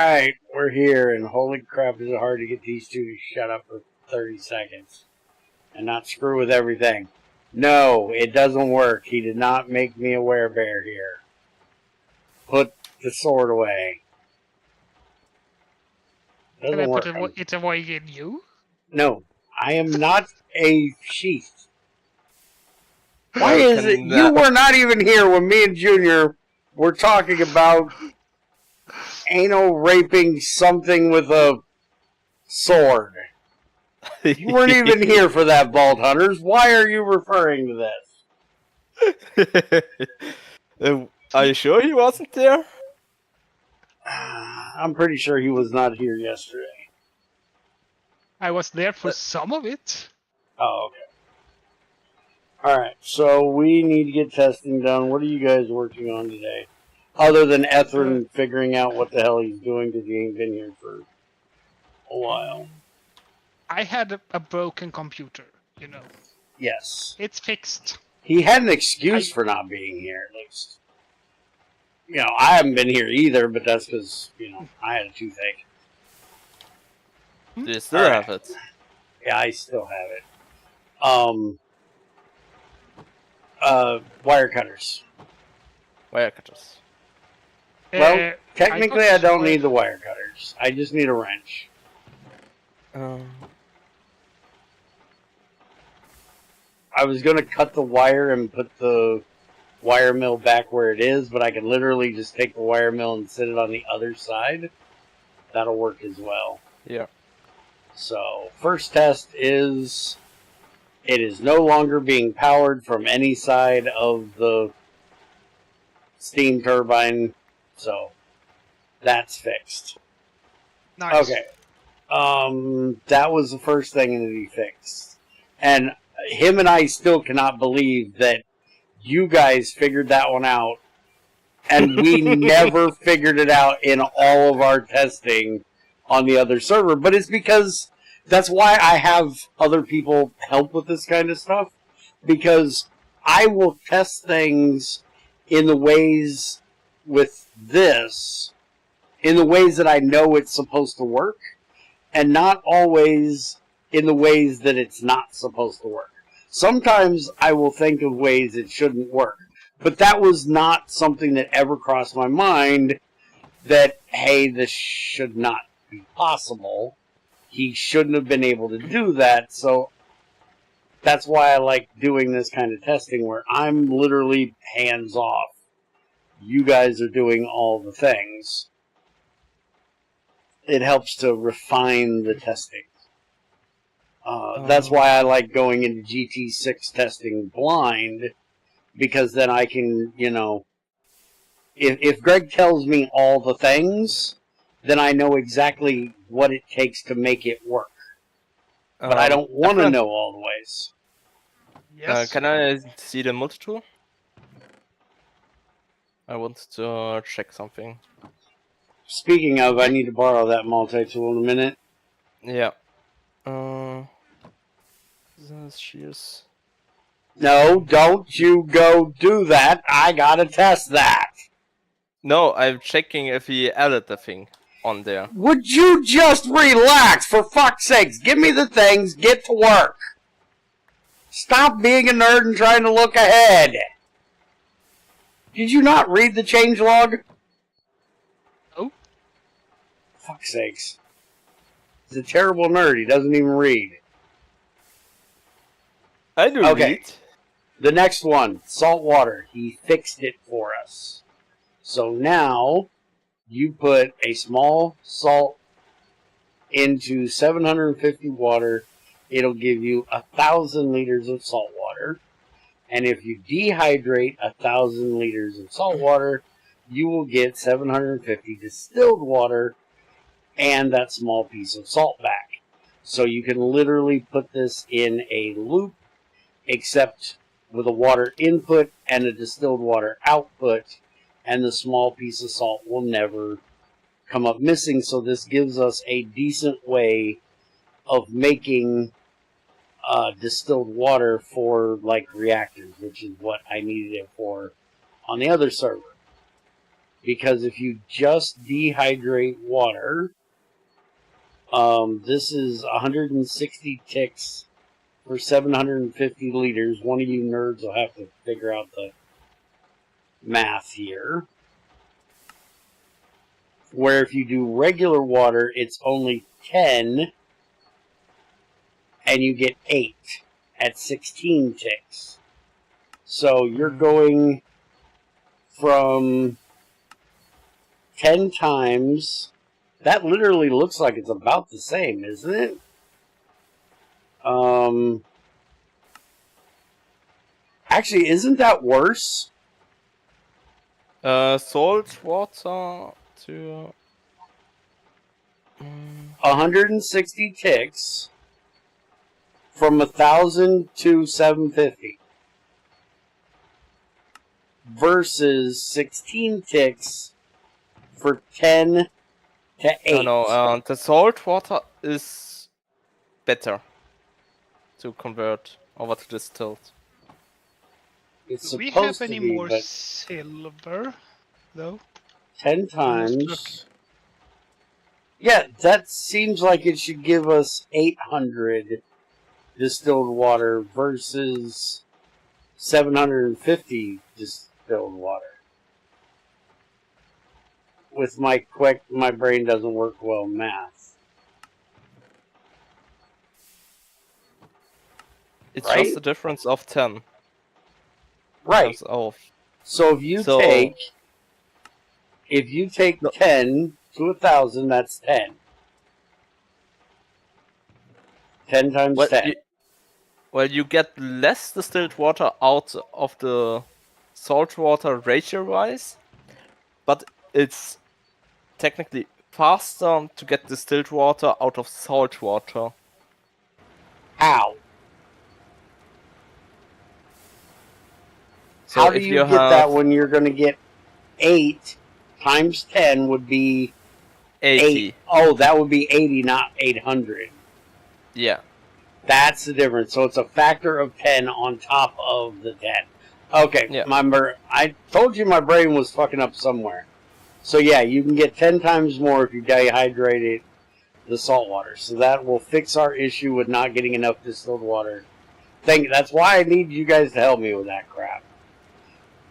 Alright, we're here, and holy crap, is it hard to get these two to shut up for 30 seconds and not screw with everything. No, it doesn't work. He did not make me a werebear here. Put the sword away. Can I put it away in you? No, I am not a sheath. Why is it you were not even here when me and Junior were talking about anal raping something with a sword? You weren't even here for that, Bald Hunters. Why are you referring to this? Are you sure he wasn't there? I'm pretty sure he was not here yesterday. I was there for some of it. Oh, okay. Alright, so we need to get testing done. What are you guys working on today? Other than Ethrin figuring out what the hell he's doing because he ain't been here for a while. I had a broken computer, you know. Yes. It's fixed. He had an excuse for not being here, at least. You know, I haven't been here either, but that's because, you know, I had a toothache. Do you still have it? Yeah, I still have it. Wire cutters. Wire cutters. Well, technically I don't need the wire cutters. I just need a wrench. I was going to cut the wire and put the wire mill back where it is, but I can literally just take the wire mill and sit it on the other side. That'll work as well. Yeah. So, first test is it is no longer being powered from any side of the steam turbine, so that's fixed. Nice. Okay. That was the first thing to be fixed. And him and I still cannot believe that you guys figured that one out, and we never figured it out in all of our testing on the other server. But it's because that's why I have other people help with this kind of stuff, because I will test things in the ways with this, in the ways that I know it's supposed to work, and not always in the ways that it's not supposed to work. Sometimes I will think of ways it shouldn't work, but that was not something that ever crossed my mind that, hey, this should not be possible. He shouldn't have been able to do that, so that's why I like doing this kind of testing where I'm literally hands-off. You guys are doing all the things. It helps to refine the testing. That's why I like going into GT6 testing blind, because then I can, you know, if Greg tells me all the things, then I know exactly what it takes to make it work. But I don't want to know all the ways. Yes. Can I see the multi-tool? I want to check something. Speaking of, I need to borrow that multi-tool in a minute. Yeah. Shears. No, don't you go do that. I gotta test that. No, I'm checking if he added the thing on there. Would you just relax, for fuck's sakes? Give me the things, get to work. Stop being a nerd and trying to look ahead. Did you not read the changelog? No. Fuck's sakes. He's a terrible nerd, he doesn't even read. I do read. The next one, salt water. He fixed it for us. So now, you put a small salt into 750 water. It'll give you 1,000 liters of salt water. And if you dehydrate 1,000 liters of salt water, you will get 750 distilled water and that small piece of salt back. So you can literally put this in a loop, except with a water input and a distilled water output, and the small piece of salt will never come up missing. So this gives us a decent way of making distilled water for, like, reactors, which is what I needed it for on the other server. because if you just dehydrate water, this is 160 ticks for 750 liters. One of you nerds will have to figure out the math here. Where if you do regular water, it's only 10, and you get 8 at 16 ticks. So you're going from 10 times. That literally looks like it's about the same, isn't it? Actually, isn't that worse? Salt water to 160 ticks from 1,000 to 750 versus 16 ticks for 10 to 8. no, the salt water is better to convert over to distilled. It's Do we supposed have to any be, more but silver, though? 10 times. Yeah, that seems like it should give us 800 distilled water versus 750 distilled water. With my brain doesn't work well in math. It's Right? just a difference of 10. Right. Times off. So if you take 10 to 1,000, that's 10. 10 times 10. You get less distilled water out of the salt water ratio-wise, but it's technically faster to get distilled water out of salt water. How? So How do if you you get have that when you're going to get 8 times 10 would be 80. Oh, that would be 80, not 800. Yeah. That's the difference. So it's a factor of 10 on top of the 10. Okay, Yeah. I told you my brain was fucking up somewhere. So yeah, you can get 10 times more if you dehydrate the salt water. So that will fix our issue with not getting enough distilled water. That's why I need you guys to help me with that crap.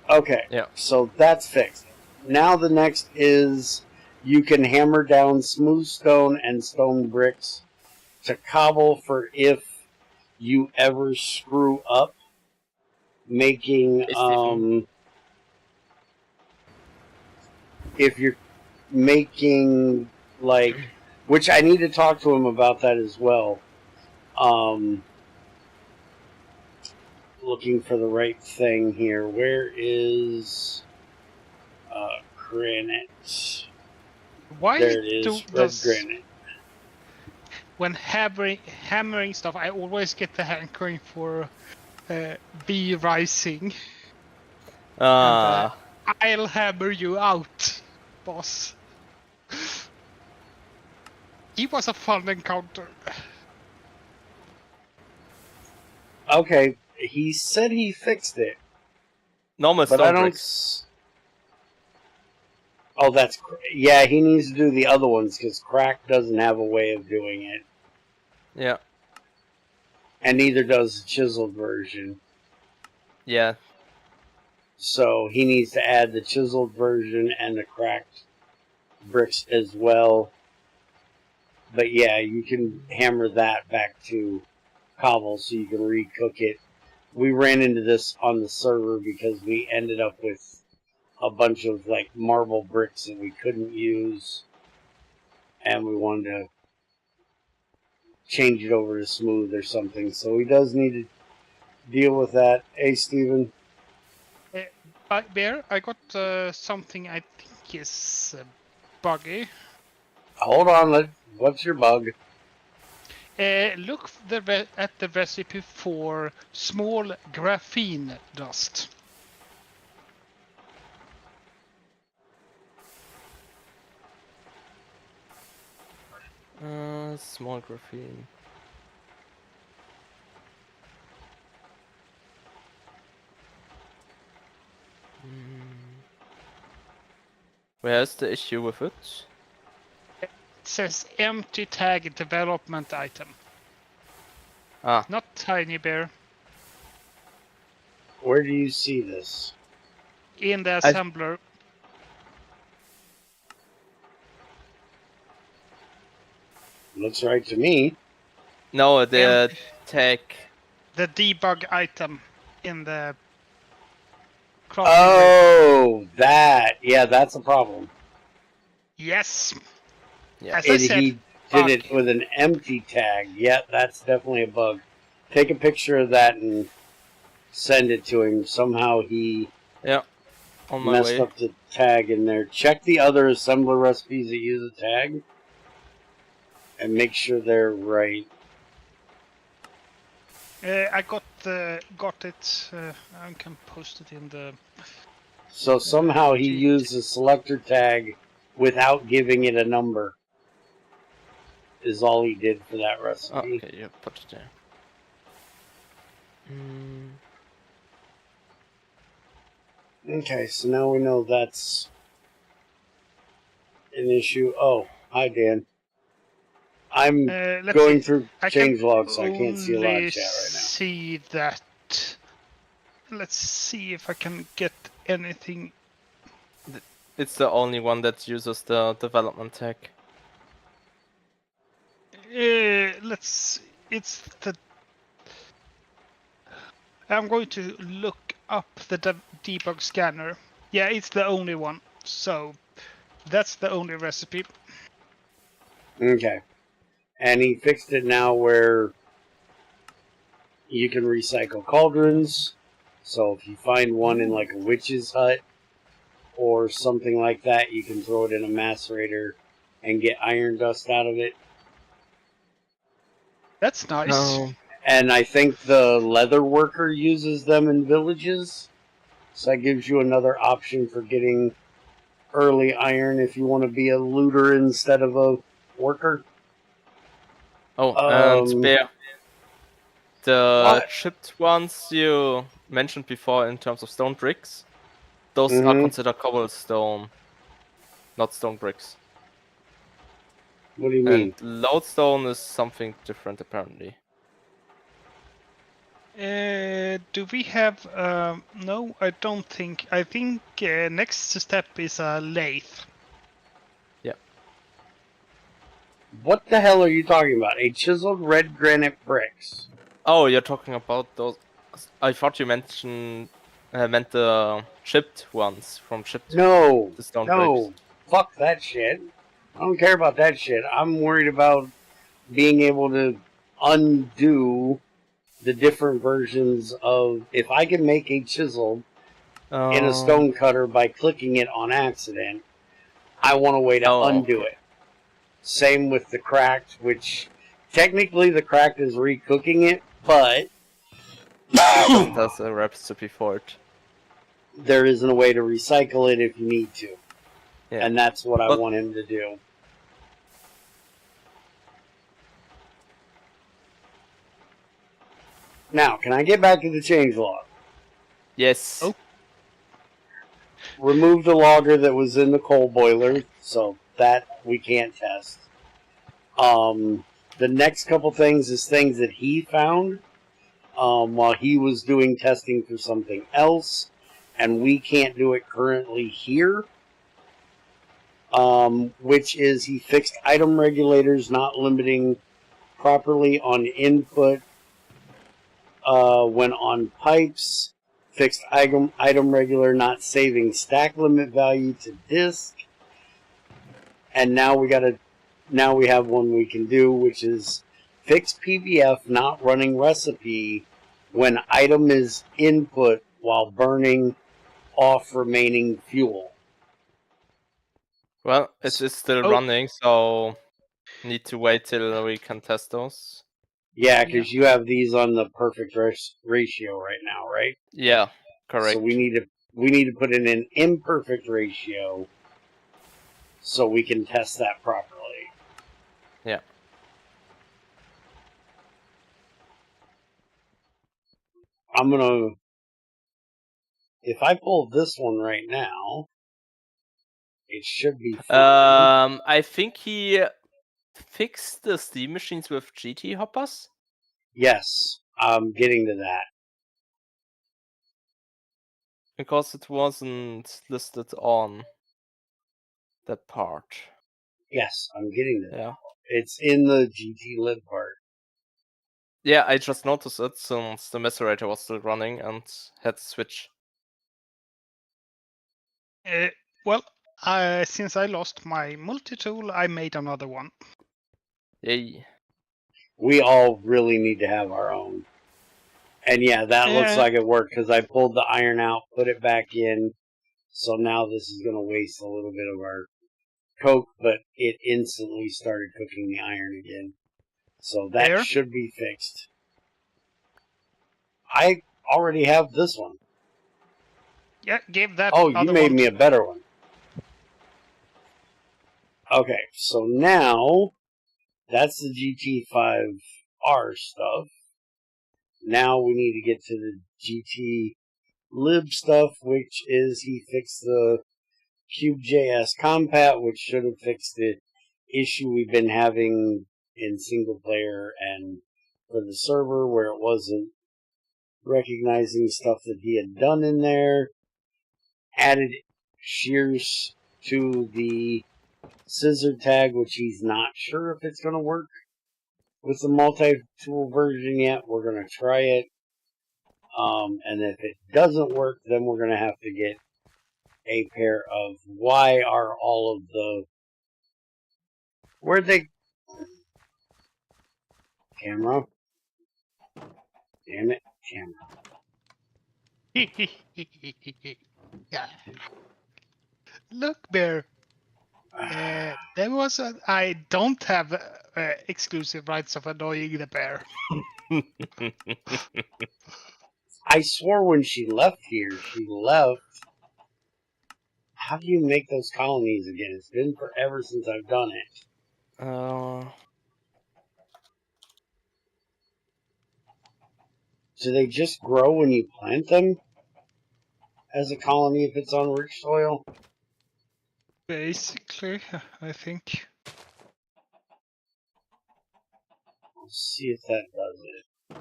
Okay, Yeah. so that's fixed. Now the next is you can hammer down smooth stone and stone bricks to cobble for if you ever screw up making if you're making like, which I need to talk to him about that as well. Looking for the right thing here. Where is granite? Why There it is, red granite. When hammering stuff, I always get the hankering for B rising. And, I'll hammer you out, boss. He was a fun encounter. Okay, he said he fixed it. normal But I stone don't. bricks. Oh, yeah. He needs to do the other ones because Crack doesn't have a way of doing it, Yeah. and neither does the chiseled version. Yeah. So he needs to add the chiseled version and the cracked bricks as well. But yeah, you can hammer that back to cobble so you can recook it. We ran into this on the server because we ended up with a bunch of like marble bricks that we couldn't use, and we wanted to change it over to smooth or something. So he does need to deal with that. Hey, Steven. Bear, I got something I think is buggy. Hold on. What's your bug? Look at the recipe for small graphene dust. Small graphene. Where's the issue with it? It says empty tag development item. Ah, Not Tiny Bear. Where do you see this? In the assembler. Looks right to me. no, the tag. The debug item in the crafting. Oh, that. Yeah, that's a problem. Yes. Yeah. As I said, He bug. did it with an empty tag. Yeah, that's definitely a bug. Take a picture of that and send it to him. Somehow he Yeah. On my messed way. up the tag in there. Check the other assembler recipes that use a tag and make sure they're right. I got it. I can post it in the. So somehow he GT. used a selector tag without giving it a number. Is all he did for that recipe. Okay, you put it there. Okay, so now we know that's an issue. Oh, hi Dan. I'm going through change logs, so I can't see a lot of chat right now. See that. Let's see if I can get anything. It's the only one that uses the development tag. It's the. I'm going to look up the debug scanner. Yeah, it's the only one. So that's the only recipe. Okay. And he fixed it now where you can recycle cauldrons. So if you find one in like a witch's hut or something like that, you can throw it in a macerator and get iron dust out of it. That's nice. No. And I think the leather worker uses them in villages. So that gives you another option for getting early iron if you want to be a looter instead of a worker. Oh, and Bear. The What? chipped ones you mentioned before in terms of stone bricks, those are considered cobblestone, not stone bricks. What do you mean? And lodestone is something different apparently. Do we have? No, I don't think. I think next step is a lathe. Yeah. What the hell are you talking about? A chiseled red granite bricks. Oh, you're talking about those. I thought you mentioned meant the chipped ones from chipped. No, the stone no, bricks. fuck that shit. I don't care about that shit. I'm worried about being able to undo the different versions of. If I can make a chisel in a stone cutter by clicking it on accident, I want a way to undo it. Same with the cracked, which technically the cracked is recooking it, but That's a recipe for it. There isn't a way to recycle it if you need to. Yeah. And that's what I want him to do. Now, can I get back to the changelog? Yes. Oh. Remove the logger that was in the coal boiler, so that we can't test. The next couple things is things that he found while he was doing testing for something else, and we can't do it currently here. Which is he fixed item regulators not limiting properly on input when on pipes, fixed item regular not saving stack limit value to disk, and now we have one we can do, which is fix PBF not running recipe when item is input while burning off remaining fuel. Well, it is still running, so need to wait till we can test those. Yeah, because you have these on the perfect ratio right now, right? Yeah, correct. So we need to put in an imperfect ratio so we can test that properly. Yeah. I'm gonna, if I pull this one right now, It should be fine. I think he fixed the steam machines with GT hoppers. Yes, I'm getting to that. Because it wasn't listed on that part. Yes, I'm getting to that. Yeah. It's in the GT lib part. Yeah, I just noticed it since the macerator was still running and had to switch. Well, since I lost my multi-tool, I made another one. Yay. We all really need to have our own. And yeah, that looks like it worked because I pulled the iron out, put it back in. So now this is going to waste a little bit of our coke, but it instantly started cooking the iron again. So that There. should be fixed. I already have this one. Yeah, give that. Oh, you other made one me to- a better one. Okay, so now that's the GT5R stuff. Now we need to get to the GT lib stuff, which is he fixed the Cube.js compat, which should have fixed the issue we've been having in single player and for the server where it wasn't recognizing stuff that he had done in there. Added shears to the scissor tag, which he's not sure if it's going to work with the multi-tool version yet. We're going to try it. And if it doesn't work, then we're going to have to get a pair of... Why are all of the... Where'd they... Camera? Damn it, camera. Yeah. Look, Bear. There was I don't have exclusive rights of annoying the bear. I swore when she left here, she left. How do you make those colonies again? It's been forever since I've done it. Do they just grow when you plant them? As a colony if it's on rich soil? Basically, I think. Let's see if that does it.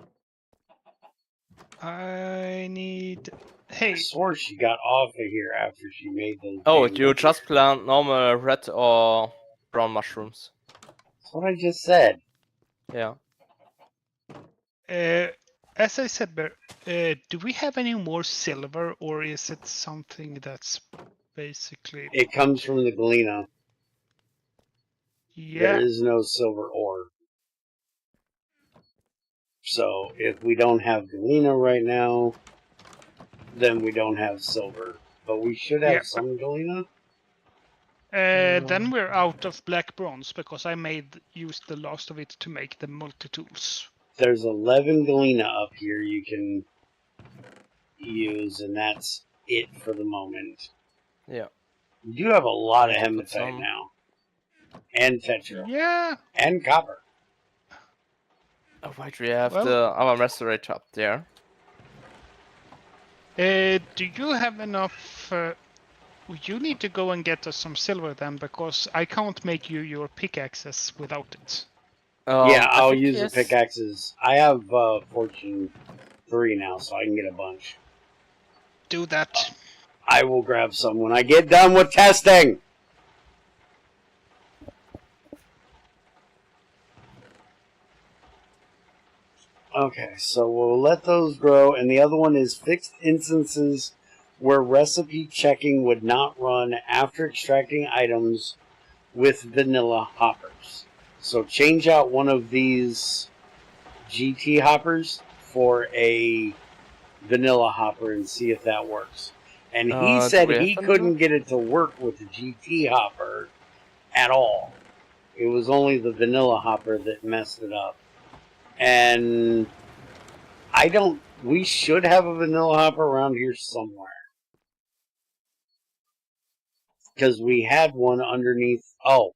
I need... Hey. I swore she got off of here after she made those. Oh, do you just plant normal red or brown mushrooms? That's what I just said. Yeah. As I said, Bear, do we have any more silver, or is it something that's basically... It comes from the galena. Yeah. There is no silver ore. So if we don't have galena right now, then we don't have silver. But we should have some galena. Then we're out of black bronze because I used the last of it to make the multi-tools. There's 11 galena up here you can use, and that's it for the moment. Yeah. You do have a lot of hematite now. And tetra. Yeah. And copper. Oh, why do we have the our macerator up there? Do you have enough... you need to go and get us some silver then, because I can't make you your pickaxes without it. Yeah, I'll use the pickaxes. I have Fortune 3 now, so I can get a bunch. Do that. I will grab some when I get done with testing! Okay, so we'll let those grow, and the other one is fixed instances where recipe checking would not run after extracting items with vanilla hoppers. So change out one of these GT hoppers for a vanilla hopper and see if that works. And he said he couldn't get it to work with the GT hopper at all. It was only the vanilla hopper that messed it up. And we should have a vanilla hopper around here somewhere. Because we had one underneath. Oh.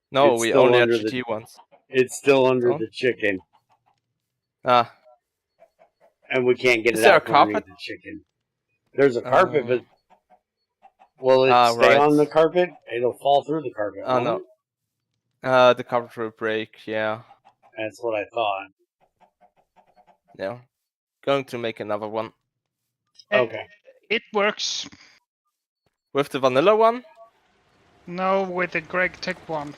No, we only had GT ones. It's still under the chicken. Ah. And we can't get it out from underneath the chicken. There's a carpet, but Will it stay right. on the carpet? It'll fall through the carpet. Oh, won't no. it? The carpet will break, yeah. That's what I thought. Yeah. Going to make another one. Okay. It works. With the vanilla one? No, with the GregTech one.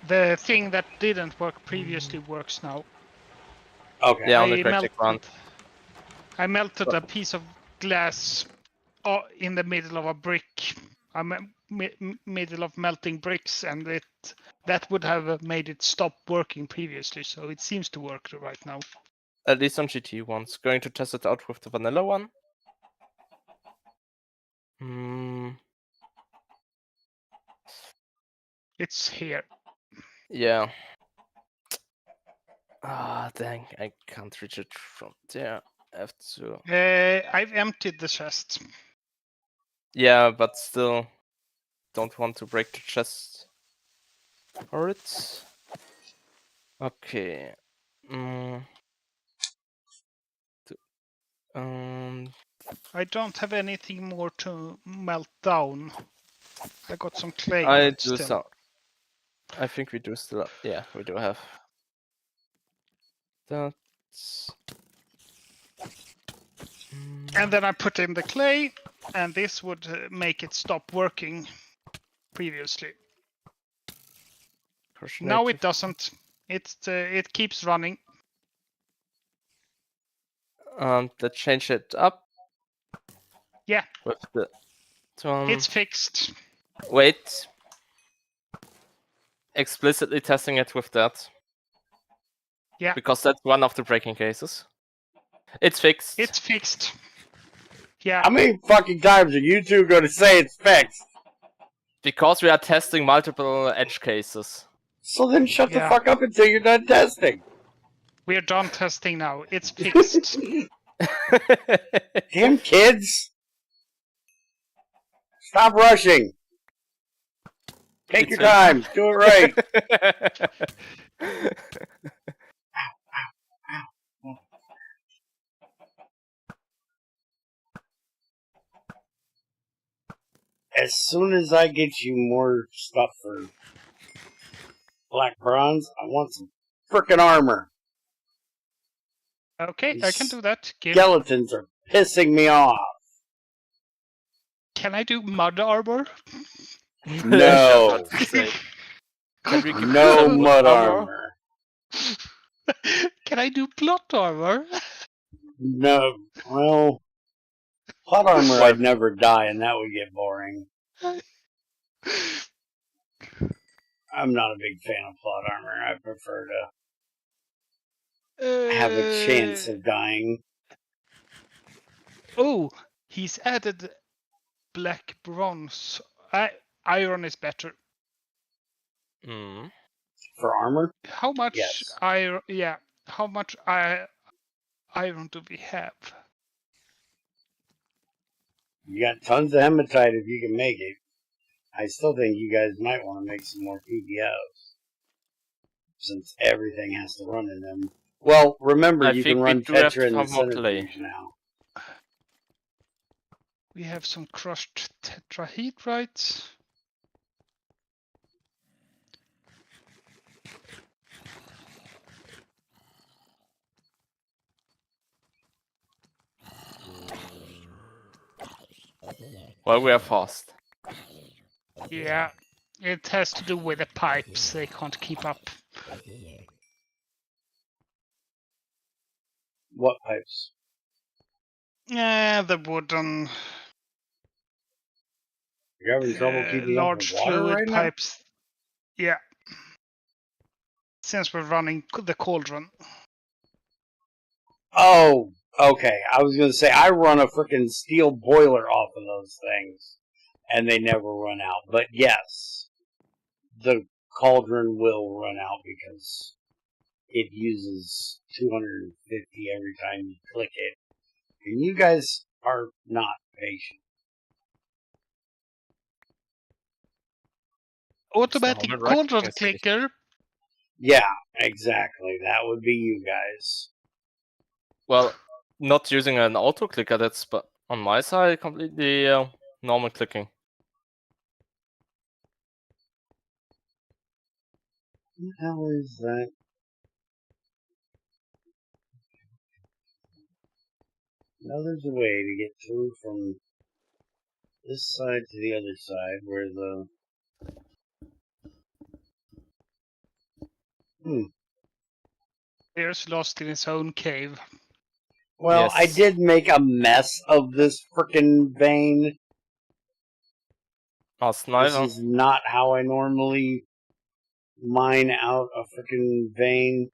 The thing that didn't work previously works now. Okay. Yeah, on the GregTech one. I melted a piece of glass in the middle of a brick. I'm middle of melting bricks, and that would have made it stop working previously. So it seems to work right now. At least on GT ones. Going to test it out with the vanilla one. It's here. Yeah. Dang, I can't reach it from there. I have to. I've emptied the chest. Yeah, but still don't want to break the chest for it. Okay. I don't have anything more to melt down. I got some clay. I but do still. so. I think we do still. Yeah, we do have. That's. And then I put in the clay, and this would make it stop working previously. Now it doesn't. It keeps running. Let's change it up. Yeah. With the. It's fixed. Wait. Explicitly testing it with that. Yeah. Because that's one of the breaking cases. It's fixed. It's fixed. Yeah. How many fucking times are you two going to say it's fixed? Because we are testing multiple edge cases. So then shut the fuck up until you're done testing. We're done testing now. It's fixed. Damn kids. Stop rushing. Take your time. Do it right. As soon as I get you more stuff for black bronze, I want some frickin' armor. Okay, I can do that. Skeletons are pissing me off. Can I do mud armor? No. No mud armor. Can I do plot armor? No. Well, plot armor I'd never die, and that would get boring. I'm not a big fan of plot armor. I prefer to have a chance of dying. Oh, he's added black bronze. Iron is better. For armor? How much yes. iron? Yeah. How much iron do we have? You got tons of hematite if you can make it. I still think you guys might want to make some more PBOs. Since everything has to run in them. Well, remember, you can run Tetra in the centrifuge now. We have some crushed tetrahedrites. Well, we are fast. Yeah, it has to do with the pipes. They can't keep up. What pipes? Yeah, the wooden. You're having trouble keeping large up with water fluid right pipes. Now? Yeah. Since we're running the cauldron. Oh, okay. I was going to say, I run a freaking steel boiler off of those things, and they never run out. But yes, the cauldron will run out because it uses 250 every time you click it. And you guys are not patient. Automatic cauldron clicker. Yeah, exactly. That would be you guys. Well, not using an auto clicker, that's but On my side, completely normal clicking. What the hell is that? Now there's a way to get through from this side to the other side where the... Bear's lost in his own cave. Well, Yes. I did make a mess of this frickin' vein. As This neither. is not how I normally mine out a frickin' vein.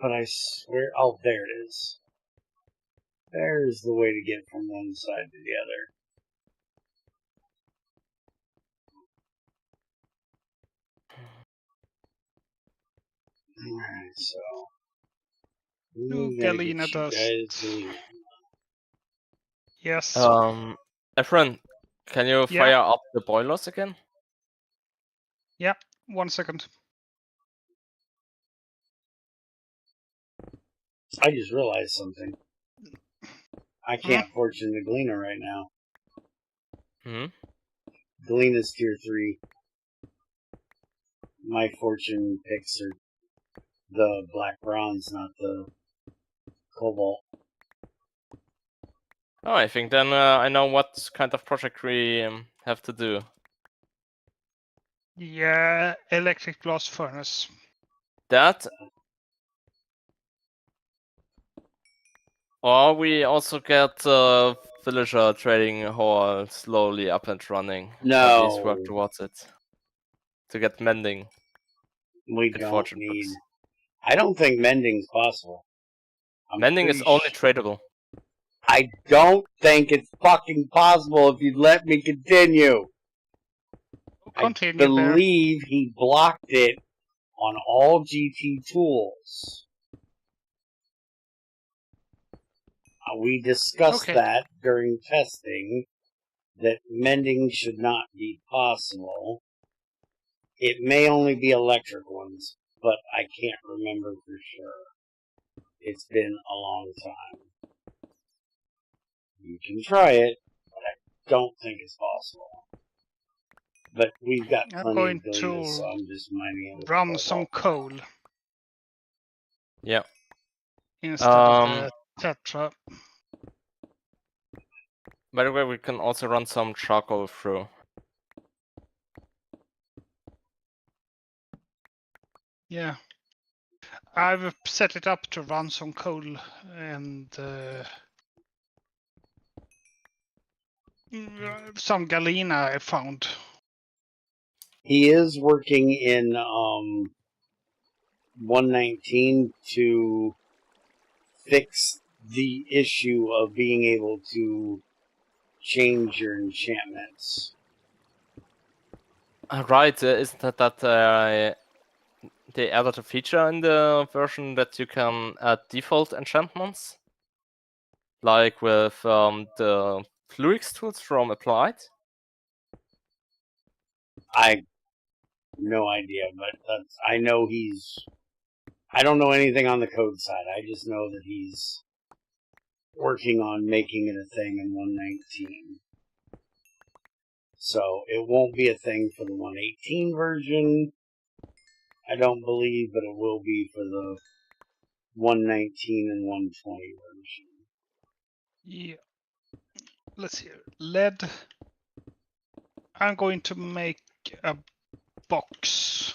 But I swear... Oh, there it is. There's the way to get from one side to the other. Alright, so... Ooh, we gotta get Galena you guys dust. Galena. Yes. Efren, can you Yeah. fire up the boilers again? Yeah. 1 second. I just realized something. I can't fortune the Galena right now. Hmm? Galena's tier 3. My fortune picks are the black bronze, not the cobalt. Oh, I think then I know what kind of project we have to do. Yeah, electric blast furnace. That, or we also get villager trading hall slowly up and running. Or at least work No, towards it. To get mending. we With don't fortune need... books. I don't think mending's possible. I'm Mending is pretty only tradable. I don't think it's fucking possible if you'd let me continue. Continue, I Bear. believe he blocked it on all GT tools. We discussed Okay. that during testing, that mending should not be possible. It may only be electric ones, but I can't remember for sure. It's been a long time. You can try it, but I don't think it's possible. But we've got I'm plenty going of Galenas, to so I'm just mining it with run some cobalt. coal Yeah. instead of the tetra. By the way, we can also run some charcoal through. Yeah. I've set it up to run some coal and some galena I found. He is working in 119 to fix the issue of being able to change your enchantments. Right, isn't that they added a feature in the version that you can add default enchantments? Like with the Fluix tools from Applied? I no idea, but I know he's... I don't know anything on the code side. I just know that he's working on making it a thing in 119. So it won't be a thing for the 118 version, I don't believe, but it will be for the 119 and 120 version. Yeah. Let's see. Lead. I'm going to make a box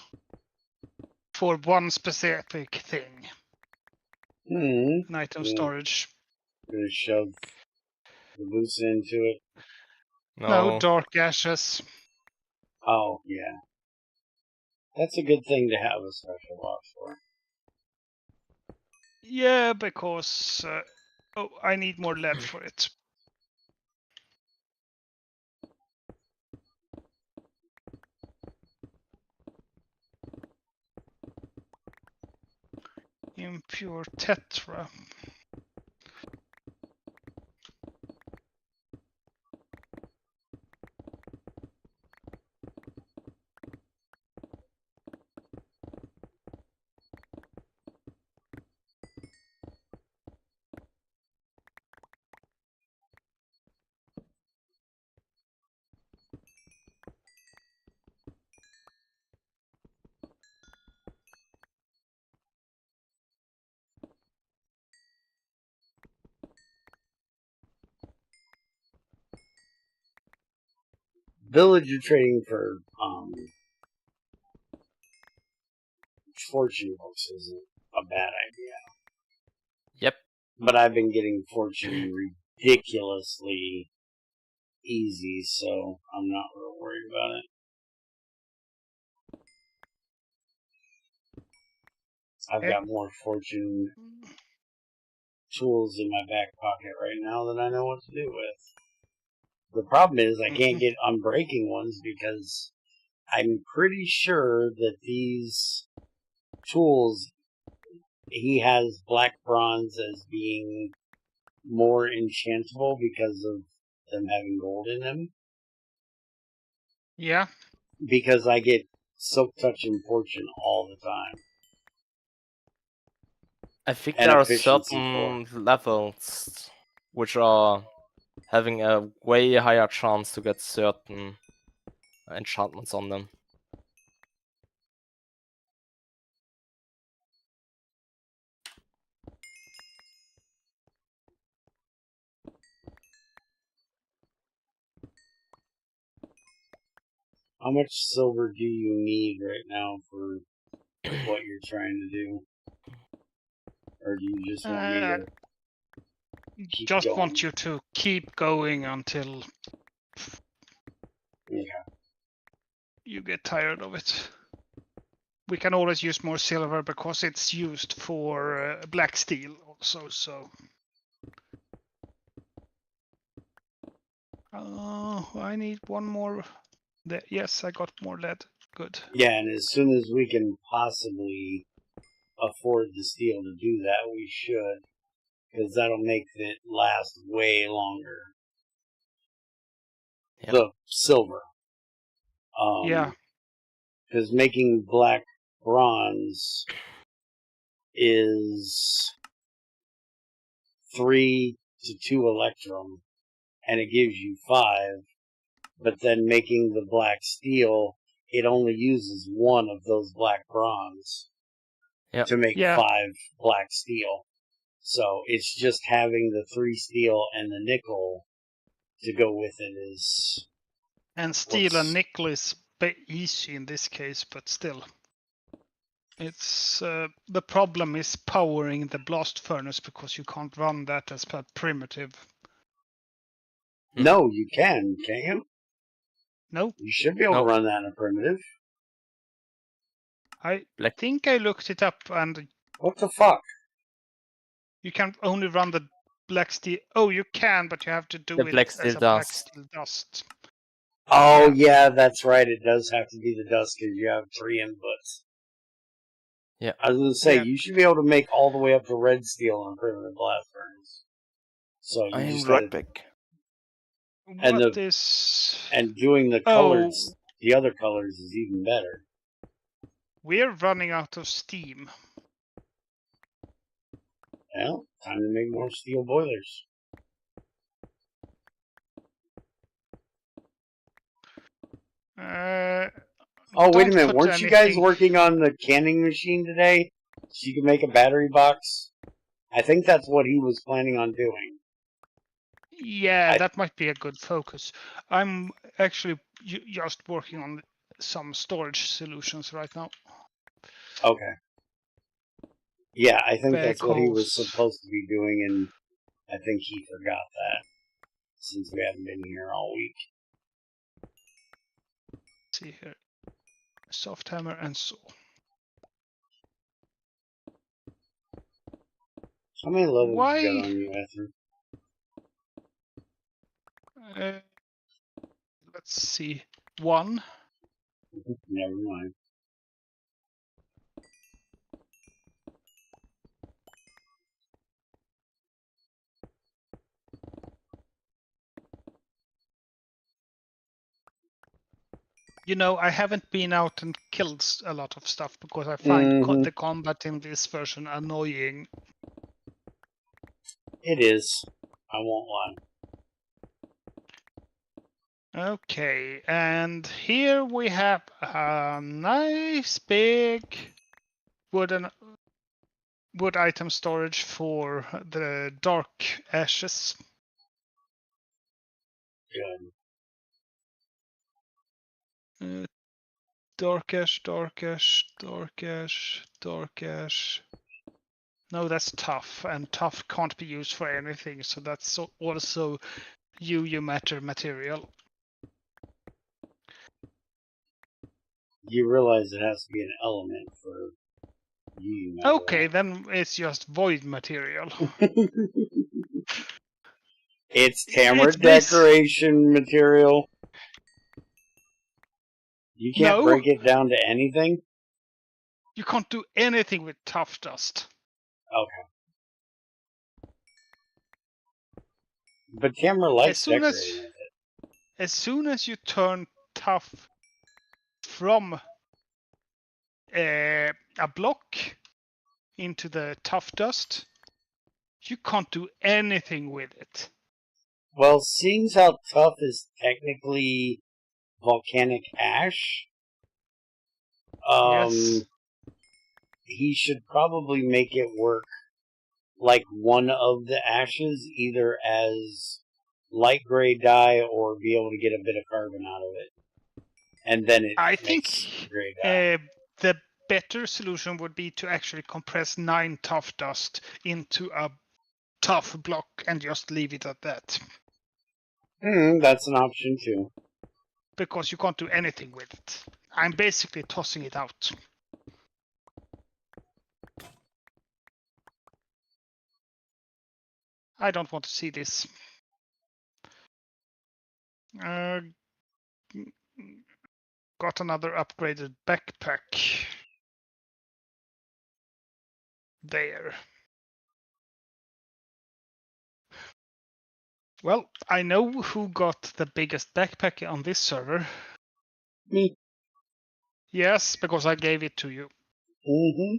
for one specific thing. An item storage. Gonna shove the boots into it. No, dark ashes. Oh, yeah. That's a good thing to have a special box for. Yeah, because I need more lead for it. Impure tetra. villager trading for fortune books isn't a bad idea. Yep. But I've been getting fortune ridiculously easy, so I'm not real worried about it. I've got more fortune tools in my back pocket right now than I know what to do with. The problem is I can't get unbreaking ones because I'm pretty sure that these tools, he has black bronze as being more enchantable because of them having gold in them. Yeah. Because I get Silk Touch and Fortune all the time. I think And there are efficiency certain levels which are having a way higher chance to get certain enchantments on them. How much silver do you need right now for what you're trying to do? Or do you just want me to keep Just going? want you to keep going until you get tired of it. We can always use more silver because it's used for black steel also, so... I need one more... Yes, I got more lead. Good. Yeah, and as soon as we can possibly afford the steel to do that, we should. Because that'll make it last way longer. Yep. The silver. Yeah. Because making black bronze is 3 to 2 electrum, and it gives you 5. But then making the black steel, it only uses 1 of those black bronze to make 5 black steel. So it's just having the 3 steel and the nickel to go with it is... And steel and nickel is easy in this case, but still. It's the problem is powering the blast furnace because you can't run that as per primitive. No, you can't you? No. You should be able to run that in a primitive. I think I looked it up and... What the fuck? You can only run the black steel... Oh, you can, but you have to do it as a black steel dust. Oh, yeah, that's right. It does have to be the dust because you have 3 inputs. Yeah. I was going to say, you should be able to make all the way up to red steel on a primitive blast furnace. So you I'm just right back. And and doing the colors, the other colors is even better. We're running out of steam. Well, time to make more steel boilers. Oh, wait a minute. Weren't you guys working on the canning machine today? So you can make a battery box? I think that's what he was planning on doing. Yeah, that might be a good focus. I'm actually just working on some storage solutions right now. Okay. Yeah, I think that's what he was supposed to be doing, and I think he forgot that, since we haven't been here all week. Let's see here. Soft hammer and saw. How many levels you got on you, Ether? Let's see. 1. Never mind. You know, I haven't been out and killed a lot of stuff because I find the combat in this version annoying. It is. I won't lie. Okay, and here we have a nice big wood item storage for the dark ashes. Good. Dark ash, dark ash, dark ash, dark ash. No, that's tough, and tough can't be used for anything, so that's also UU matter material. You realize it has to be an element for you. Okay, then it's just void material. It's tamara It's bas- decoration material. You can't No. break it down to anything? You can't do anything with tough dust. Okay. But Tamara likes decorating with it. As soon as you turn tough from a block into the tough dust, you can't do anything with it. Well, seeing how tough is technically volcanic ash, Yes. he should probably make it work like one of the ashes, either as light gray dye or be able to get a bit of carbon out of it. And then it I makes think gray dye. the better solution would be to actually compress 9 tough dust into a tough block and just leave it at that. That's an option too. Because you can't do anything with it. I'm basically tossing it out. I don't want to see this. Got another upgraded backpack. There. Well, I know who got the biggest backpack on this server. Me. Yes, because I gave it to you. Mm-hmm.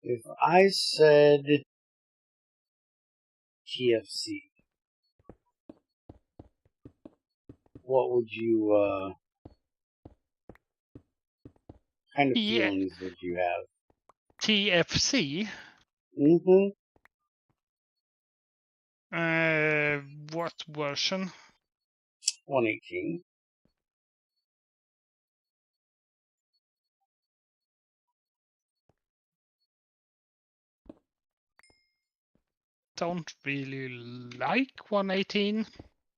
If I said TFC, what would you, kind of feelings would you have? TFC? Mm-hmm. What version? 118. Don't really like 118,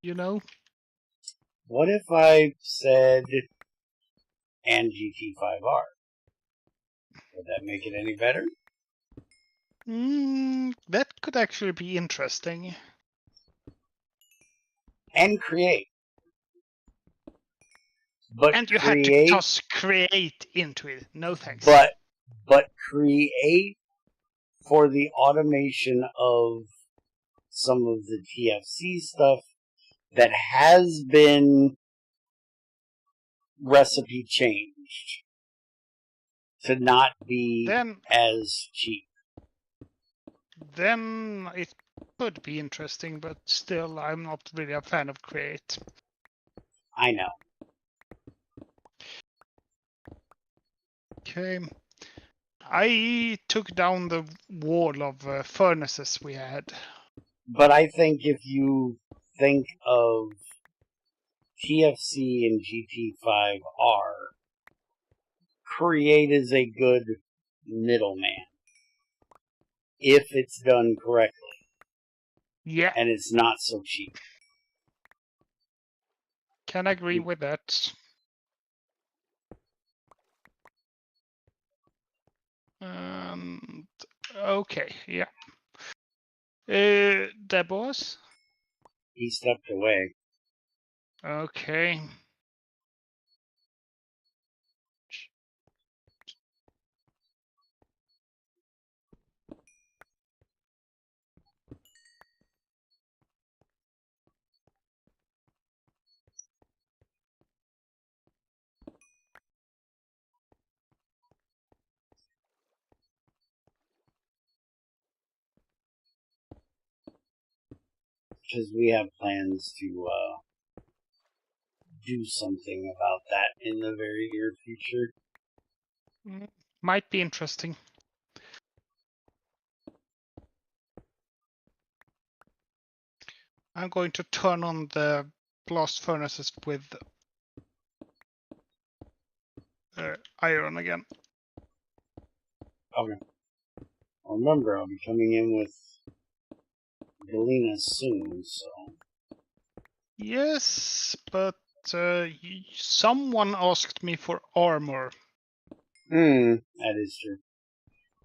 you know? What if I said and GT5R? Would that make it any better? That could actually be interesting. And create. But And you had to just create into it. No thanks. But create for the automation of some of the TFC stuff that has been recipe changed to not be as cheap. Then it could be interesting, but still, I'm not really a fan of create. I know. Okay. I took down the wall of furnaces we had. But I think if you think of TFC and GT5R, create is a good middleman. If it's done correctly. Yeah. And it's not so cheap. Can agree with that. Okay, yeah. The boss? He stepped away. Okay. because we have plans to do something about that in the very near future. Might be interesting. I'm going to turn on the blast furnaces with iron again. Okay. Remember, I'll be coming in with Galena soon, so... Yes, but someone asked me for armor. That is true.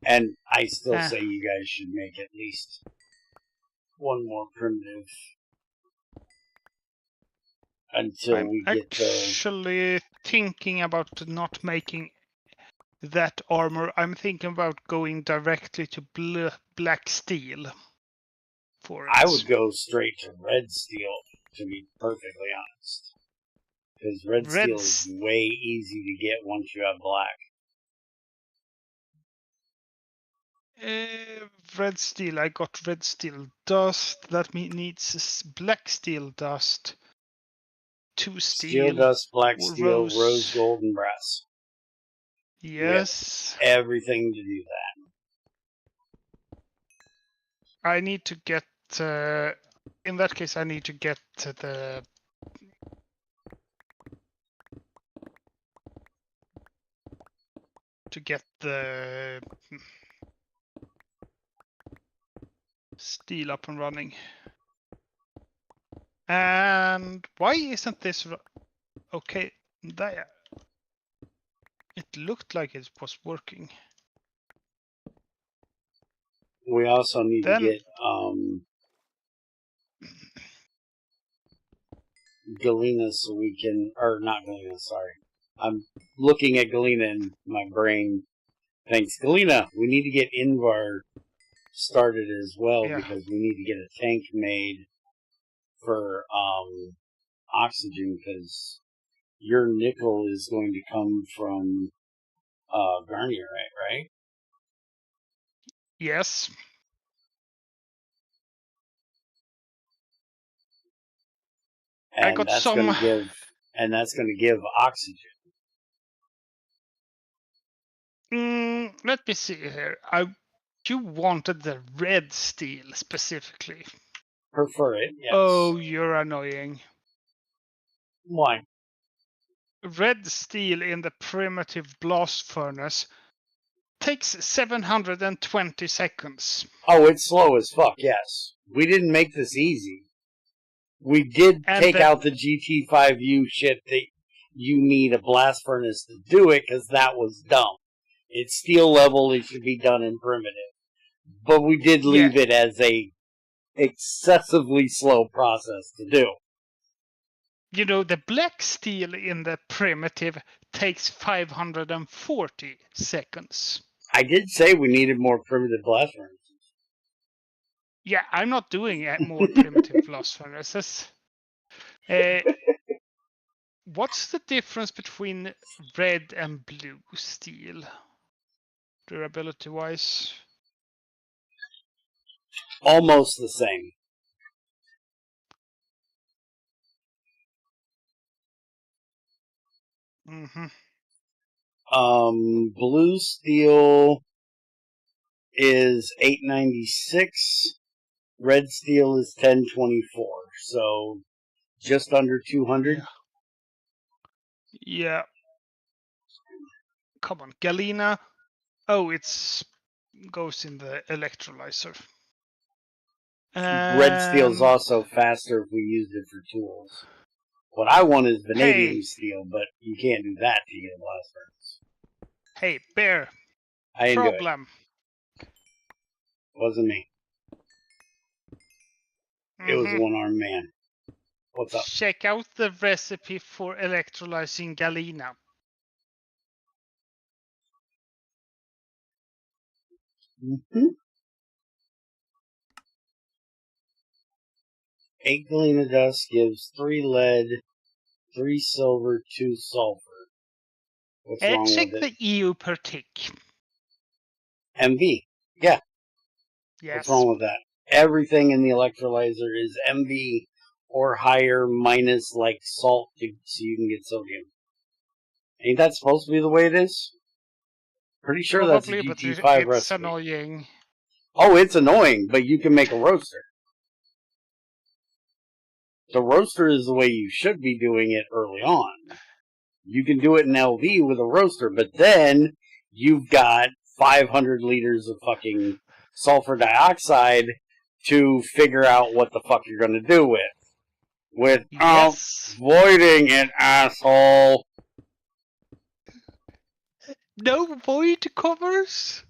And I still Ah. say you guys should make at least one more primitive until I'm we get the... actually thinking about not making that armor. I'm thinking about going directly to black steel for it. I would go straight to red steel, to be perfectly honest. Because red steel is way easy to get once you have black. Red steel. I got red steel dust. That needs black steel dust. 2 steel. Steel dust, black or steel, rose gold, and brass. Yes. Everything to do that. I need to get. In that case, I need to get the. To get the steel up and running. And why isn't this okay? There. It looked like it was working. We also need to get Galena so we can, or not Galena, sorry. I'm looking at Galena in my brain. Thanks, Galena. We need to get Invar started as well because we need to get a tank made for oxygen because your nickel is going to come from Garnierite, right? Yes. And I got that's some. That's going to give oxygen. Let me see here. You wanted the red steel specifically. Prefer it, yes. Oh, you're annoying. Why? Red steel in the primitive blast furnace takes 720 seconds. Oh, it's slow as fuck, yes. We didn't make this easy. We did take out the GT5U shit that you need a blast furnace to do it because that was dumb. It's steel level, it should be done in primitive. But we did leave it as a excessively slow process to do. You know, the black steel in the primitive takes 540 seconds. I did say we needed more primitive blast furnaces. Yeah, I'm not doing more primitive blast furnaces. What's the difference between red and blue steel, durability-wise? Almost the same. Blue steel is 896. Red steel is 1024. So just under 200. Yeah. Come on, Galena. Oh, it's goes in the electrolyzer. Red steel is also faster if we used it for tools. What I want is vanadium steel, but you can't do that to get a blast furnace. Hey, Bear. I didn't Problem. do it. Wasn't me. It was a one-armed man. What's up? Check out the recipe for electrolyzing Galena. Mm-hmm. 8 Galena dust gives 3 lead, 3 silver, 2 sulfur. What's wrong check with it? the EU per tick. MV. Yeah. Yes. What's wrong with that? everything in the electrolyzer is MV or higher minus like salt so you can get sodium. Ain't that supposed to be the way it is? Pretty sure Probably, that's a but GT5 it's recipe. annoying. Oh, it's annoying, but you can make a roaster. The roaster is the way you should be doing it early on. You can do it in LV with a roaster, but then you've got 500 liters of fucking sulfur dioxide to figure out what the fuck you're going to do with. Without voiding it, asshole. No void covers?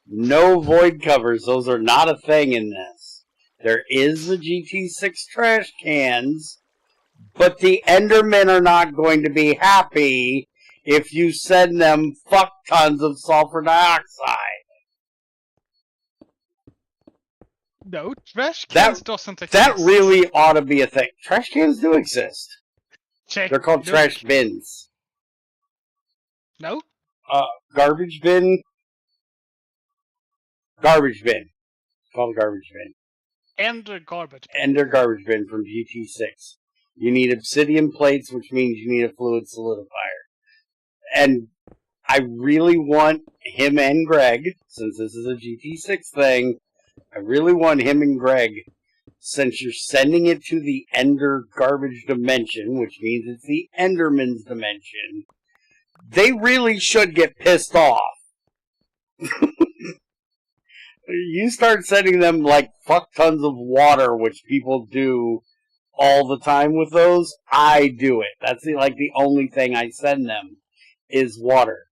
No void covers. Those are not a thing in this. There is the GT6 trash cans, but the Endermen are not going to be happy if you send them fuck tons of sulfur dioxide. No, trash cans doesn't exist. That really ought to be a thing. Trash cans do exist. They're called trash bins. No? Garbage bin. Garbage bin. It's called a garbage bin. Ender garbage bin. Ender garbage bin from GT6. You need obsidian plates, which means you need a fluid solidifier. And I really want him and Greg, since this is a GT6 thing, I really want him and Greg, since you're sending it to the Ender garbage dimension, which means it's the Enderman's dimension, they really should get pissed off. You start sending them like fuck tons of water, which people do all the time with those. I do it. That's the only thing I send them is water.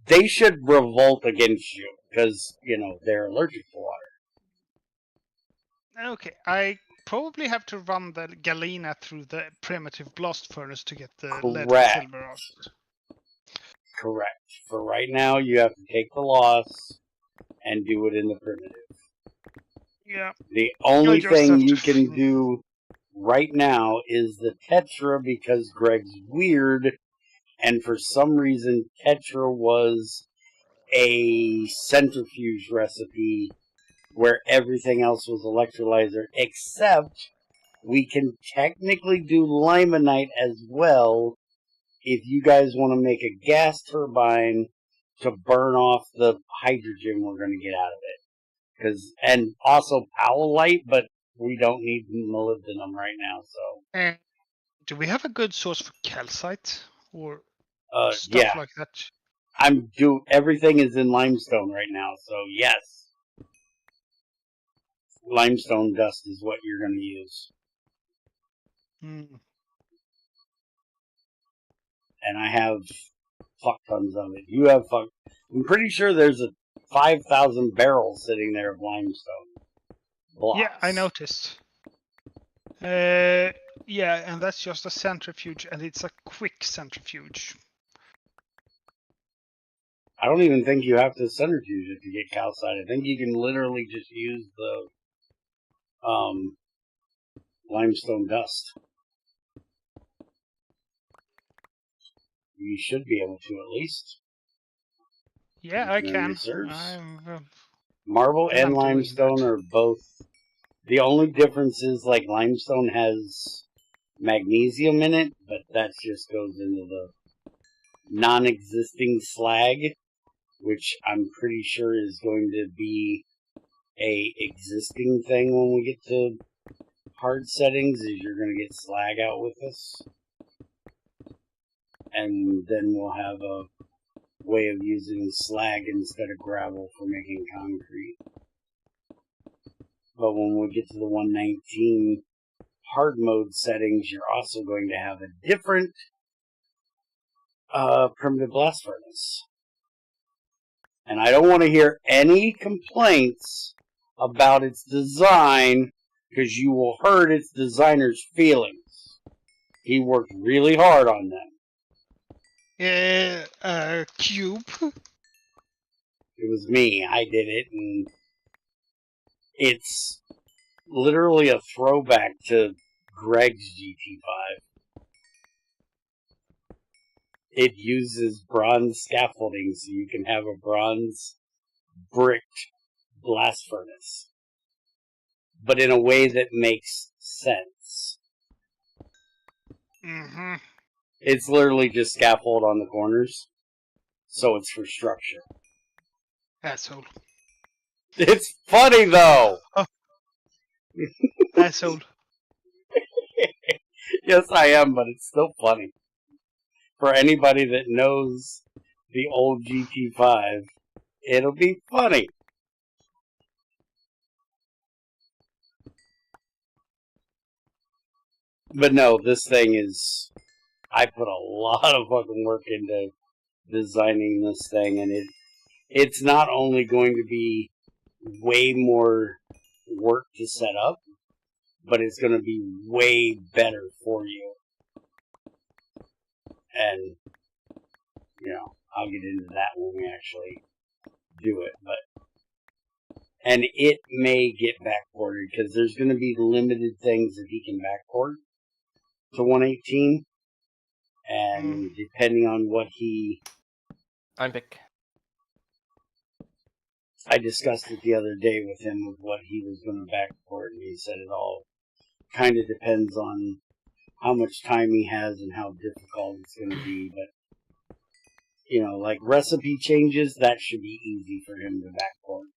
They should revolt against you because, they're allergic to water. Okay, I probably have to run the Galena through the primitive blast furnace to get the lead and silver out. Correct. For right now, you have to take the loss and do it in the primitive. Yeah. The only thing you can do right now is the Tetra because Greg's weird, and for some reason Tetra was a centrifuge recipe where everything else was electrolyzer, except we can technically do limonite as well if you guys want to make a gas turbine to burn off the hydrogen we're going to get out of it. And also powellite, but we don't need molybdenum right now, so. And do we have a good source for calcite or stuff like that? Everything is in limestone right now, so yes. Limestone dust is what you're going to use. And I have fuck tons of it. You have I'm pretty sure there's a 5,000 barrels sitting there of limestone blocks. Yeah, I noticed. Yeah, and that's just a centrifuge, and it's a quick centrifuge. I don't even think you have to centrifuge it to get calcite. I think you can literally just use the limestone dust. You should be able to at least. Yeah, I can. Marble and limestone are both. The only difference is limestone has magnesium in it, but that just goes into the non-existing slag, which I'm pretty sure is going to be a existing thing when we get to hard settings, is you're going to get slag out with us. And then we'll have a way of using slag instead of gravel for making concrete. But when we get to the 119 hard mode settings, you're also going to have a different primitive blast furnace. And I don't want to hear any complaints about its design, because you will hurt its designer's feelings. He worked really hard on them. Cube. It was me. I did it, and it's literally a throwback to Greg's GT5. It uses bronze scaffolding, so you can have a bronze bricked blast furnace. but in a way that makes sense. Mm-hmm. It's literally just scaffold on the corners, so it's for structure. Asshole. It's funny though. Asshole. Yes, I am, but it's still funny. For anybody that knows the old GT5, it'll be funny. But no, this thing is... I put a lot of fucking work into designing this thing, and it's not only going to be way more work to set up, but it's going to be way better for you. And, you know, I'll get into that when we actually do it, but... And it may get backported, because there's going to be limited things that he can backport to 118. And depending on what I'm back. I discussed it the other day with him with what he was going to backport, and he said it all kind of depends on how much time he has and how difficult it's going to be. But, you know, like recipe changes, that should be easy for him to backport.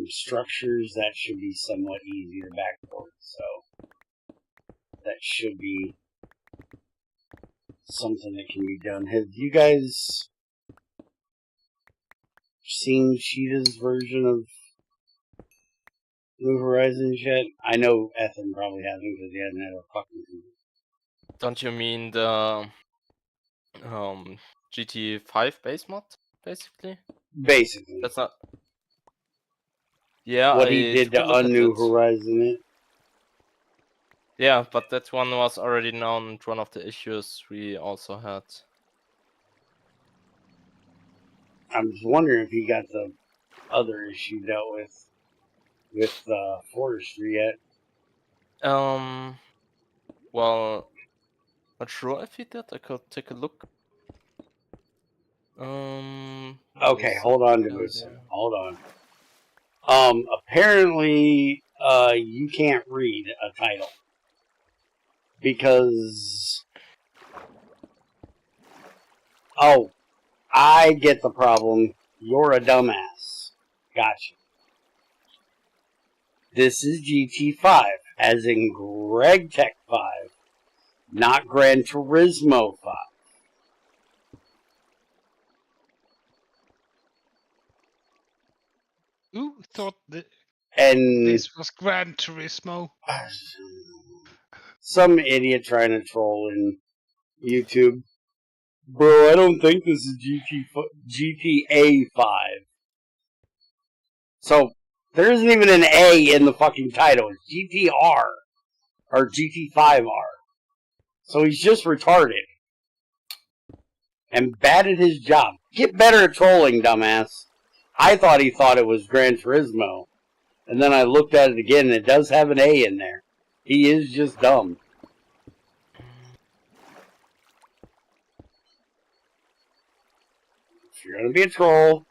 Structures, that should be somewhat easy to backport, so that should be something that can be done. Have you guys seen Cheetah's version of New Horizons yet? I know Ethan probably hasn't because he hasn't had a fucking computer. Don't you mean the GT5 base mod, basically? Basically. That's not... Yeah, what he did to Un-New Horizon it. Yeah, but that one was already known, one of the issues we also had. I'm just wondering if he got the other issue dealt with forestry yet. Well, not sure if he did. I could take a look. Okay, hold on to it. Hold on. Apparently, you can't read a title. Because... Oh, I get the problem. You're a dumbass. Gotcha. This is GT5, as in GregTech 5, not Gran Turismo 5. Who thought that And this was Gran Turismo? some idiot trying to troll in YouTube. Bro, I don't think this is GTA 5. So, there isn't even an A in the fucking title. It's GTR. Or GT5R. So he's just retarded. And bad at his job. Get better at trolling, dumbass. I thought he thought it was Gran Turismo. And then I looked at it again and it does have an A in there. He is just dumb. If you're gonna be a troll,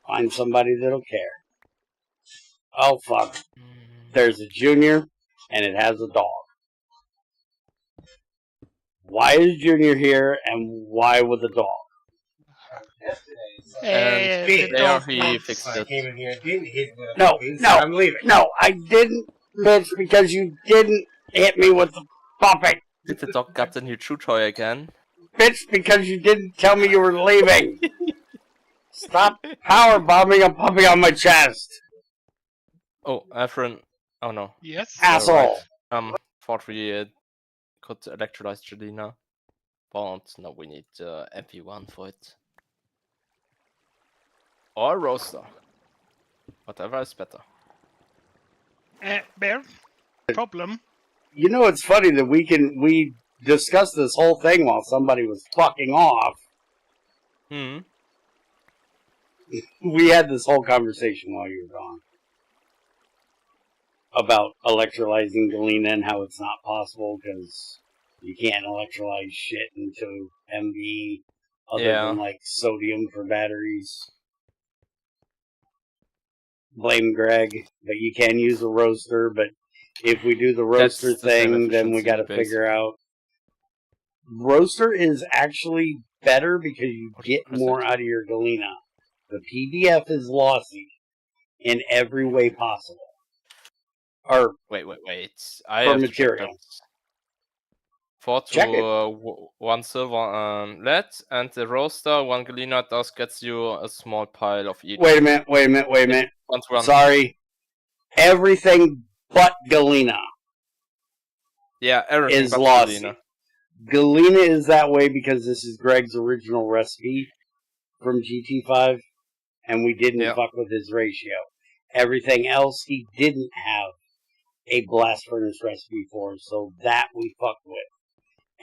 find somebody that'll care. Oh fuck. There's a junior, and it has a dog. Why is Junior here, and why with a dog? And the there dog he wants- fixed I it. came in here, didn't hit the No, puppies, no, so I'm leaving. No, I didn't, bitch, because you didn't hit me with the puppet. Did the dog got the new chew toy again? Bitch, because you didn't tell me you were leaving. Stop power bombing a puppy on my chest. Oh, Efren. Oh no. Yes. Asshole. Thought we could electrolyze Jelena. But no, we need MP1 for it. Or roaster. Whatever is better. Bear. Problem. You know, it's funny that we discussed this whole thing while somebody was fucking off. We had this whole conversation while you were gone. About electrolyzing Jelena and how it's not possible because you can't electrolyze shit into MV other than like sodium for batteries. blame Greg, but you can use a roaster. But if we do the roaster That's the same thing, then we efficiency, got to figure out. Roaster is actually better because you get more out of your Galena. The PDF is lossy in every way possible. Or Wait. I for have to check material. that. 4 Check it. to 1 silver lead, and the roaster, 1 galena, does gets you a small pile of each. Wait a minute. Sorry. Everything but Galena Yeah, everything is but lossy. galena. Galena is that way because this is Greg's original recipe from GT5, and we didn't fuck with his ratio. Everything else he didn't have a blast furnace recipe for, so that we fuck with.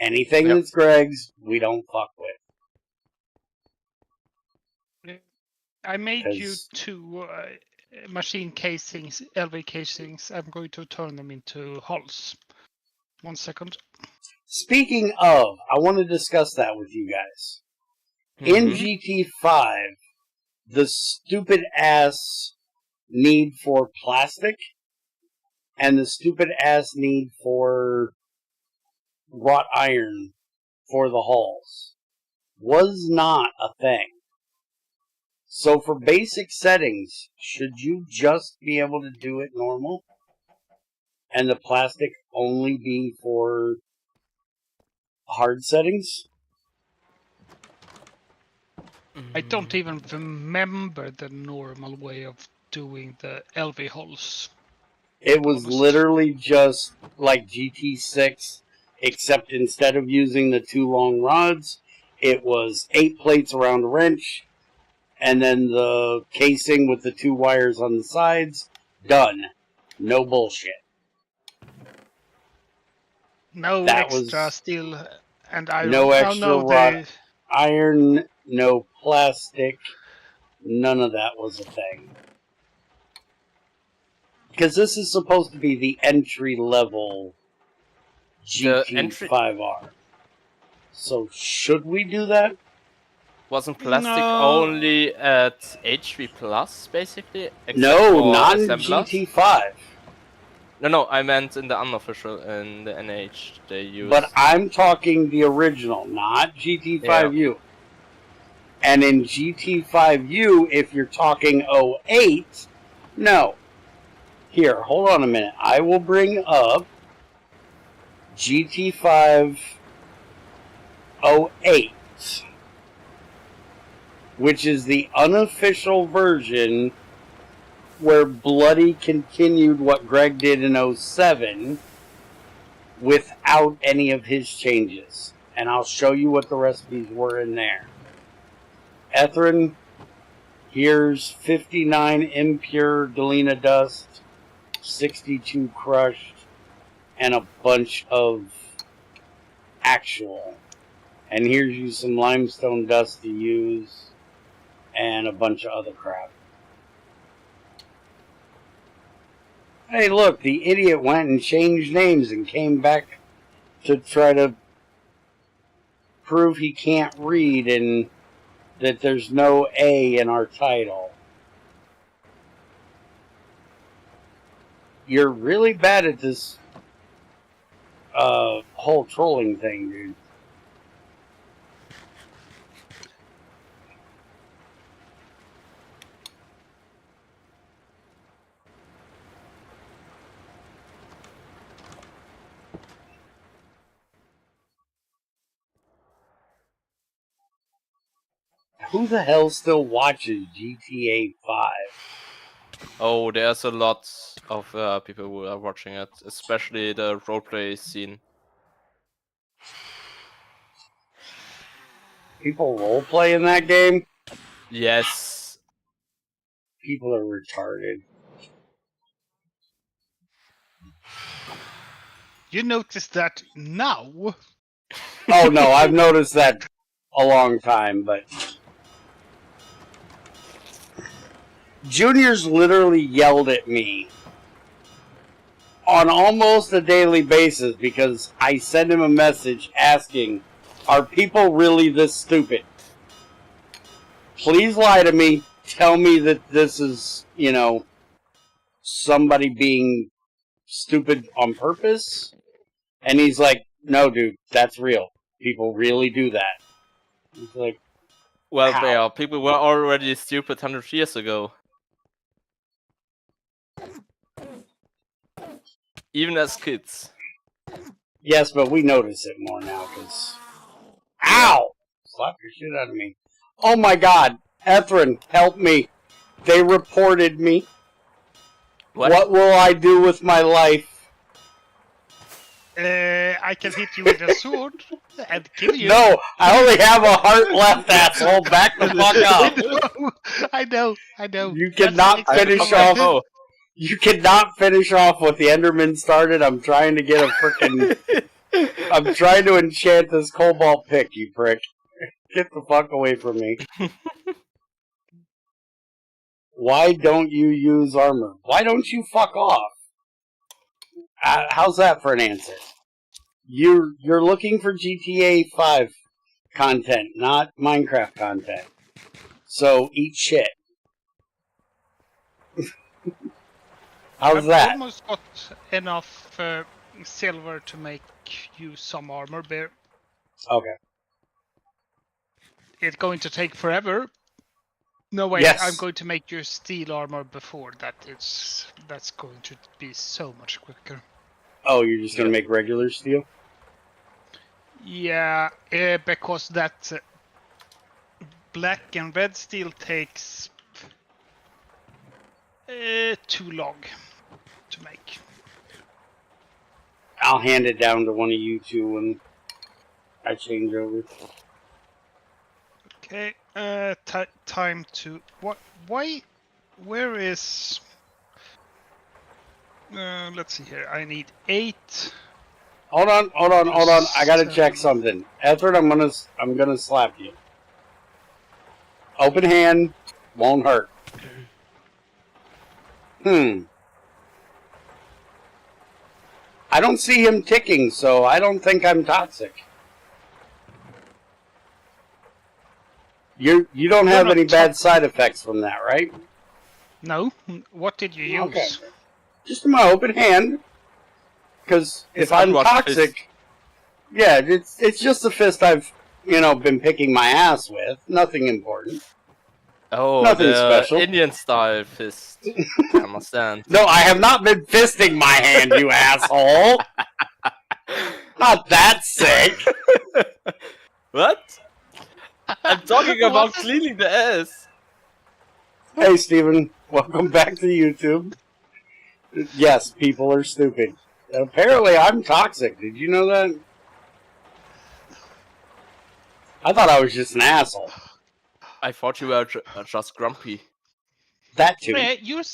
Anything that's Greg's, we don't fuck with. I made you 2 machine casings, LV casings. I'm going to turn them into hulls. 1 second. Speaking of, I want to discuss that with you guys. In GT5, the stupid ass need for plastic and the stupid ass need for wrought iron for the hulls was not a thing. So for basic settings, should you just be able to do it normal? And the plastic only be for hard settings? I don't even remember the normal way of doing the LV hulls. It was literally just like GT6, except instead of using the 2 long rods, it was 8 plates around a wrench, and then the casing with the 2 wires on the sides. Done. No bullshit. No extra steel and iron. No extra wrought iron, no plastic. None of that was a thing. Because this is supposed to be the entry-level GT5R. So should we do that? Wasn't plastic only at HV Plus, basically? No, not in GT5. No, I meant in the unofficial, in the NH they use. But I'm talking the original, not GT5U. And in GT5U, if you're talking 08, no. Here, hold on a minute. I will bring up GT5 08, which is the unofficial version where Bloody continued what Greg did in 07 without any of his changes. And I'll show you what the recipes were in there. Ethrin, here's 59 impure galena dust, 62 crushed, and a bunch of actual. And here's you some limestone dust to use, and a bunch of other crap. Hey, look, the idiot went and changed names and came back to try to prove he can't read and that there's no A in our title. You're really bad at this whole trolling thing, dude. Who the hell still watches GTA 5? Oh, there's a lot of people who are watching it, especially the roleplay scene. People roleplay in that game? Yes. People are retarded. You notice that now? Oh no, I've noticed that a long time, but Junior's literally yelled at me on almost a daily basis because I send him a message asking, are people really this stupid? Please lie to me. Tell me that this is, you know, somebody being stupid on purpose? And he's like, no, dude, that's real. People really do that. He's like, Well, how? Bear, people were already stupid 100 years ago. Even as kids. Yes, but we notice it more now, because... Ow! Slap your shit out of me. Oh my god! Ethrin, help me. They reported me. What will I do with my life? I can hit you with a sword and kill you. No, I only have a heart left, asshole. Back the fuck up. I know. You cannot finish off. You cannot finish off what the Enderman started. I'm trying to get a frickin'... I'm trying to enchant this cobalt pick, you prick. Get the fuck away from me. Why don't you use armor? Why don't you fuck off? How's that for an answer? You're looking for GTA 5 content, not Minecraft content. So eat shit. How's that? I've almost got enough silver to make you some armor, Bear. Okay. It's going to take forever. No way, Yes. I'm going to make your steel armor before that. That's going to be so much quicker. Oh, you're just gonna make regular steel? Yeah, because that black and red steel takes too long to make. I'll hand it down to one of you two when I change over. Okay, time to... What? Why? Where is... let's see here. I need 8. Hold on. I gotta check something. Ethard, I'm gonna slap you. Open hand, won't hurt. I don't see him ticking, so I don't think I'm toxic. You don't have any bad side effects from that, right? No. What did you use? Okay. Just my open hand. Because if I'm toxic, yeah, it's just a fist I've been picking my ass with. Nothing important. Oh, nothing the special. Indian style fist. I understand. No, I have not been fisting my hand, you asshole. Not that sick. What? I'm talking about cleaning the ass. Hey, Steven. Welcome back to YouTube. Yes, people are stupid. Apparently, I'm toxic. Did you know that? I thought I was just an asshole. I thought you were just grumpy. That too. You're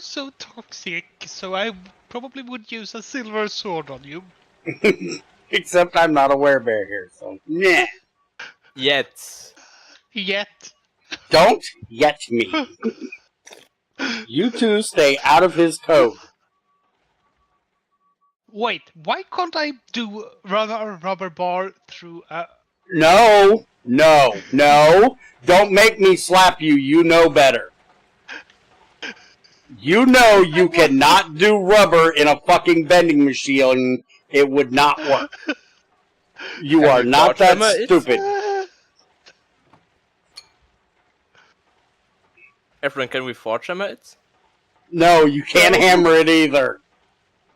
so toxic, so I probably would use a silver sword on you. Except I'm not a werebear here, so yeah. Yet. Don't yet me. You two stay out of his code. Wait, why can't I do a rubber bar through a... No. Don't make me slap you. You know better. You know you cannot do rubber in a fucking bending machine. It would not work. You are not that stupid. Efren, can we forge hammer it? No, you can't hammer it either.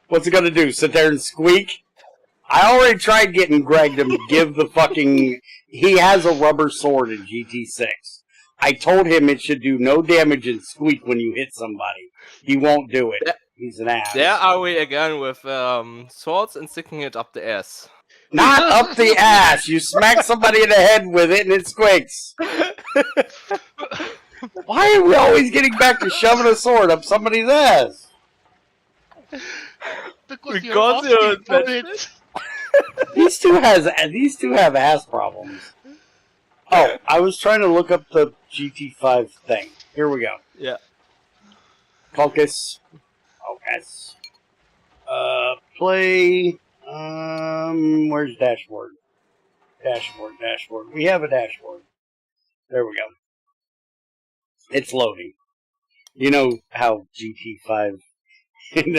What's it gonna do? Sit there and squeak? I already tried getting Greg to give the fucking... He has a rubber sword in GT6. I told him it should do no damage and squeak when you hit somebody. He won't do it. He's an ass. There are we again with swords and sticking it up the ass. Not up the ass! You smack somebody in the head with it and it squeaks. Why are we always getting back to shoving a sword up somebody's ass? Because you're asking for it. These two have ass problems. Oh, I was trying to look up the GT5 thing. Here we go. Yeah. Focus. Play. Where's dashboard? Dashboard. We have a dashboard. There we go. It's loading. You know how GT5 in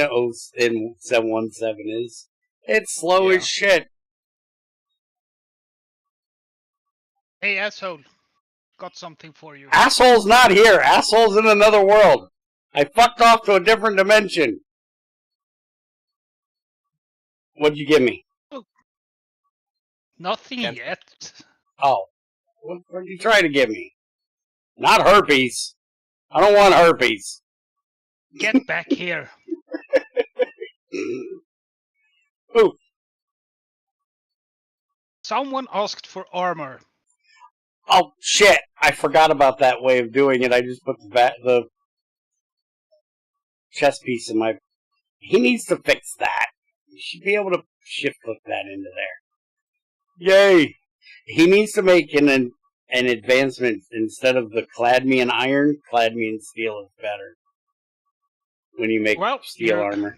717 is? It's slow as shit. Hey, asshole. Got something for you. Asshole's not here. Asshole's in another world. I fucked off to a different dimension. What'd you give me? Nothing yet. Oh. What'd you try to give me? Not herpes. I don't want herpes. Get back here. Ooh. Someone asked for armor. Oh, shit. I forgot about that way of doing it. I just put the chest piece in my... He needs to fix that. You should be able to shift click that into there. Yay! He needs to make an advancement. Instead of the clad me in iron, clad me in steel is better. When you make steel armor.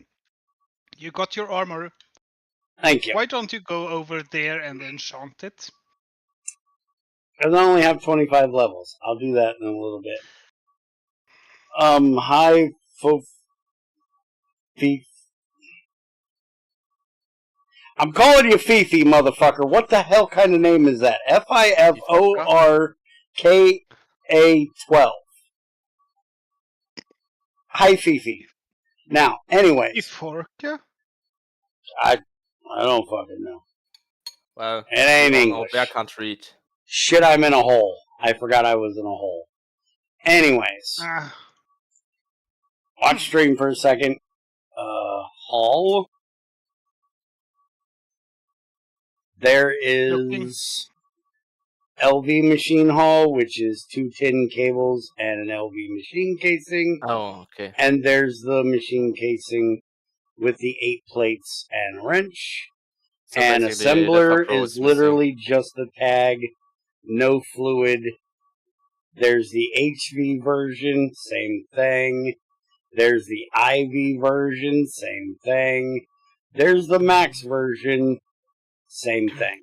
You got your armor. Thank you. Why don't you go over there and enchant it? Because I only have 25 levels. I'll do that in a little bit. Hi, Fifi. I'm calling you Fifi, motherfucker. What the hell kind of name is that? FIFORKA12. Hi, Fifi. Now, anyways. Iforka? I don't fucking know. Well, it ain't English. Bear can't read. Shit, I'm in a hole. I forgot I was in a hole. Anyways. Watch stream for a second. Hall. There is LV machine hall, which is 2 tin cables and an LV machine casing. Oh, okay. And there's the machine casing with the 8 plates and a wrench. So and assembler is literally just a tag, no fluid. There's the HV version, same thing. There's the IV version, same thing. There's the Max version, same thing.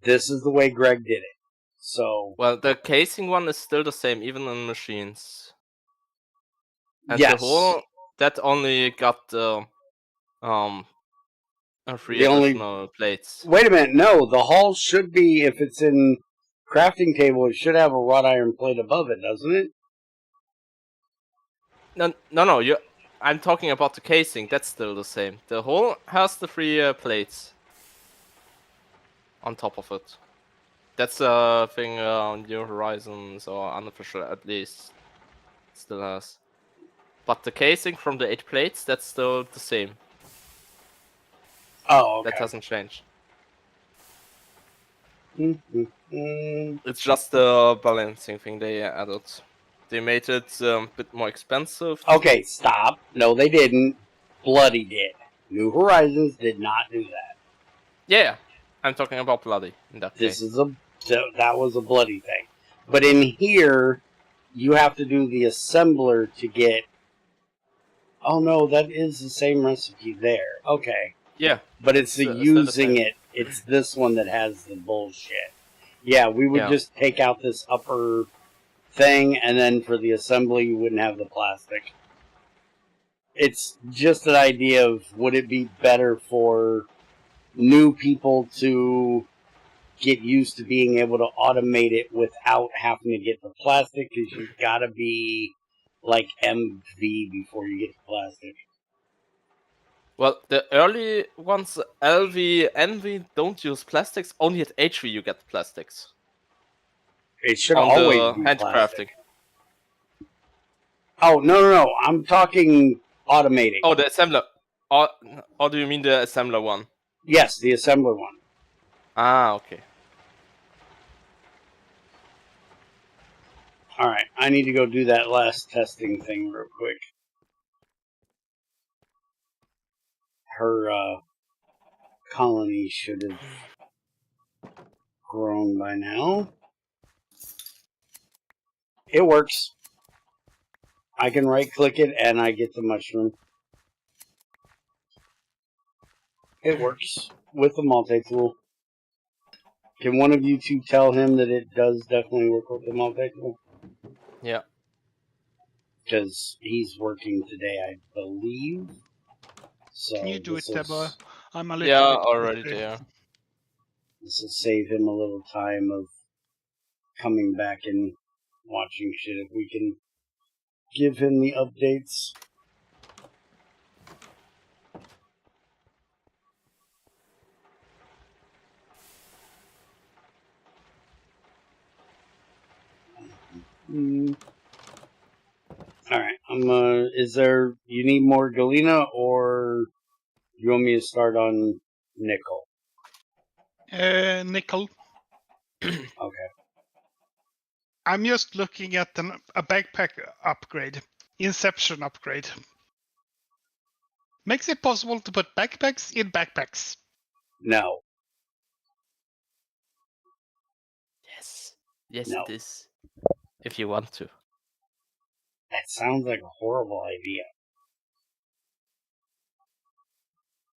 This is the way Greg did it. So, well, the casing one is still the same, even in machines. And yes. The whole that only got 3 additional plates. Wait a minute, no, the hull should be, if it's in crafting table, it should have a wrought iron plate above it, doesn't it? No. I'm talking about the casing. That's still the same. The hull has the 3 plates on top of it. That's a thing on New Horizons, or unofficial at least, still has. But the casing from the 8 plates, that's still the same. Oh, okay. That hasn't changed. Mm-hmm. It's just the balancing thing they added. They made it a bit more expensive. Okay, stop. No, they didn't. Bloody did. New Horizons did not do that. Yeah, I'm talking about Bloody in that case. That was a Bloody thing. But in here, you have to do the assembler to get... Oh no, that is the same recipe there. Okay. Yeah. But it's the using it. It's this one that has the bullshit. Yeah, we would just take out this upper thing, and then for the assembly, you wouldn't have the plastic. It's just an idea of, would it be better for new people to get used to being able to automate it without having to get the plastic, because you've got to be like MV before you get the plastic. Well, the early ones, LV, NV, don't use plastics. Only at HV you get plastics. It should always be handcrafting. Oh, no. I'm talking automating. Oh, the assembler. Or do you mean the assembler one? Yes, the assembler one. Ah, okay. Alright, I need to go do that last testing thing real quick. Her colony should have grown by now. It works. I can right-click it and I get the mushroom. It works with the multi-tool. Can one of you two tell him that it does definitely work with the multi-tool? Yeah. because he's working today, I believe. So Can you do it, Deborah? I'm a little Yeah, bit already busy. there. This will save him a little time of coming back and watching shit if we can give him the updates. Alright, is there, you need more Galena, or you want me to start on Nickel? Nickel. Okay. I'm just looking at a backpack upgrade. Inception upgrade. Makes it possible to put backpacks in backpacks. No. Yes. Yes, No. it is. If you want to. That sounds like a horrible idea.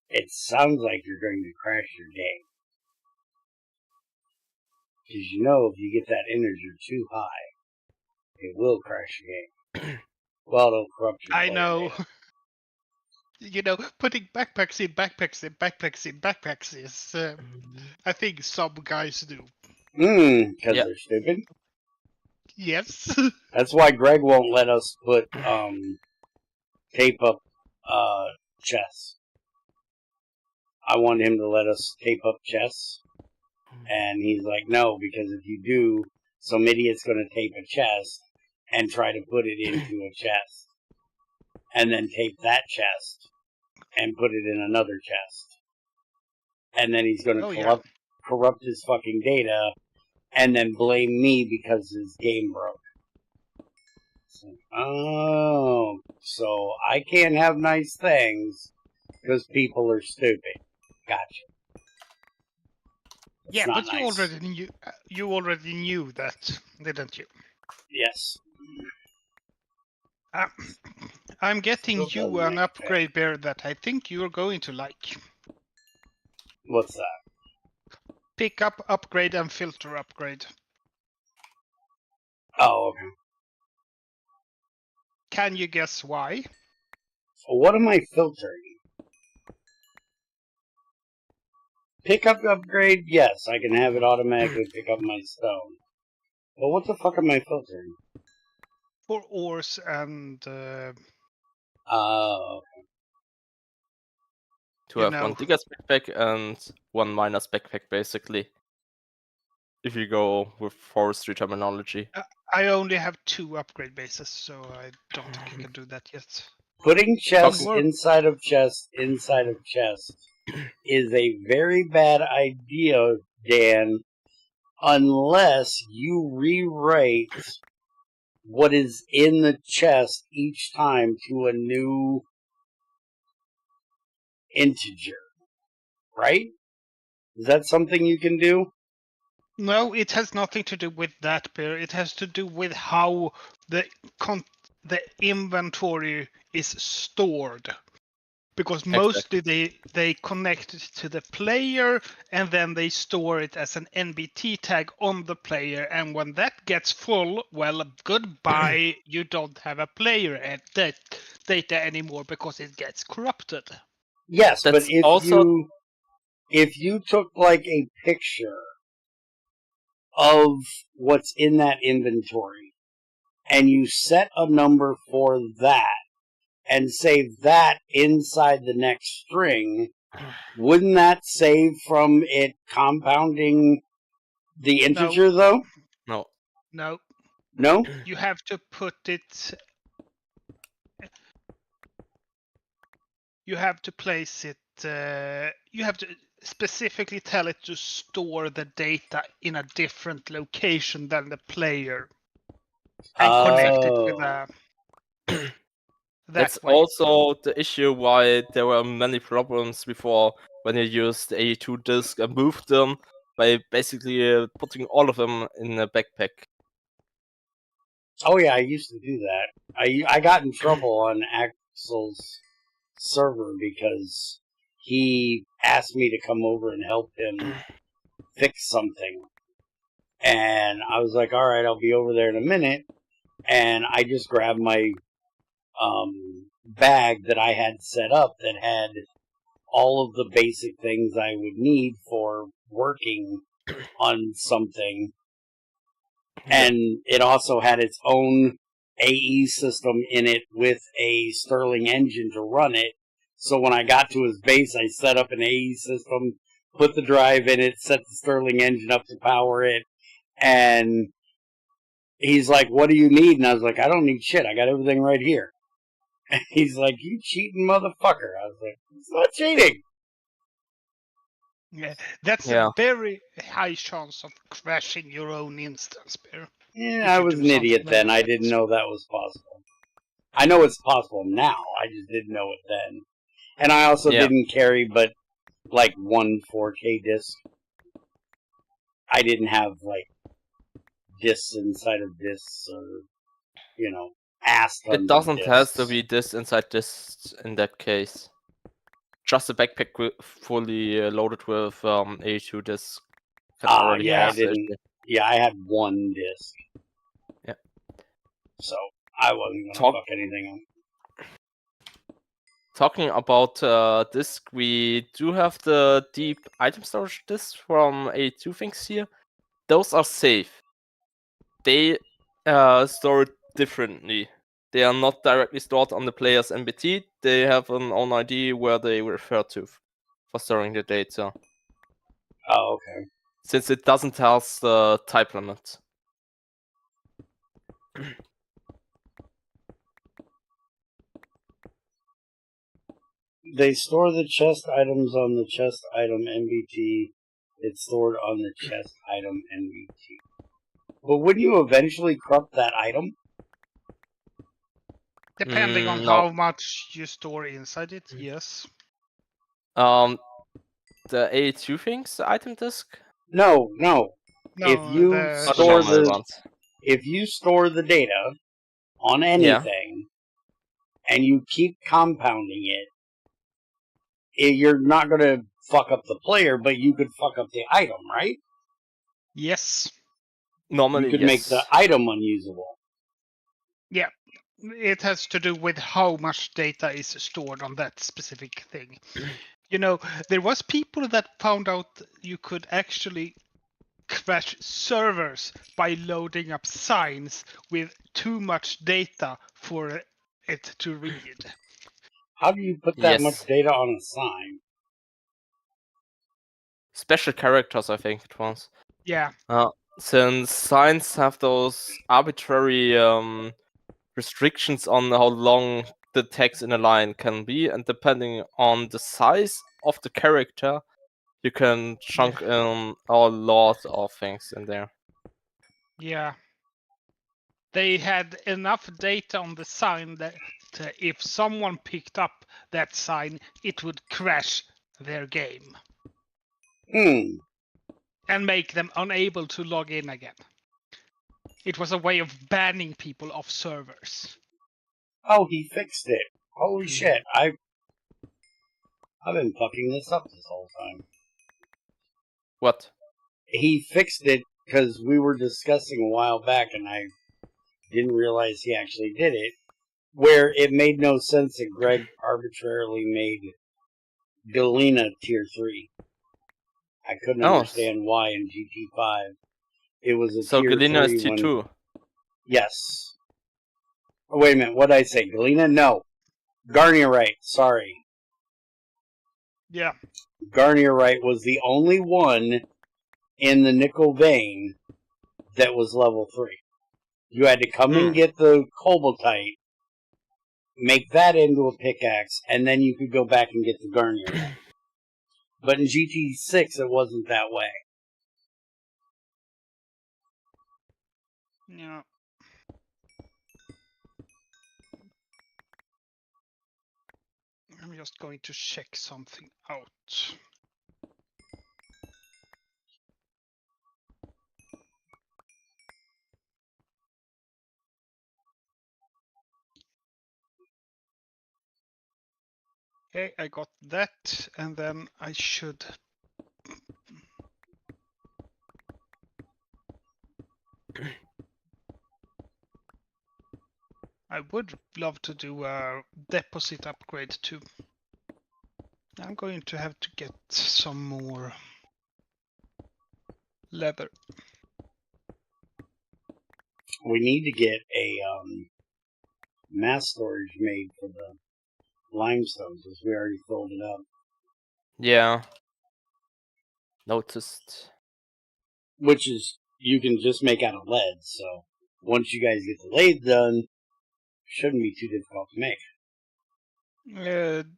It sounds like you're going to crash your game. Because you know if you get that integer too high, it will crash your game. Well, it'll corrupt your I player know. data. You know, putting backpacks in backpacks in backpacks in backpacks is, I think some guys do. Because Yeah. they're stupid. Yes. That's why Greg won't let us put tape up chests. I want him to let us tape up chests. And he's like, no, because if you do, some idiot's going to tape a chest and try to put it into a chest. And then tape that chest and put it in another chest. And then he's going to corrupt his fucking data and then blame me because his game broke. So I can't have nice things because people are stupid. Gotcha. It's yeah, not but nice. you already knew that, didn't you? Yes. I'm getting Still you doesn't an make it upgrade bear that I think you're going to like. What's that? Pick up upgrade and filter upgrade. Oh, okay. Can you guess why? What am I filtering? Pickup upgrade? Yes, I can have it automatically pick up my stone. But what the fuck am I filtering? For ores and Oh, To have one digger's backpack and one miner's backpack, basically. If you go with forestry terminology. I only have 2 upgrade bases, so I don't think I can do that yet. Putting chests inside of chests is a very bad idea, Dan, unless you rewrite what is in the chest each time to a new integer. Right? Is that something you can do? No, it has nothing to do with that, Bear. It has to do with how the inventory is stored. Because mostly they connect it to the player and then they store it as an NBT tag on the player. And when that gets full, well, goodbye. You don't have a player and that data anymore because it gets corrupted. Yes, That's but if you took like a picture of what's in that inventory and you set a number for that and save that inside the next string, wouldn't that save from it compounding the integer, though? No. No. No? You have to put it... You have to place it... you have to specifically tell it to store the data in a different location than the player. And connect it with a... That's also the issue why there were many problems before when you used the AE2 disk and moved them by basically putting all of them in a backpack. Oh yeah, I used to do that. I got in trouble on Axel's server because he asked me to come over and help him fix something. And I was like, alright, I'll be over there in a minute. And I just grabbed my bag that I had set up that had all of the basic things I would need for working on something. And it also had its own AE system in it with a Stirling engine to run it. So when I got to his base, I set up an AE system, put the drive in it, set the Stirling engine up to power it, and he's like, "What do you need?" And I was like, "I don't need shit. I got everything right here." And he's like, "You cheating motherfucker." I was like, "It's not cheating." Yeah, that's a very high chance of crashing your own instance, Bear. Yeah, I was an idiot then. I didn't know that was possible. I know it's possible now. I just didn't know it then. And I also didn't carry but like one 4K disc. I didn't have like discs inside of discs or, you know, ass tons It doesn't of have discs. to be this inside this in that case. Just a backpack fully loaded with A2 discs. Yeah, I had one disc. Yeah. So I wasn't gonna fuck anything up. Talking about disk, we do have the deep item storage discs from A2 things here. Those are safe. They store it differently. They are not directly stored on the player's MBT. They have an own ID where they refer to for storing the data. Oh, okay. Since it doesn't have the type limit. They store the chest items on the chest item MBT. It's stored on the chest item MBT. But wouldn't you eventually corrupt that item? Depending on how much you store inside it, yes. The A2 things, the item disk? No. If you store the data on anything and you keep compounding it, you're not going to fuck up the player, but you could fuck up the item, right? Yes. Normally, you could make the item unusable. Yeah. It has to do with how much data is stored on that specific thing. You know, there was people that found out you could actually crash servers by loading up signs with too much data for it to read. How do you put that much data on a sign? Special characters, I think it was. Yeah. Since signs have those arbitrary restrictions on how long the text in a line can be, and depending on the size of the character, you can chunk in a lot of things in there. Yeah. They had enough data on the sign that if someone picked up that sign, it would crash their game. And make them unable to log in again. It was a way of banning people off servers. Oh, he fixed it. Holy shit. I've been fucking this up this whole time. What? He fixed it because we were discussing a while back and I didn't realize he actually did it. Where it made no sense that Greg arbitrarily made Galena tier 3. I couldn't understand why in GT5 it was a tier 3. So Galena is tier 2? Yes. Oh, wait a minute, what did I say? Galena? No. Garnierite, sorry. Yeah. Garnierite was the only one in the nickel vein that was level 3. You had to come and get the cobaltite, make that into a pickaxe, and then you could go back and get the Garnierite. But in GT6, it wasn't that way. Yeah. I'm just going to check something out. Okay, I got that, and then I should... I would love to do a deposit upgrade too. I'm going to have to get some more leather. We need to get a mass storage made for the limestone, because we already filled it up. Yeah. Noticed. Which is, you can just make out of lead, so once you guys get the lathe done, shouldn't be too difficult to make.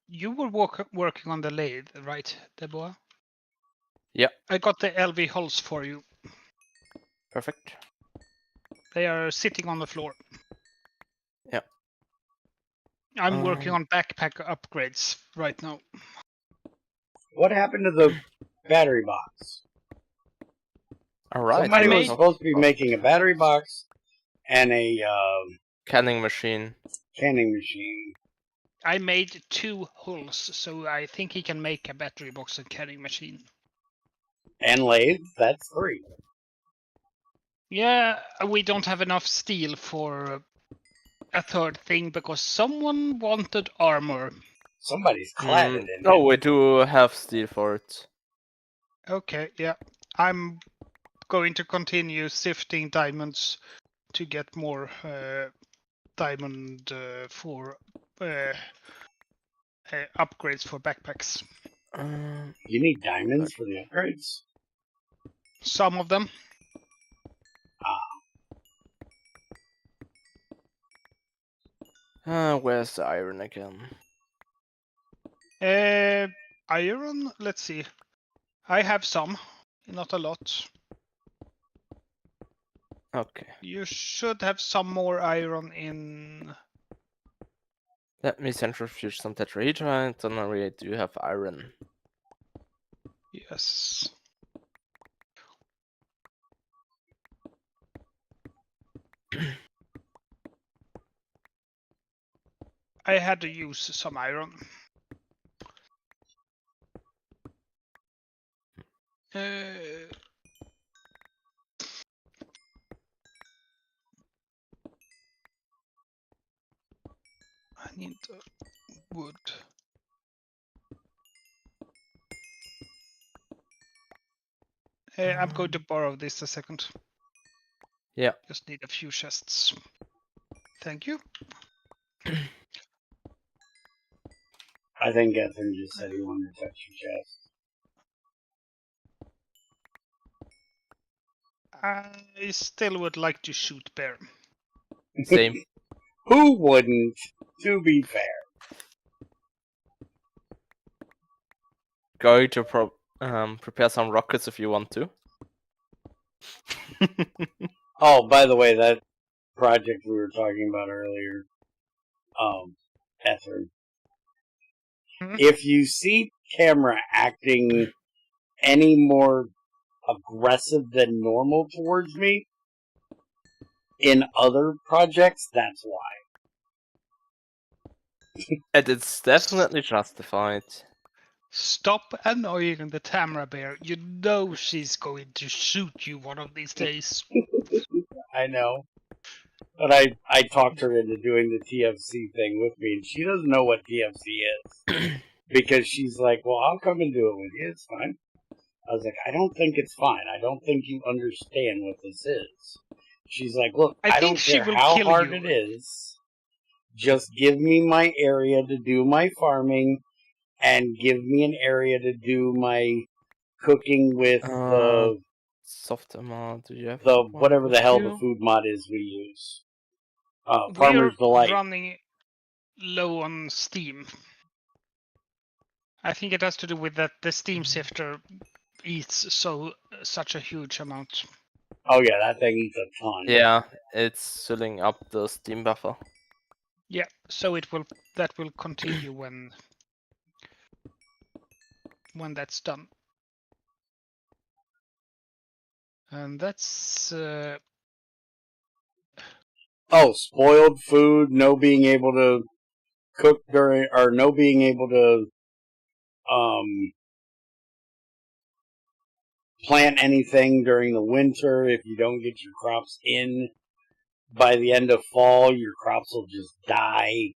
You were working on the lathe, right, Deborah? Yeah. I got the LV hulls for you. Perfect. They are sitting on the floor. Yeah. I'm working on backpack upgrades right now. What happened to the battery box? Alright. Somebody was made- supposed to be making a battery box and a canning machine. canning machine. I made 2 hulls, so I think he can make a battery box and canning machine. And lathe, that's 3. Yeah, we don't have enough steel for a 3rd thing because someone wanted armor. Somebody's clad it in Oh, it. we do have steel for it. Okay, yeah. I'm going to continue sifting diamonds to get more diamond for upgrades for backpacks. You need diamonds for the upgrades? Some of them. Where's the iron again? Iron, let's see. I have some, not a lot. Okay. You should have some more iron in... Let me centrifuge some tetrahedrite, and then we do have iron. Yes. I had to use some iron. I need wood. I'm going to borrow this a second. Yeah. Just need a few chests. Thank you. I think Ethan just said he wanted to touch your chest. I still would like to shoot bear. Same. Who wouldn't, to be fair? Going to prepare some rockets if you want to. Oh, by the way, that project we were talking about earlier, Ethan. If you see camera acting any more aggressive than normal towards me in other projects, that's why. And it's definitely justified. Stop annoying the Tamara bear. You know she's going to shoot you one of these days. I know. But I talked her into doing the TFC thing with me, and she doesn't know what TFC is. Because she's like, well, I'll come and do it with you. It's fine. I was like, I don't think it's fine. I don't think you understand what this is. She's like, look, I don't care how hard it is. Just give me my area to do my farming, and give me an area to do my cooking with the soft mod. Do you have whatever the hell the food mod is we use? Farmer's We're Delight. running low on steam. I think it has to do with that the steam sifter eats such a huge amount. Oh yeah, that thing eats a ton. Yeah, it's filling up the steam buffer. Yeah, so that will continue when that's done. And that's oh, spoiled food, no being able to cook during, or no being able to plant anything during the winter if you don't get your crops in by the end of fall, your crops will just die.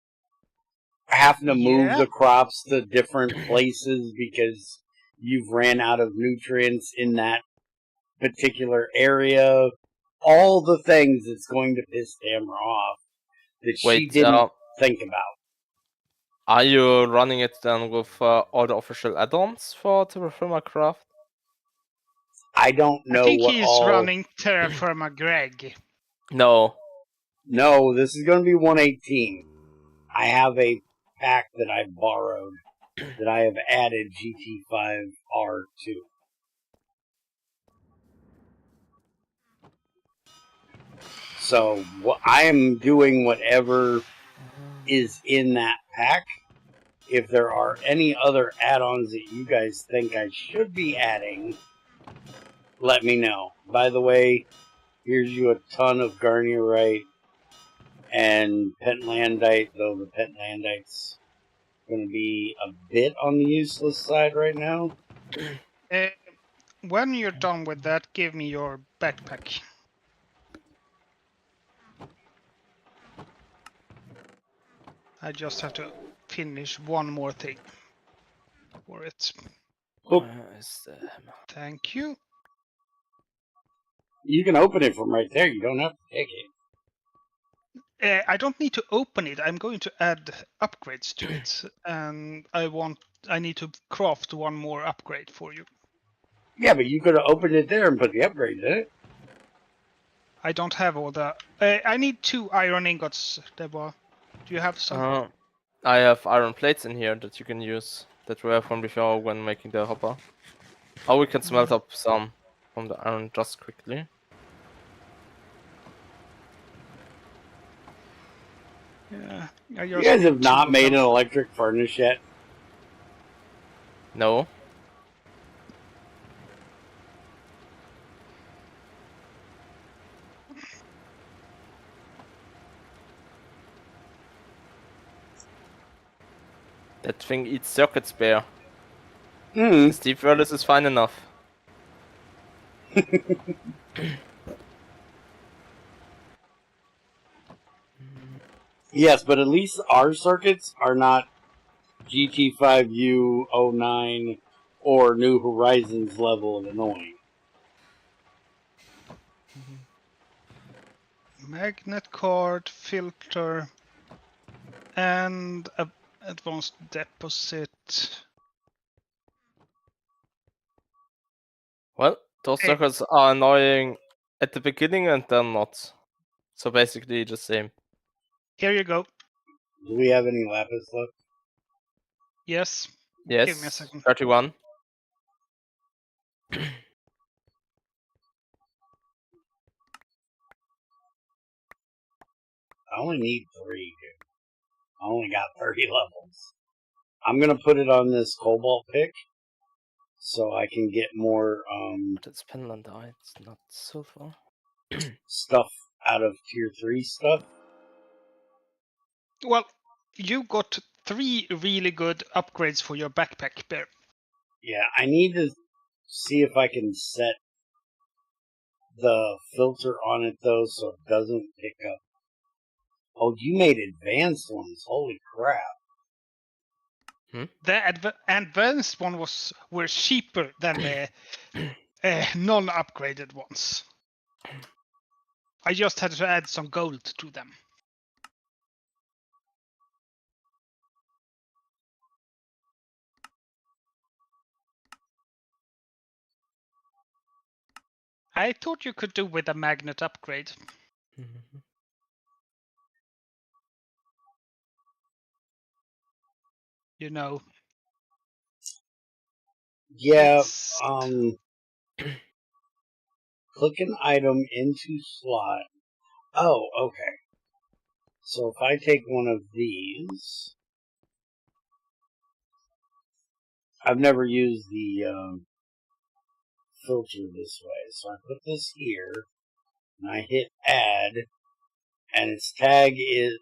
Having to move the crops to different places because you've ran out of nutrients in that particular area. All the things that's going to piss Tamara off that she didn't think about. Are you running it then with all the official add-ons for Terraforma Craft? I don't know. I think he's running Terraforma Greg. No, this is going to be 118. I have a pack that I borrowed that I have added GT5R to. So I am doing whatever is in that pack. If there are any other add-ons that you guys think I should be adding, let me know. By the way, here's you a ton of Garnierite and Pentlandite, though the Pentlandite's going to be a bit on the useless side right now. When you're done with that, give me your backpack. I just have to finish one more thing for it. Thank you. You can open it from right there. You don't have to take it. I don't need to open it. I'm going to add upgrades to it, and I need to craft one more upgrade for you. Yeah, but you could have opened it there and put the upgrades in it. I don't have all the. I need 2 iron ingots, Deborah. Do you have some? I have iron plates in here that you can use that we have from before when making the hopper. Or we can smelt up some from the iron just quickly. Yeah. You guys have not made an electric furnace yet? No. That thing eats circuits, Bear. The steep furnace is fine enough. Yes, but at least our circuits are not GT5U09 or New Horizons level of annoying. Magnet card, filter, and advanced deposit. Well, those circuits are annoying at the beginning and then not. So basically the same. Here you go. Do we have any lapis left? Yes. Yes. Give me a second. 31. I only need 3, dude. I only got 30 levels. I'm going to put it on this cobalt pick so I can get more It's Pentlandite, it's not silver. stuff out of tier 3 stuff. Well, you got 3 really good upgrades for your backpack, Bear. Yeah, I need to see if I can set the filter on it, though, so it doesn't pick up. Oh, you made advanced ones. Holy crap. The advanced one were cheaper than the non-upgraded ones. I just had to add some gold to them. I thought you could do with a magnet upgrade. You know. Yeah, click an item into slot. Oh, okay. So if I take one of these, I've never used the filter this way. So I put this here, and I hit add, and its tag is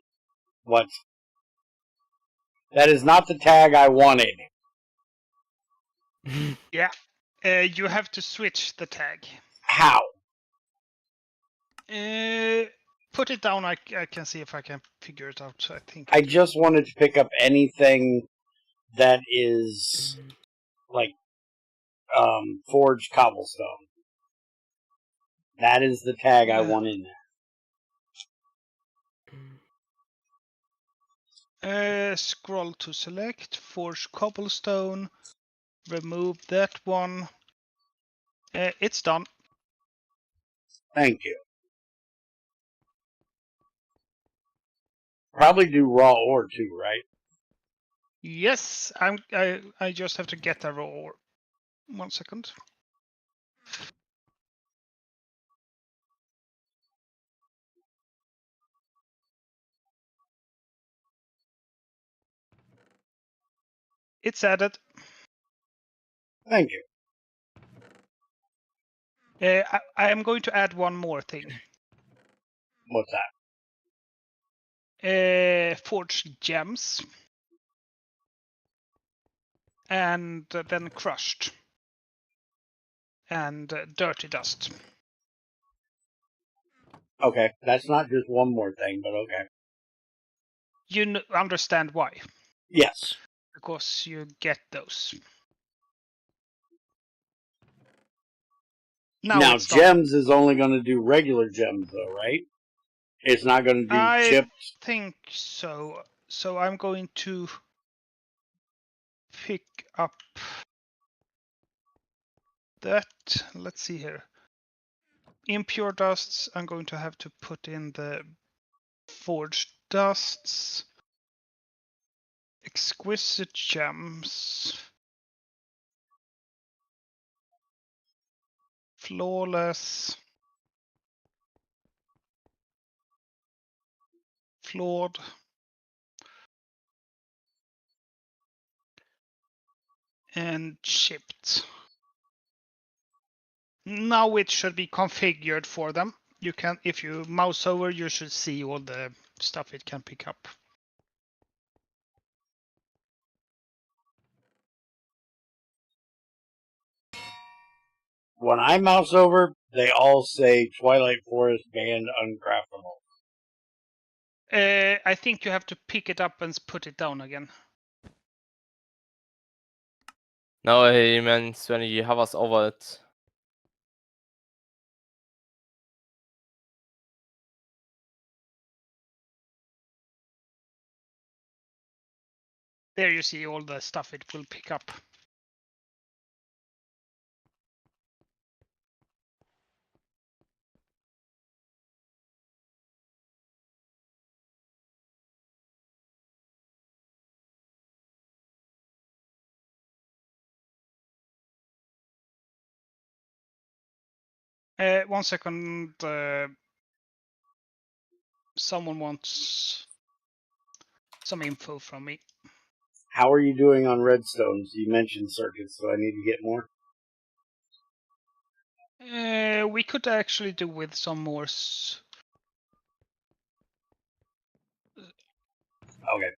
what? That is not the tag I wanted. Yeah. You have to switch the tag. How? put it down. I can see if I can figure it out. I think I just wanted to pick up anything that is like forged cobblestone. That is the tag I want in there. Scroll to select forged cobblestone. Remove that one. It's done. Thank you. Probably do raw ore too, right? Yes, I just have to get a raw ore. 1 second. It's added. Thank you. I am going to add one more thing. What's that? Forged gems. And then crushed. And dirty dust. Okay, that's not just one more thing, but okay. You understand why? Yes. Because you get those. Now It's gems is only going to do regular gems, though, right? It's not going to do chipped. I think so. So I'm going to pick up that. Let's see here. Impure dusts, I'm going to have to put in the forged dusts. Exquisite gems. Flawless. Flawed. And chipped. Now it should be configured for them. You can, if you mouse over, you should see all the stuff it can pick up. When I mouse over, they all say Twilight Forest banned uncraftable. I think you have to pick it up and put it down again. No, he means when he hovers over it. There you see all the stuff it will pick up. One second. Someone wants some info from me. How are you doing on redstones? You mentioned circuits, so I need to get more. We could actually do with some more. Okay.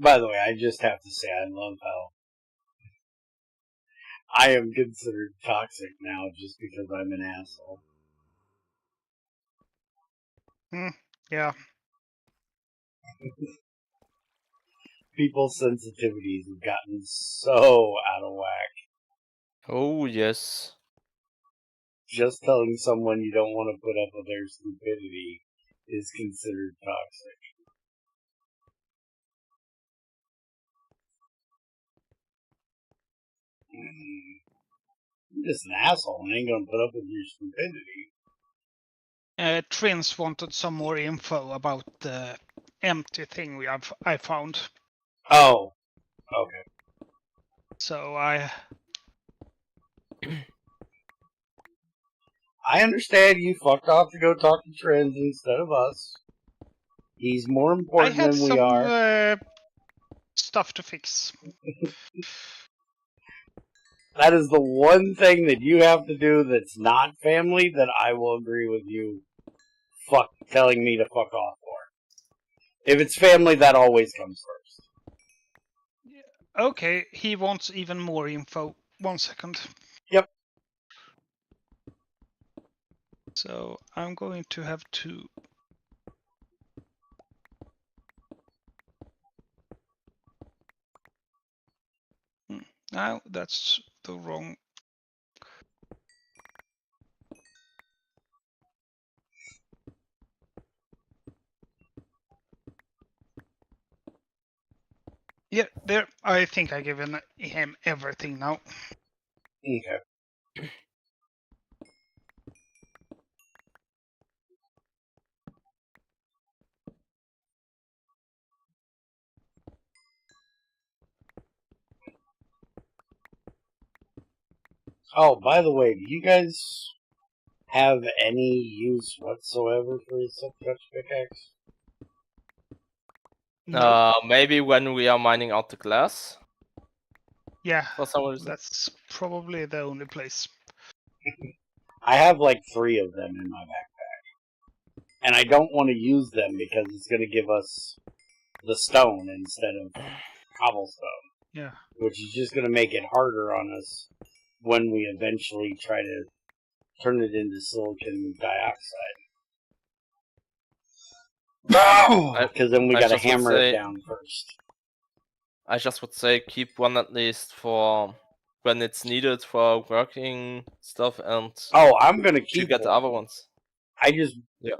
By the way, I just have to say I love how I am considered toxic now just because I'm an asshole. Yeah. People's sensitivities have gotten so out of whack. Oh, yes. Just telling someone you don't want to put up with their stupidity is considered toxic. I'm just an asshole and ain't gonna put up with your stupidity. Trins wanted some more info about the empty thing I found. Oh, okay. So I understand you fucked off to go talk to Trends instead of us. He's more important had than we some are. stuff to fix. That is the one thing that you have to do that's not family that I will agree with you telling me to fuck off for. If it's family, that always comes first. Okay, he wants even more info. 1 second. Yep. So I'm going to have to... Now that's the wrong... Yeah, there. I think I've given him everything now. Okay. Oh, by the way, do you guys have any use whatsoever for a silk-touch pickaxe? No. Maybe when we are mining out the glass. Yeah, For some reason. that's probably the only place. I have like 3 of them in my backpack. And I don't want to use them because it's going to give us the stone instead of cobblestone. Yeah. Which is just going to make it harder on us when we eventually try to turn it into silicon dioxide. Because then we got to hammer it down first. I just would say keep one at least for when it's needed for working stuff, and Oh, I'm going to you keep get the other ones. I just... Yeah.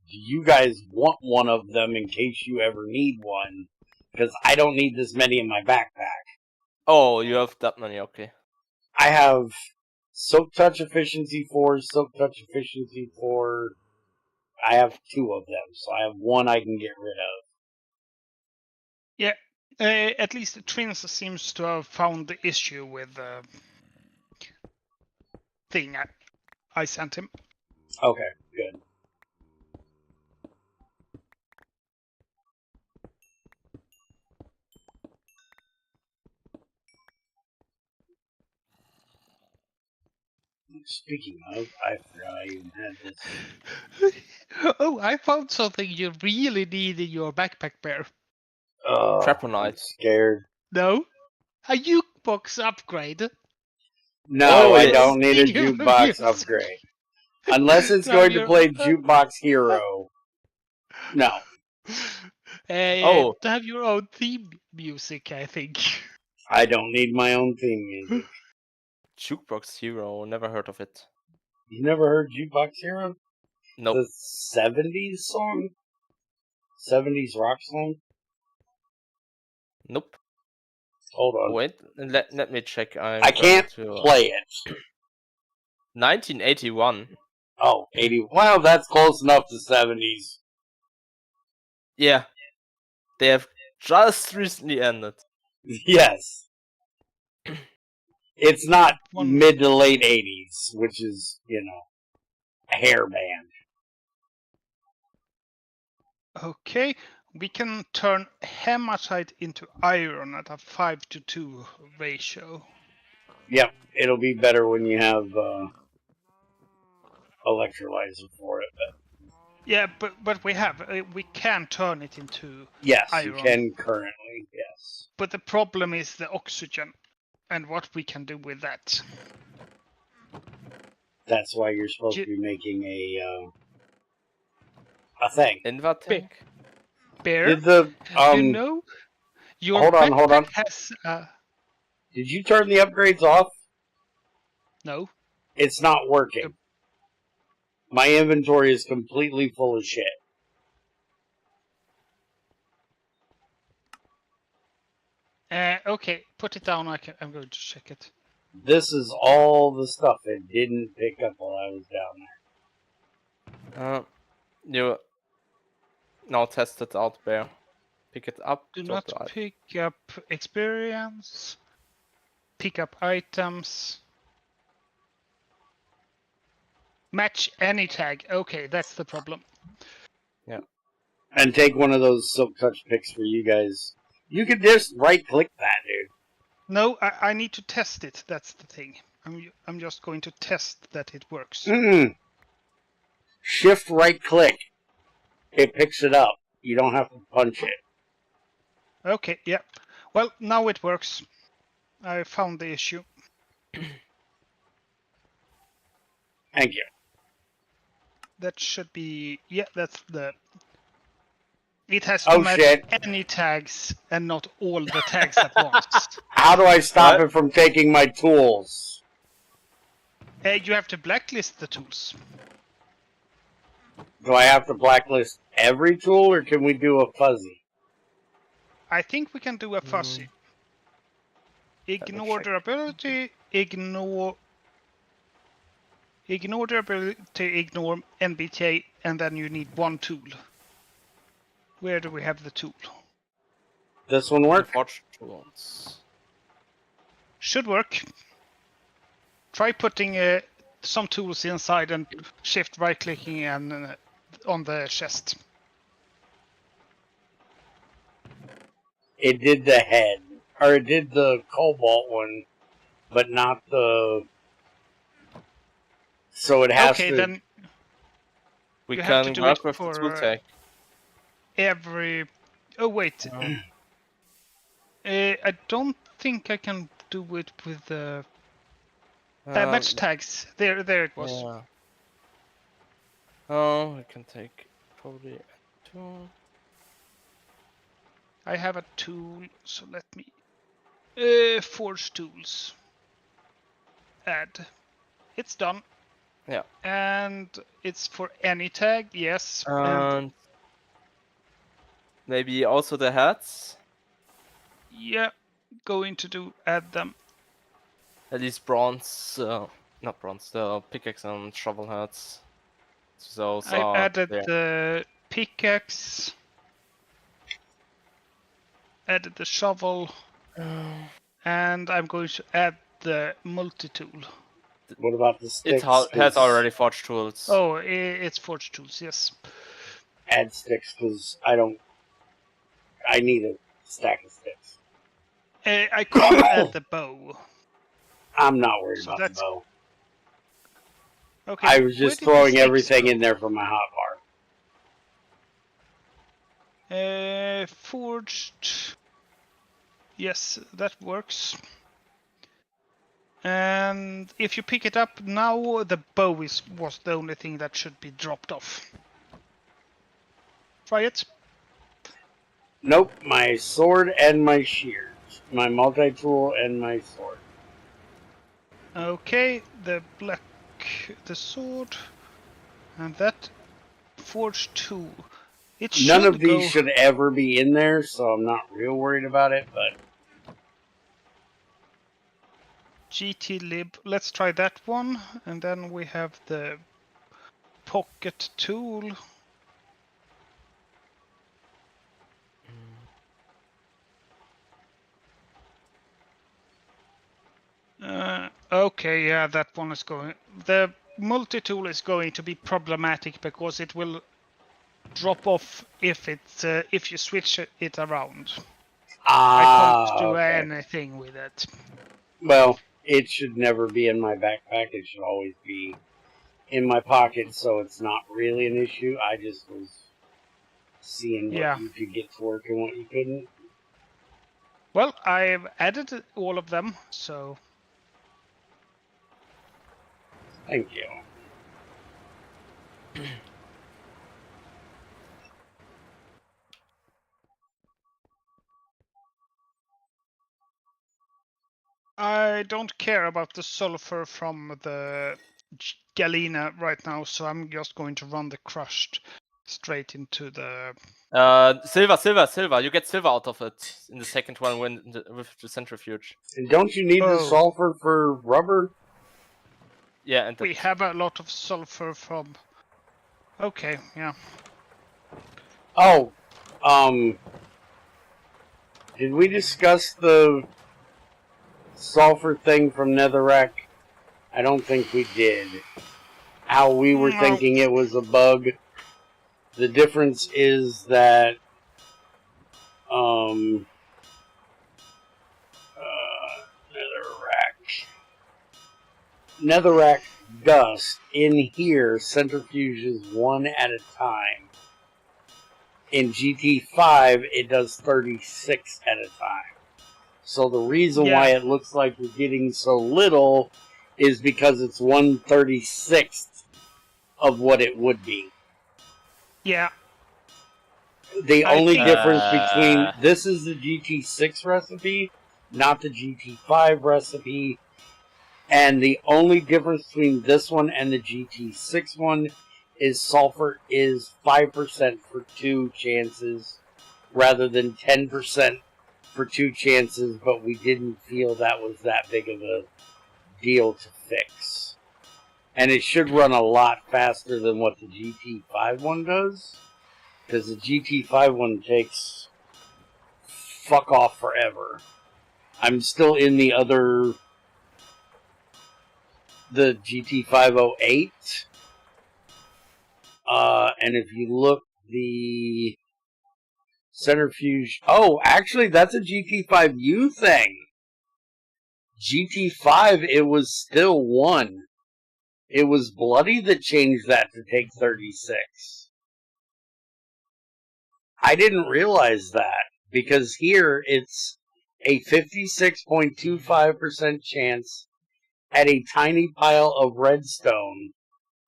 Do you guys want one of them in case you ever need one? Because I don't need this many in my backpack. Oh, you have that many, okay. I have Silk Touch Efficiency 4, Silk Touch Efficiency 4. I have 2 of them, so I have 1 I can get rid of. Yeah, at least Twins seems to have found the issue with the thing I sent him. Okay, good. Speaking of, I forgot I even had this. Oh, I found something you really need in your backpack, Bear. Traponite. I'm scared. No? A jukebox upgrade? No, I yes. don't need a jukebox upgrade. Unless it's going to play Jukebox Hero. No. To have your own theme music, I think. I don't need my own theme music. Jukebox Hero, never heard of it. You never heard Jukebox Hero? Nope. The 70s song? 70s rock song? Nope. Hold on. Wait, let me check. I can't play it. 1981. Oh, 80. Well, that's close enough to 70s. Yeah. They have just recently ended. Yes. It's not mid to late 80s, which is, a hair band. Okay, we can turn hematite into iron at a 5:2 ratio. Yep, it'll be better when you have electrolyzer for it. But... Yeah, but we can turn it into yes, iron. you can currently, yes. But the problem is the oxygen and what we can do with that. That's why you're supposed to be making a thing. Invatec? Bear, Did the your hold on. has Did you turn the upgrades off? No. It's not working. My inventory is completely full of shit. Okay, put it down. I'm going to check it. This is all the stuff it didn't pick up while I was down there. You now test it out, Bear. Pick it up. Do not pick up experience. Pick up items. Match any tag. Okay, that's the problem. Yeah. And take one of those Silk Touch picks for you guys. You can just right-click that, dude. No, I need to test it. That's the thing. I'm just going to test that it works. Shift right click. It picks it up. You don't have to punch it. Okay, yeah. Well, now it works. I found the issue. Thank you. That should be... Yeah, that's the... It has to match shit. any tags and not all the tags at once. How do I stop What? it from taking my tools? You have to blacklist the tools. Do I have to blacklist every tool, or can we do a fuzzy? I think we can do a fuzzy. Ignore check. durability, ignore durability, ignore MBTA, and then you need one tool. Where do we have the tool? This one work? Forged tools. Should work. Try putting some tools inside and shift right clicking and on the chest. It did the head, or it did the cobalt one, but not the. So it has Okay, to. then We you have to can do work it with the for tool tag. every. Oh wait, I don't think I can do it with the match tags. There it was. Yeah. Oh, I can take probably a tool. I have a tool, so let me forge tools. Add. It's done. Yeah. And it's for any tag, yes. And maybe also the heads. Yeah, going to add them. At least bronze, not bronze, the pickaxe and shovel heads. So I've added there. the pickaxe, added the shovel, and I'm going to add the multi-tool. What about the sticks? It has already forged tools. Oh, it's forged tools, yes. Add sticks, because I need a stack of sticks. I can't add the bow. I'm not worried So about the bow. Okay. I was just throwing everything in there for my hotbar. Forged. Yes, that works. And if you pick it up now, the bow was the only thing that should be dropped off. Try it. Nope, my sword and my shears. My multi-tool and my sword. Okay, the sword, and that forged tool. It should None of these go... should ever be in there, so I'm not real worried about it, but... GT lib. Let's try that one, and then we have the pocket tool. Okay, yeah, that one is going. The multi-tool is going to be problematic because it will drop off if if you switch it around. I can't do anything with it. Well, it should never be in my backpack. It should always be in my pocket, so it's not really an issue. I just was seeing what you could get to work and what you couldn't. Well, I've added all of them, so... Thank you. I don't care about the sulfur from the galena right now, so I'm just going to run the crushed straight into the... Silver. You get silver out of it in the second one with the centrifuge. And don't you need the sulfur for rubber? Yeah, and we have a lot of sulfur from... Okay, yeah. Oh, did we discuss the sulfur thing from Netherrack? I don't think we did. How we were thinking it was a bug. The difference is that netherrack dust in here centrifuges one at a time. In GT5, it does 36 at a time. So the reason why it looks like you're getting so little is because it's 1/36th of what it would be. Yeah. The only think- difference between this is the GT6 recipe, not the GT5 recipe, and the only difference between this one and the GT6 one is sulfur is 5% for 2 chances rather than 10% for 2 chances, but we didn't feel that was that big of a deal to fix. And it should run a lot faster than what the GT5 one does, because the GT5 one takes fuck off forever. I'm still in the GT508. And if you look, the centrifuge... Oh, actually, that's a GT5U thing. GT5, it was still 1. It was Bloody that changed that to take 36. I didn't realize that, because here it's a 56.25% chance at a tiny pile of redstone.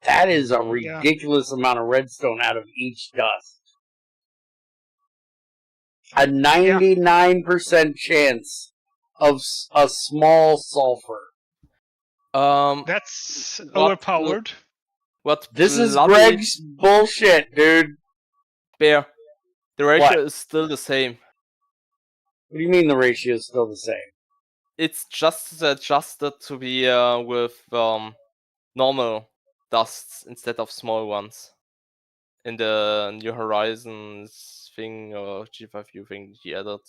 That is a ridiculous amount of redstone out of each dust. A 99% chance of a small sulfur. That's overpowered. This is Greg's bullshit, dude. Bear, the ratio is still the same. What do you mean the ratio is still the same? It's just adjusted to be with normal dusts instead of small ones in the New Horizons thing or G5U thing he added.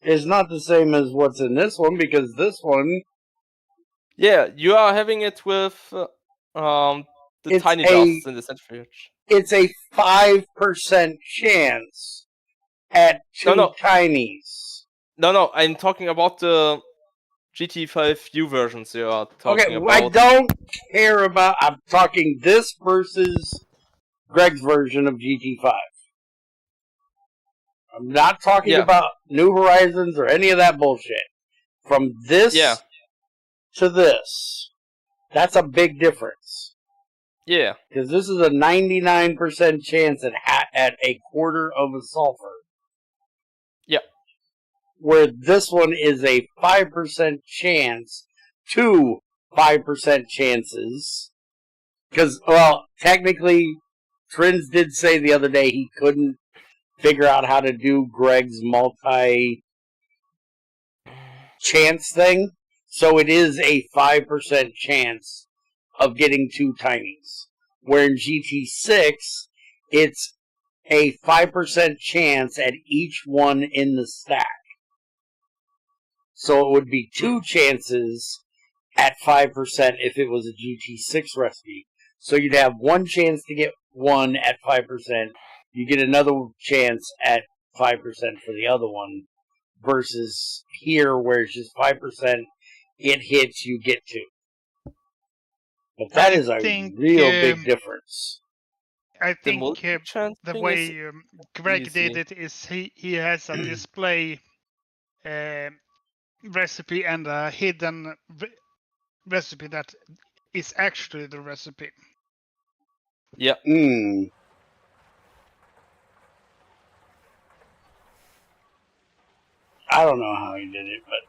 It's not the same as what's in this one, because this one... Yeah, you are having it with the tiny dust in the centrifuge. It's a 5% chance at 2 tinies. No, I'm talking about the GT5U versions you are talking about. I don't care about... I'm talking this versus Greg's version of GT5. I'm not talking about New Horizons or any of that bullshit. From this to this, that's a big difference. Yeah. Because this is a 99% chance at a quarter of a sulfur. Yep. Where this one is a 5% chance to 5% chances. Because, well, technically, Trins did say the other day he couldn't figure out how to do Greg's multi-chance thing. So it is a 5% chance of getting 2 tinies. Where in GT6, it's a 5% chance at each one in the stack. So it would be 2 chances at 5% if it was a GT6 recipe. So you'd have 1 chance to get 1 at 5%. You get another chance at 5% for the other one. Versus here, where it's just 5%, it hits, you get 2. But that is a real big difference. I think the way Greg did it is he has a display recipe and a hidden recipe that is actually the recipe. Yeah. I don't know how he did it, but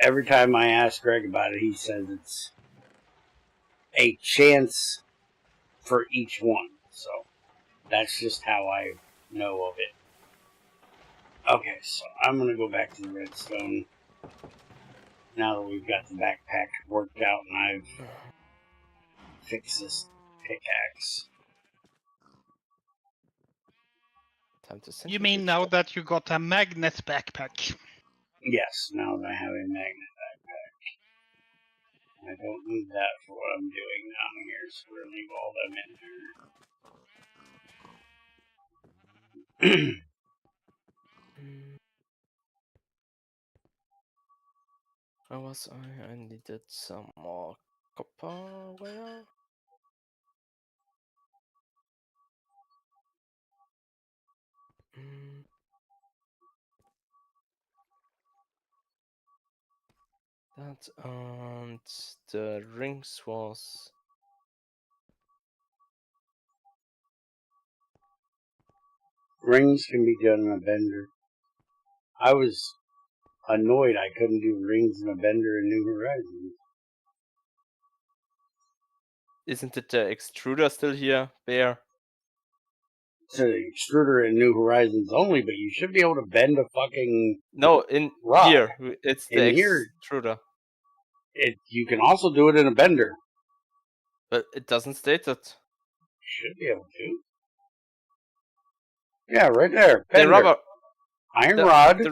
every time I ask Greg about it, he says it's a chance for each one. So that's just how I know of it. Okay, so I'm going to go back to the redstone now that we've got the backpack worked out and I've fixed this pickaxe. You mean now that you got a magnet backpack? Yes, now that I have a magnet backpack. I don't need that for what I'm doing down here, so we're going to leave all them in there. Where was I? I needed some more copper wire. Mm. That and the rings was Rings can be done in a bender. I was annoyed I couldn't do rings in a bender in New Horizons. isn't it the extruder still here, Bear? It's an extruder in New Horizons only, but you should be able to bend a fucking No, in rock. here it's the In here, extruder. you can also do it in a bender. But it doesn't state it. Should be able to. Yeah, right there. Bender. The rubber. Iron rod.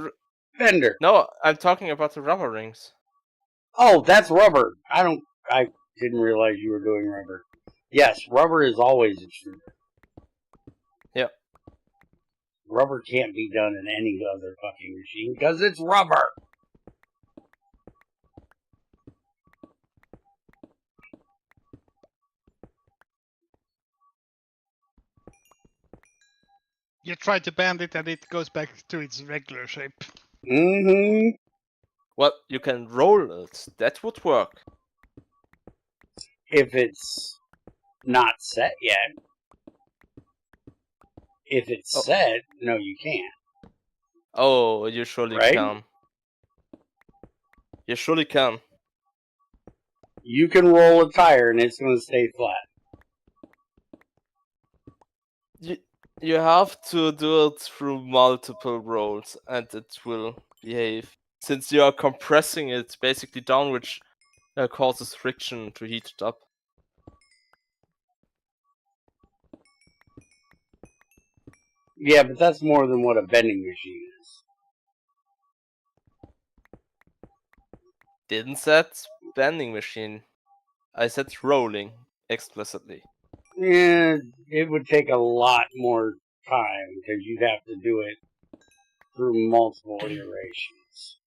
Bender. No, I'm talking about the rubber rings. Oh, that's rubber. I didn't realize you were doing rubber. Yes, rubber is always extruder. Yep. Rubber can't be done in any other fucking machine because it's rubber. You try to bend it and it goes back to its regular shape. Mm-hmm. Well, you can roll it. That would work. If it's not set yet. If it's set, no, you can't. Oh, you surely can. You surely can. You can roll a tire and it's going to stay flat. You have to do it through multiple rolls and it will behave. Since you are compressing it basically down, which causes friction to heat it up. Yeah, but that's more than what a bending machine is. Didn't set bending machine. I said rolling explicitly. Yeah, it would take a lot more time because you'd have to do it through multiple iterations.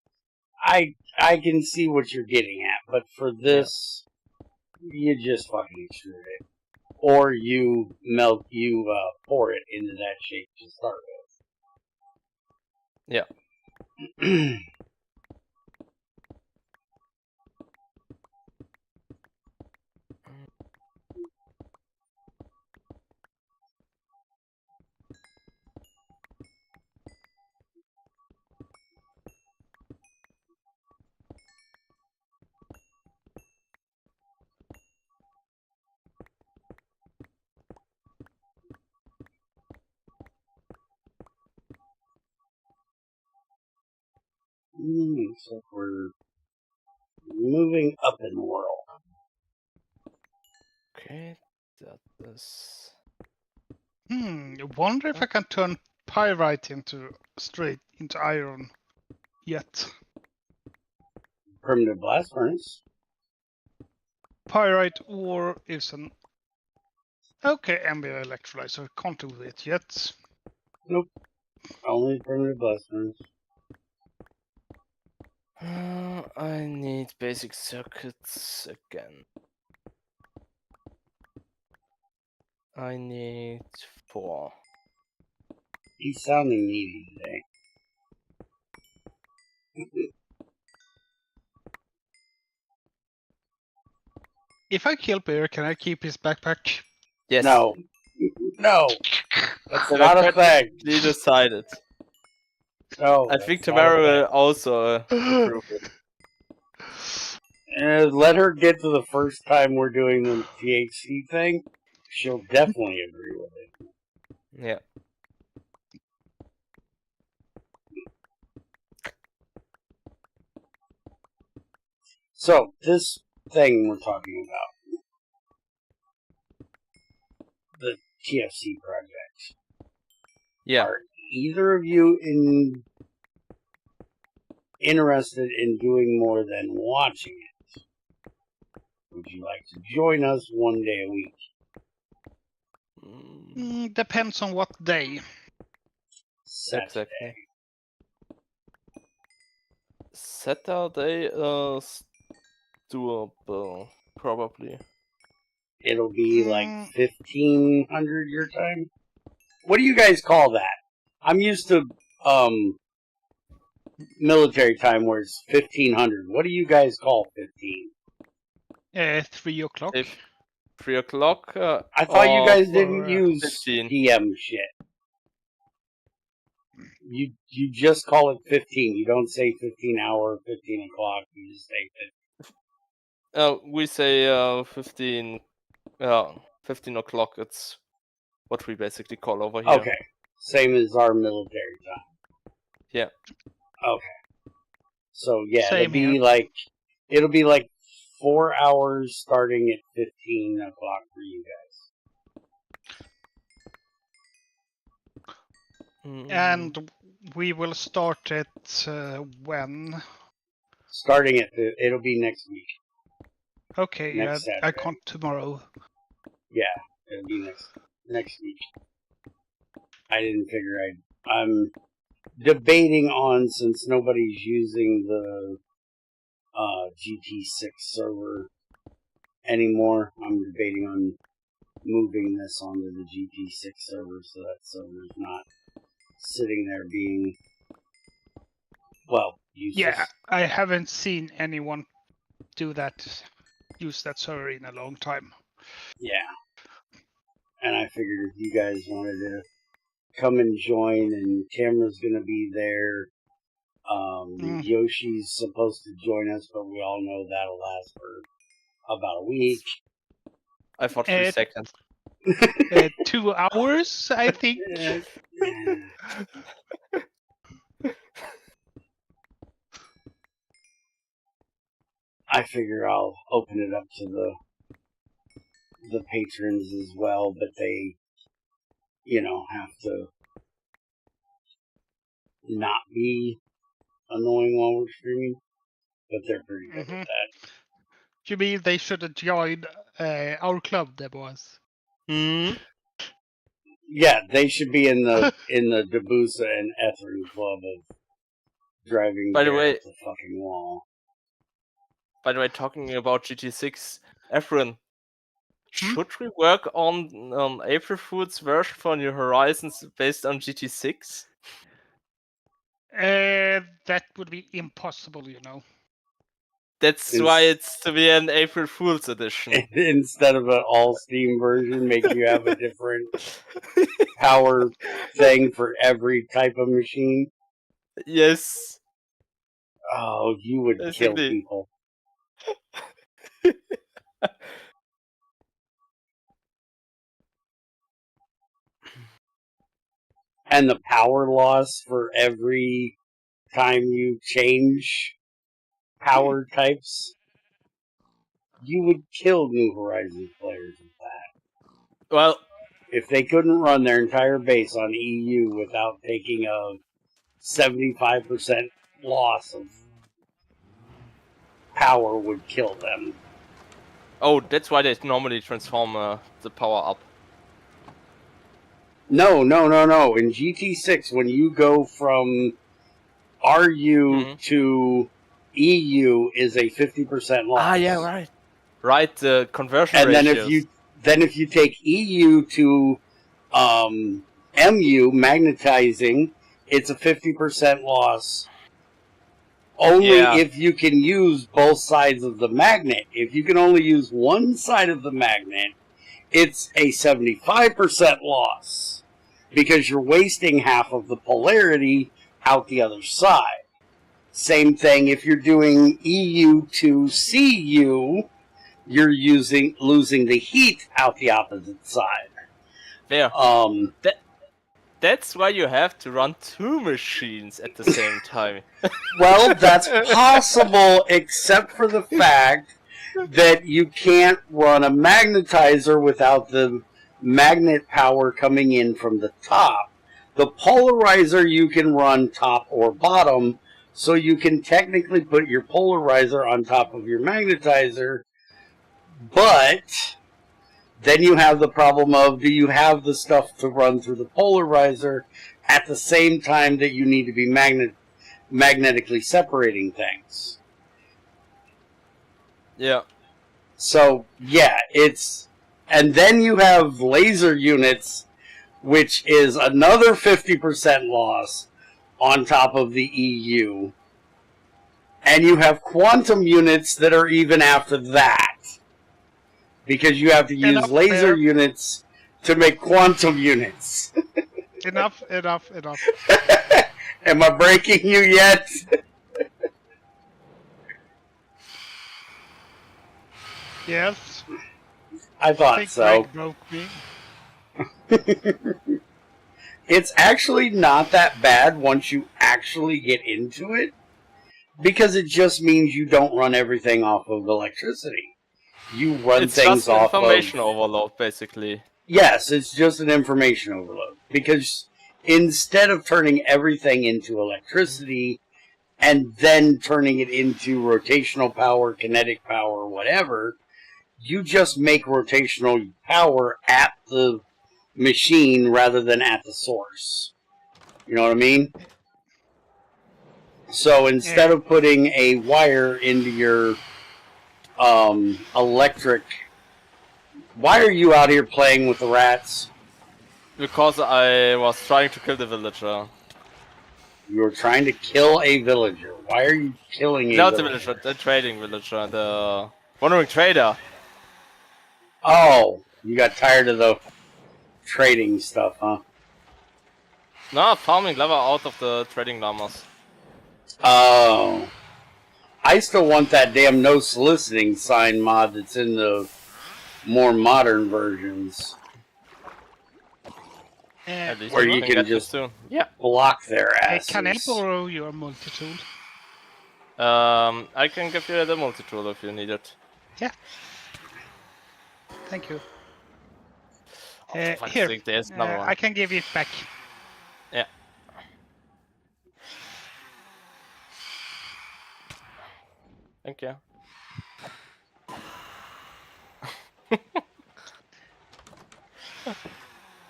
I can see what you're getting at, but for this, you just fucking extrude it, or you pour it into that shape to start with. Yeah. So we're moving up in the world. Okay, that is. I wonder if I can turn pyrite straight into iron yet. Primitive blast furnace. Pyrite ore is an okay ambient electrolyzer. Can't do it yet. Nope. Only primitive blast furnace. I need basic circuits again. I need 4. He's sounding needy today. If I kill Bear, can I keep his backpack? Yes. No. No. That's not a thing. Decided. No. I think Tamara will also approve it. Let her get to the first time we're doing the THC thing. She'll definitely agree with it. Yeah. So, this thing we're talking about, the TFC project. Yeah. Are either of you interested in doing more than watching it? Would you like to join us one day a week? Depends on what day. Saturday. Exactly. Saturday is doable, probably. It'll be like 1500 your time. What do you guys call that? I'm used to military time where it's 1500. What do you guys call 15? 3 o'clock. 3 o'clock. I thought you guys or, didn't use 15. PM shit. You just call it 15. You don't say 15 hour, 15 o'clock. You just say 15. We say 15. 15 o'clock. It's what we basically call over here. Okay. Same as our military time. Yeah. Okay. So yeah, Same it'll be like 4 hours starting at 15 o'clock for you guys. And we will start it when? Starting at it'll be next week. Okay, Next I Saturday. can't tomorrow. Yeah, it'll be next week. I didn't figure I'm debating on, since nobody's using the GT6 server anymore, I'm debating on moving this onto the GT6 server so that server's not sitting there being, well, useless. Yeah, I haven't seen anyone use that server in a long time. Yeah. And I figured if you guys wanted to come and join, and Tamara's going to be there. Yoshi's supposed to join us, but we all know that'll last for about a week. I thought 3 seconds. 2 hours, I think. I figure I'll open it up to the patrons as well, but they, have to not be annoying while we're streaming. But they're pretty good at that. You mean they should have joined our club, the boys? Yeah, they should be in the Debusa and Etherin club of driving By the way, the fucking wall. By the way, talking about GT6, Efren, should we work on April Fool's version for New Horizons based on GT6? That would be impossible, That's why it's to be an April Fool's edition. Instead of an all-Steam version, make you have a different power thing for every type of machine? Yes. Oh, you would kill people. And the power loss for every time you change power types, you would kill New Horizons players with that. Well, if they couldn't run their entire base on EU without taking a 75% loss of power, would kill them. Oh, that's why they normally transform the power up. No. In GT6, when you go from RU to EU, is a 50% loss. Ah, yeah, right. Right, the conversion and ratios. then if you take EU to MU, magnetizing, it's a 50% loss. Only if you can use both sides of the magnet. If you can only use one side of the magnet, it's a 75% loss. Because you're wasting half of the polarity out the other side. Same thing if you're doing EU to CU, you're losing the heat out the opposite side. Yeah. That's why you have to run 2 machines at the same time. Well, that's possible, except for the fact that you can't run a magnetizer without the magnet power coming in from the top. The polarizer you can run top or bottom, so you can technically put your polarizer on top of your magnetizer, but then you have the problem of, do you have the stuff to run through the polarizer at the same time that you need to be magnetically separating things. Yeah. So, yeah, it's... And then you have laser units, which is another 50% loss on top of the EU. And you have quantum units that are even after that. Because you have to use Enough, laser Bear. units to make quantum units. Enough. Am I breaking you yet? Yes. I I thought think so. Greg broke me. It's actually not that bad once you actually get into it, because it just means you don't run everything off of electricity. You run It's things just an off information of... overload, basically. Yes, it's just an information overload. Because instead of turning everything into electricity and then turning it into rotational power, kinetic power, whatever, you just make rotational power at the machine rather than at the source. You know what I mean? So instead of putting a wire into your electric... Why are you out here playing with the rats? Because I was trying to kill the villager. You were trying to kill a villager. Why are you killing a Not the villager? villager, the trading villager, the wandering trader. Oh, you got tired of the trading stuff, huh? No, farming lava out of the trading llamas. Oh. I still want that damn no soliciting sign mod that's in the more modern versions. At least Where we you can get just it soon. Yeah. block their Hey, asses. can I borrow your multi-tool? I can give you the multi-tool if you need it. Yeah. Thank you. For fuck's Here, sake, there's another one. I can give it back. Yeah. Thank you.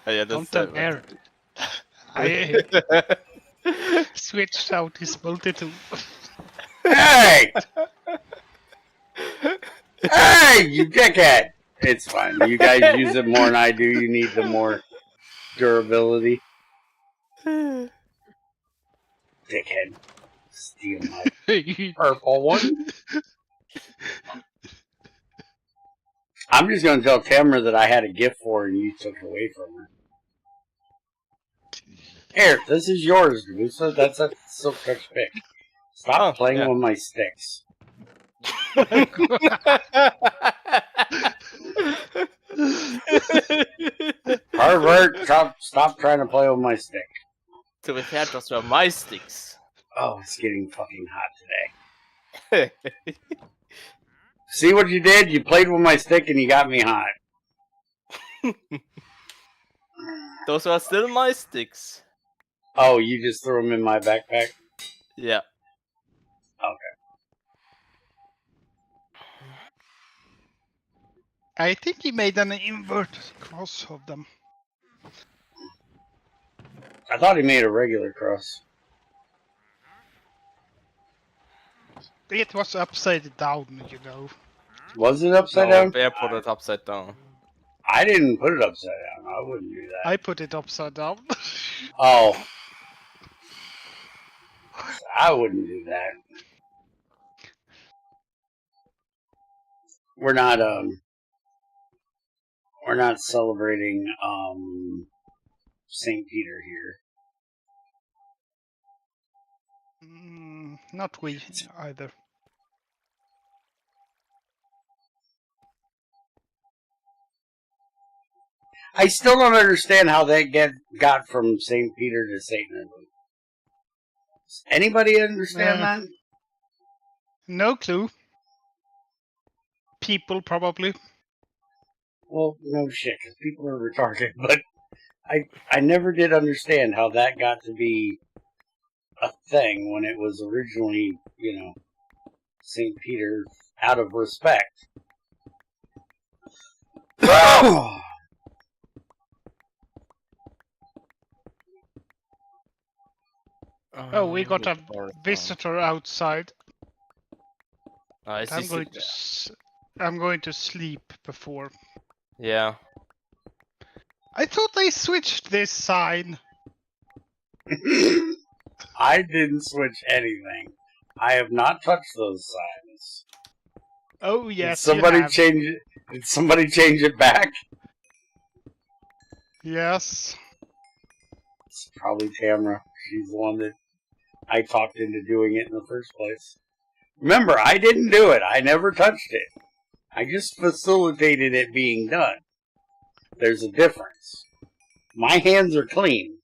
Oh, yeah, that's Don't dare. I switched out his multi-tool. Hey! Hey, you dickhead! It's fine. You guys use it more than I do. You need the more durability. Dickhead. Steal my purple one. I'm just going to tell Tamara that I had a gift for her and you took it away from her. Here, this is yours, Musa. That's a Silk Touch pick. Stop playing with my sticks. Pervert, stop trying to play with my stick. To be fair, those were my sticks. Oh, it's getting fucking hot today. See what you did? You played with my stick and you got me hot. Those are still my sticks. Oh, you just threw them in my backpack? Yeah. Okay. I think he made an inverted cross of them. I thought he made a regular cross. It was upside down, you know. Was it upside No, down? Bear put it upside down. I didn't put it upside down. I wouldn't do that. I put it upside down. Oh. I wouldn't do that. We're not celebrating St. Peter here. Not we either. I still don't understand how they got from St. Peter to St. Edward. Does anybody understand that? No clue. People probably. Well, no shit, because people are retarded, but I never did understand how that got to be a thing when it was originally, you know, St. Peter out of respect. Oh, we got a BearCore is on. visitor outside. Is I'm he going to I'm going to sleep before. Yeah. I thought they switched this sign. I didn't switch anything. I have not touched those signs. Oh yes, Did somebody you have. change it? Did somebody change it back? Yes. It's probably Tamara. She's the one that I talked into doing it in the first place. Remember, I didn't do it. I never touched it. I just facilitated it being done. There's a difference. My hands are clean.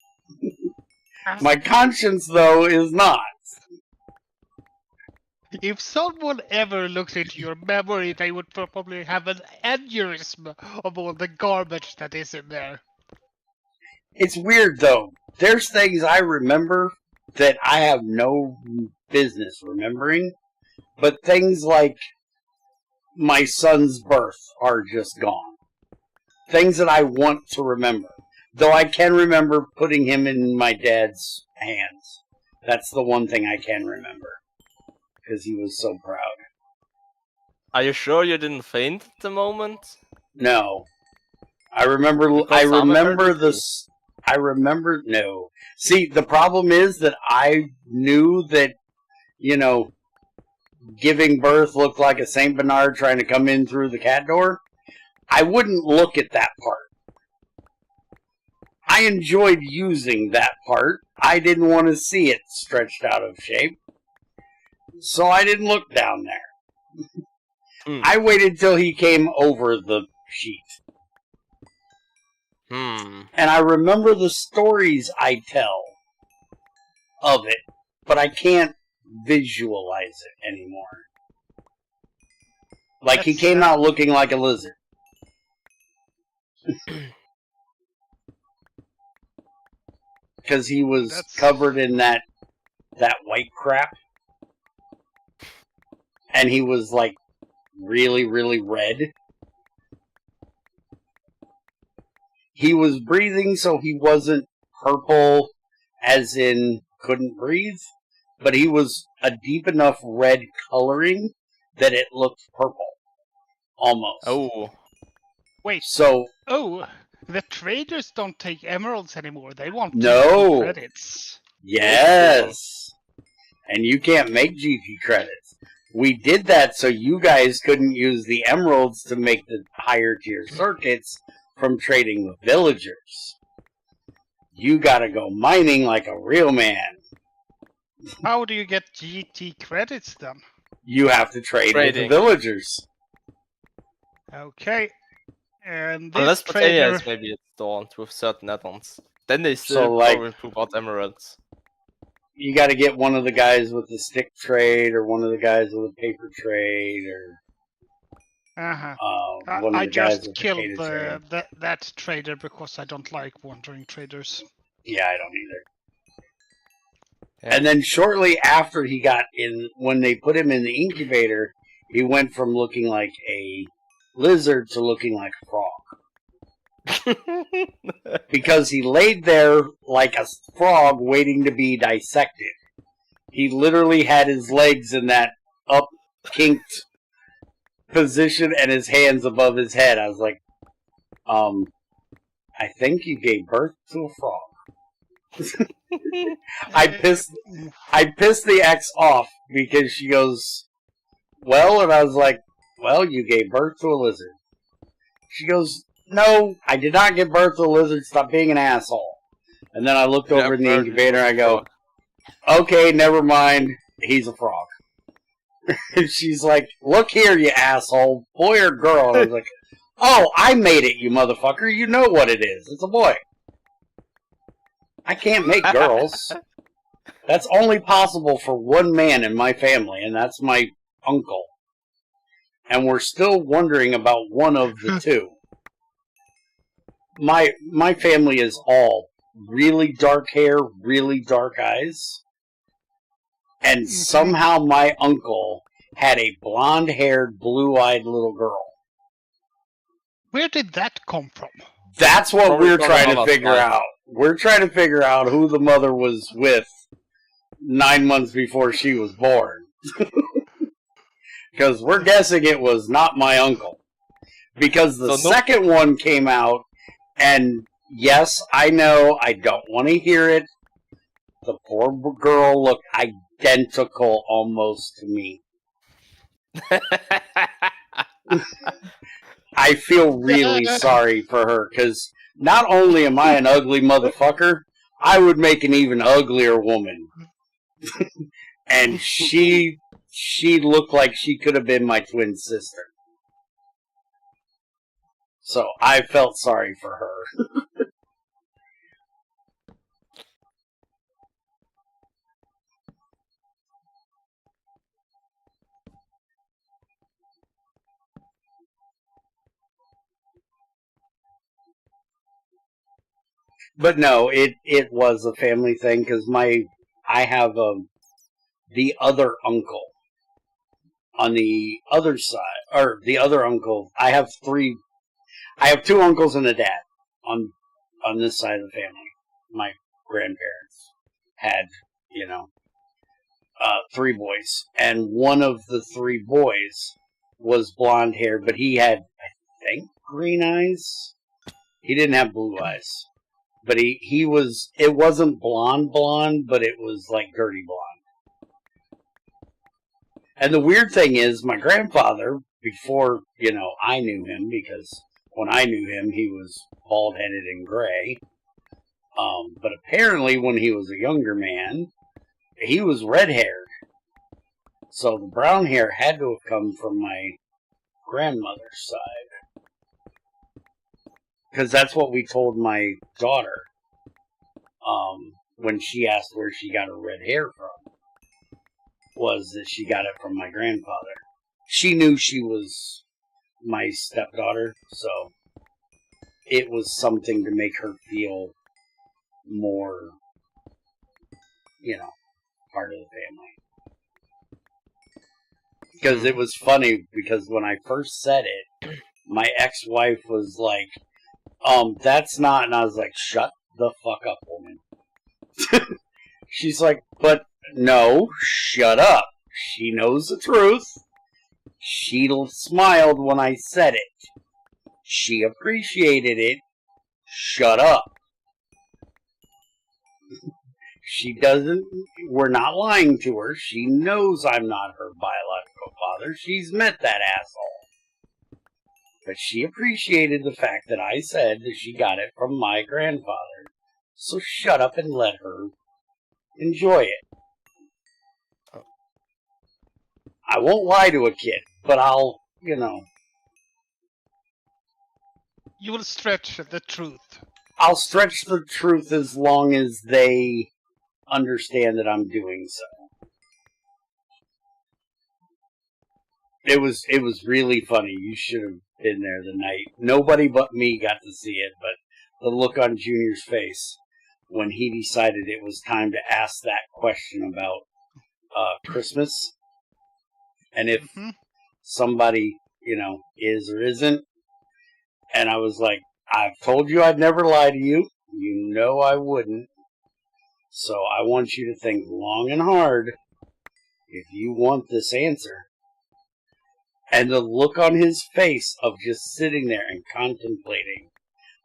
My conscience, though, is not. If someone ever looks into your memory, they would probably have an aneurysm of all the garbage that is in there. It's weird, though. There's things I remember that I have no business remembering, but things like my son's birth are just gone. Things that I want to remember. Though I can remember putting him in my dad's hands. That's the one thing I can remember. Because he was so proud. Are you sure you didn't faint at the moment? No. I remember no. See, the problem is that I knew that, giving birth looked like a Saint Bernard trying to come in through the cat door. I wouldn't look at that part. I enjoyed using that part. I didn't want to see it stretched out of shape. So I didn't look down there. I waited till he came over the sheet. And I remember the stories I tell of it, but I can't visualize it anymore. Like, he came out looking like a lizard. Because he was covered in that white crap. And he was, like, really, really red. He was breathing, so he wasn't purple, as in couldn't breathe. But he was a deep enough red coloring that it looked purple. Almost. Oh. Wait. So. Oh, the traders don't take emeralds anymore. They want no. GT credits. Yes. And you can't make GT credits. We did that so you guys couldn't use the emeralds to make the higher tier circuits from trading with villagers. You gotta go mining like a real man. How do you get GT credits then? You have to trade with the villagers. Okay. And this unless trader is maybe adorned with certain add-ons. Then they still probably prove out emeralds. You gotta get one of the guys with the stick trade, or one of the guys with the paper trade, or... one of I the guys just with killed the that trader because I don't like wandering traders. Yeah, I don't either. Yeah. And then shortly after he got in, when they put him in the incubator, he went from looking like a lizard to looking like a frog. Because he laid there like a frog waiting to be dissected. He literally had his legs in that up-kinked position and his hands above his head. I was like, I think you gave birth to a frog. I pissed the ex off because she goes, well, and I was like, well, you gave birth to a lizard. She goes, no, I did not give birth to a lizard. Stop being an asshole. And then I looked over in the incubator and I go, okay, never mind. He's a frog. And she's like, look here, you asshole. Boy or girl? And I was like, oh, I made it, you motherfucker. You know what it is. It's a boy. I can't make girls. That's only possible for one man in my family, and that's my uncle. And we're still wondering about one of the two. My family is all really dark hair, really dark eyes. And somehow my uncle had a blonde-haired, blue-eyed little girl. Where did that come from? That's what we're trying to figure out. We're trying to figure out who the mother was with 9 months before she was born. Because we're guessing it was not my uncle. Because the second one came out, and yes, I know, I don't want to hear it. The poor girl looked identical almost to me. I feel really sorry for her, because not only am I an ugly motherfucker, I would make an even uglier woman. And she looked like she could have been my twin sister. So I felt sorry for her. But no, it was a family thing, because I have the other uncle on the other side, or the other uncle. I have two uncles and a dad on this side of the family. My grandparents had, 3 boys, and one of the 3 boys was blonde hair, but he had, I think, green eyes. He didn't have blue eyes. But he was, it wasn't blonde, but it was like dirty blonde. And the weird thing is, my grandfather, before, I knew him, because when I knew him, he was bald-headed and gray. But apparently, when he was a younger man, he was red-haired. So the brown hair had to have come from my grandmother's side. Because that's what we told my daughter when she asked where she got her red hair from, was that she got it from my grandfather. She knew she was my stepdaughter, so it was something to make her feel more, part of the family. Because it was funny, because when I first said it, my ex-wife was like, that's not, and I was like, shut the fuck up, woman. She's like, but no, shut up. She knows the truth. She smiled when I said it. She appreciated it. Shut up. She doesn't, we're not lying to her. She knows I'm not her biological father. She's met that asshole. But she appreciated the fact that I said that she got it from my grandfather. So shut up and let her enjoy it. I won't lie to a kid, but I'll, You will stretch the truth. I'll stretch the truth as long as they understand that I'm doing so. It was really funny. You should have been there the night. Nobody but me got to see it, but the look on Junior's face when he decided it was time to ask that question about Christmas, and if somebody, is or isn't. And I was like, I've told you I'd never lie to you. You know I wouldn't. So I want you to think long and hard if you want this answer. And the look on his face of just sitting there and contemplating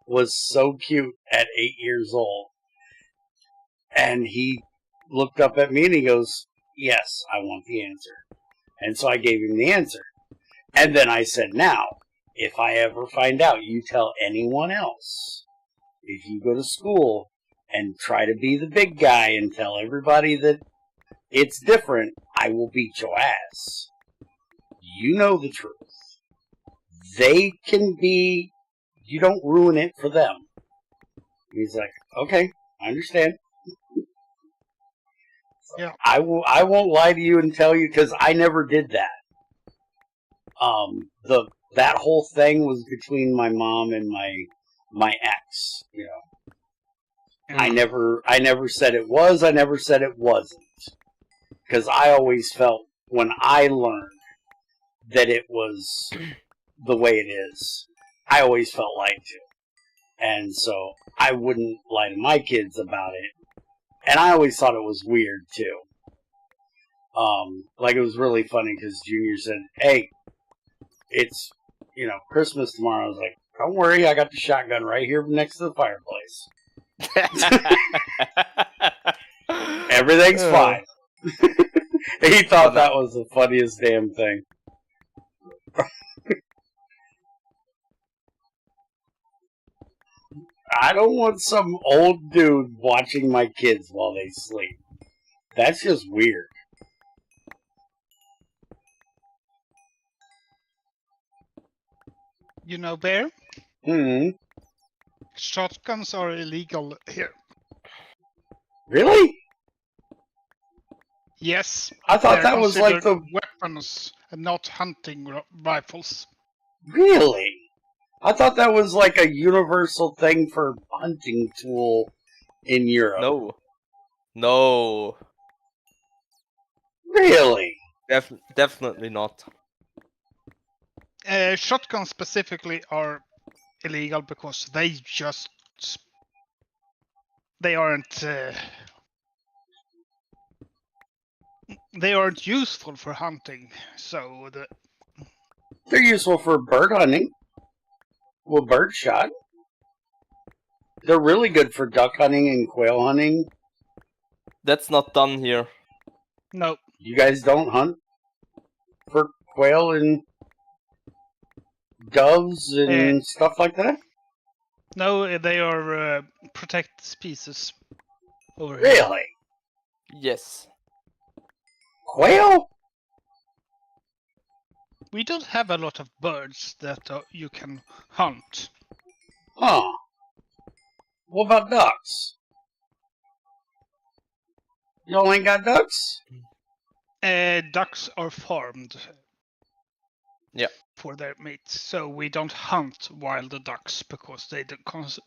was so cute at 8 years old. And he looked up at me and he goes, yes, I want the answer. And so I gave him the answer. And then I said, now, if I ever find out, you tell anyone else. If you go to school and try to be the big guy and tell everybody that it's different, I will beat your ass. You know the truth. They can be, you don't ruin it for them. He's like, okay, I understand. Yeah. I won't lie to you and tell you, because I never did that. That whole thing was between my mom and my ex, I never said it was, I never said it wasn't. Because I always felt, when I learned that it was the way it is, I always felt lied to. And so I wouldn't lie to my kids about it. And I always thought it was weird, too. Like, it was really funny because Junior said, hey, it's, Christmas tomorrow. I was like, don't worry, I got the shotgun right here next to the fireplace. Everything's fine. He thought that was the funniest damn thing. I don't want some old dude watching my kids while they sleep. That's just weird. You know, Bear? Hmm. Shotguns are illegal here. Really? Yes. I thought that was like the weapons and not hunting rifles. Really? I thought that was like a universal thing for hunting tool in Europe. No. Really? Definitely not. Shotguns specifically are illegal because they aren't useful for hunting. So they're useful for bird hunting. Well, bird shot. They're really good for duck hunting and quail hunting. That's not done here. No. You guys don't hunt for quail and doves and stuff like that? No, they are protected species over here. Really? Yes. Quail? We don't have a lot of birds that you can hunt. Huh. What about ducks? Y'all ain't got ducks? Ducks are farmed. Yeah. For their meat, so we don't hunt wild ducks because they don't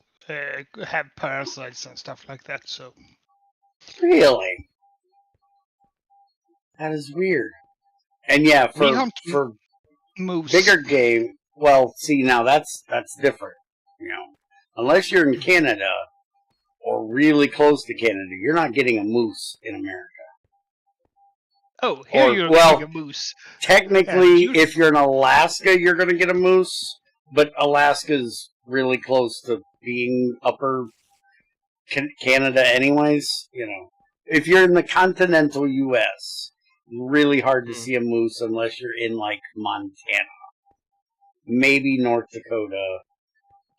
have parasites and stuff like that. So. Really? That is weird. And yeah, for moose. Bigger game, well, see, now that's different. Unless you're in Canada or really close to Canada, you're not getting a moose in America. Oh, here you're getting a moose. Technically, if you're in Alaska, you're going to get a moose, but Alaska's really close to being upper Canada anyways. If you're in the continental U.S., really hard to see a moose unless you're in, like, Montana. Maybe North Dakota,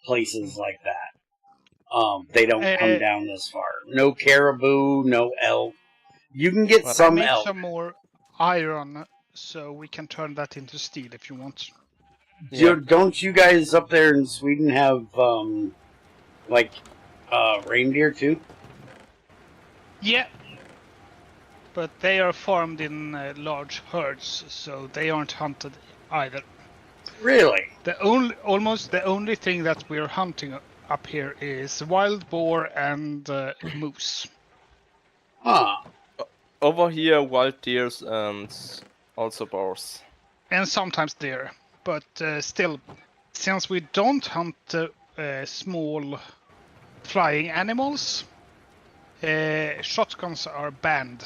places like that. They don't come down this far. No caribou, no elk. You can get some elk. I made some more iron, so we can turn that into steel if you want. Yeah. Don't you guys up there in Sweden have, reindeer too? Yeah. But they are farmed in large herds, so they aren't hunted either. Really? The only thing that we're hunting up here is wild boar and moose. Huh. Over here, wild deers and also boars. And sometimes deer. But still, since we don't hunt small flying animals, shotguns are banned.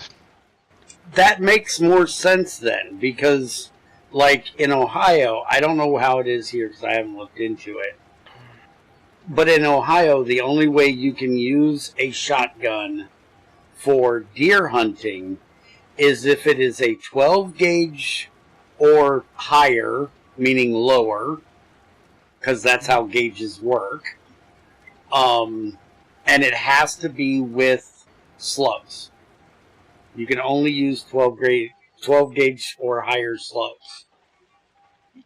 That makes more sense then, because, like, in Ohio, I don't know how it is here because I haven't looked into it. But in Ohio, the only way you can use a shotgun for deer hunting is if it is a 12 gauge or higher, meaning lower, because that's how gauges work. And it has to be with slugs. You can only use 12 gauge or higher slugs.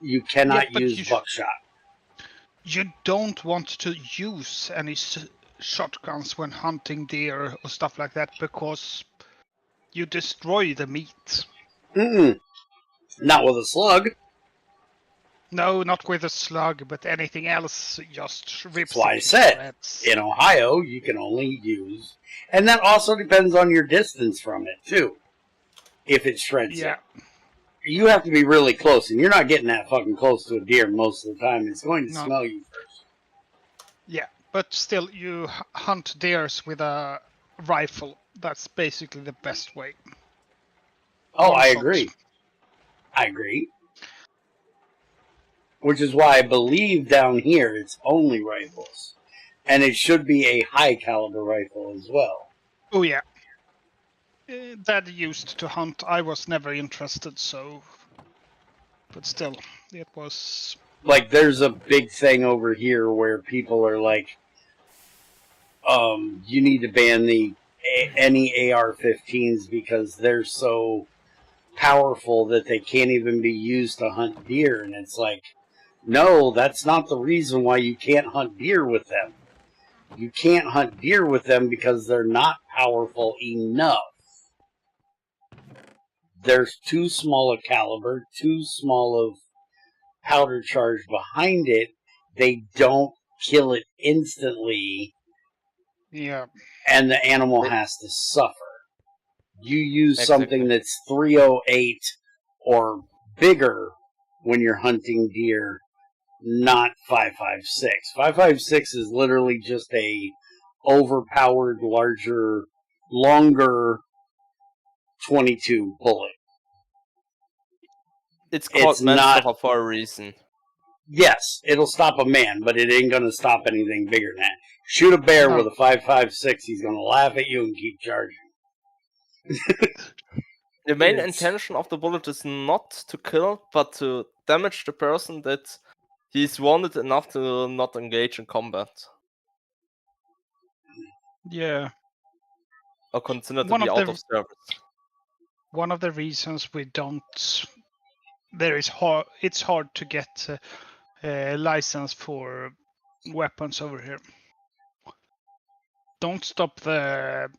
You cannot use buckshot. You don't want to use any shotguns when hunting deer or stuff like that because you destroy the meat. Not with a slug. No, not with a slug, but anything else just rips. That's why I said, in Ohio, you can only use... And that also depends on your distance from it, too. If it shreds it. You have to be really close, and you're not getting that fucking close to a deer most of the time. It's going to smell you first. Yeah, but still, you hunt deers with a rifle, that's basically the best way. Oh, One I shot. agree. I agree. Which is why I believe down here it's only rifles. And it should be a high caliber rifle as well. Oh yeah. Dad used to hunt. I was never interested, so. But still, it was. Like, there's a big thing over here where people are like, you need to ban any AR-15s because they're so powerful that they can't even be used to hunt deer. And it's like, no, that's not the reason why you can't hunt deer with them. You can't hunt deer with them because they're not powerful enough. There's too small a caliber, too small of powder charge behind it. They don't kill it instantly, Yeah. and the animal has to suffer. You use Exactly. something that's 308 or bigger when you're hunting deer, not 5.56. 5.56 is literally just a overpowered, larger, longer 22 bullet. It's called It's not- Manstopper for a reason. Yes, it'll stop a man, but it ain't gonna stop anything bigger than that. Shoot a bear No. with a 5.56, he's gonna laugh at you and keep charging. The main It's- intention of the bullet is not to kill, but to damage the person that he's wounded enough to not engage in combat. Yeah. Or consider to One be of out the- of service. One of the reasons we don't. It's hard to get a license for weapons over here. Don't stop the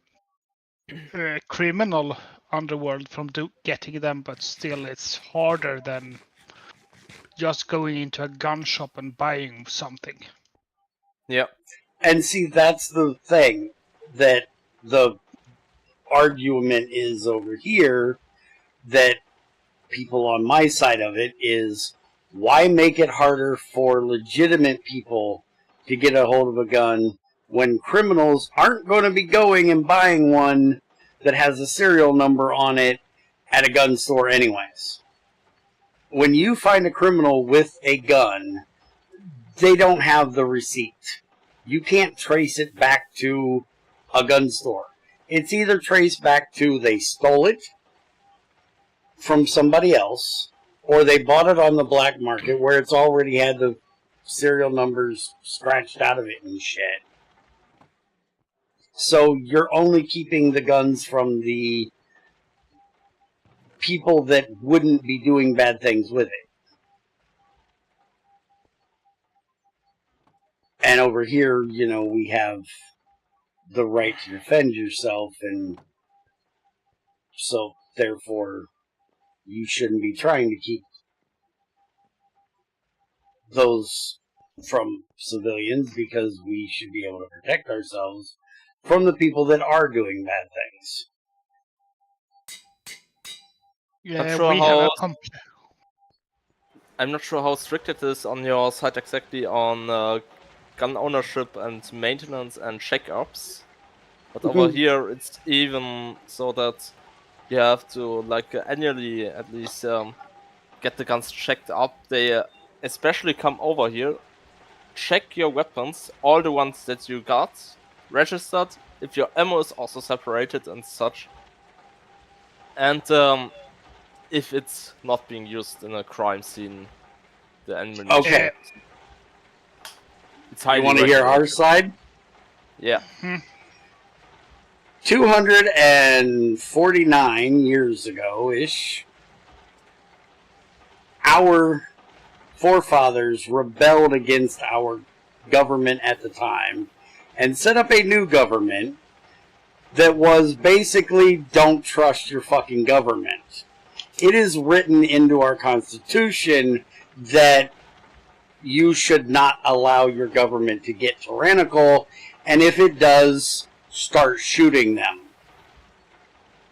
criminal underworld from getting them, but still it's harder than just going into a gun shop and buying something. Yeah. And see, that's the thing that the argument is over here, that people on my side of it is, why make it harder for legitimate people to get a hold of a gun when criminals aren't going to be going and buying one that has a serial number on it at a gun store anyways? When you find a criminal with a gun, they don't have the receipt. You can't trace it back to a gun store. It's either traced back to they stole it from somebody else, or they bought it on the black market where it's already had the serial numbers scratched out of it and shit. So you're only keeping the guns from the people that wouldn't be doing bad things with it. And over here, we have the right to defend yourself, and so therefore you shouldn't be trying to keep those from civilians, because we should be able to protect ourselves from the people that are doing bad things. Yeah, sure we have a how- I'm not sure how strict it is on your side exactly on gun ownership and maintenance and checkups. But over here it's even so that you have to annually at least get the guns checked up. They especially come over here, check your weapons, all the ones that you got, registered, if your ammo is also separated and such. And if it's not being used in a crime scene, the ammunition. Okay. It's You highly want to hear our regulated. side? Yeah. 249 years ago-ish, our forefathers rebelled against our government at the time and set up a new government that was basically, don't trust your fucking government. It is written into our Constitution that you should not allow your government to get tyrannical, and if it does, start shooting them.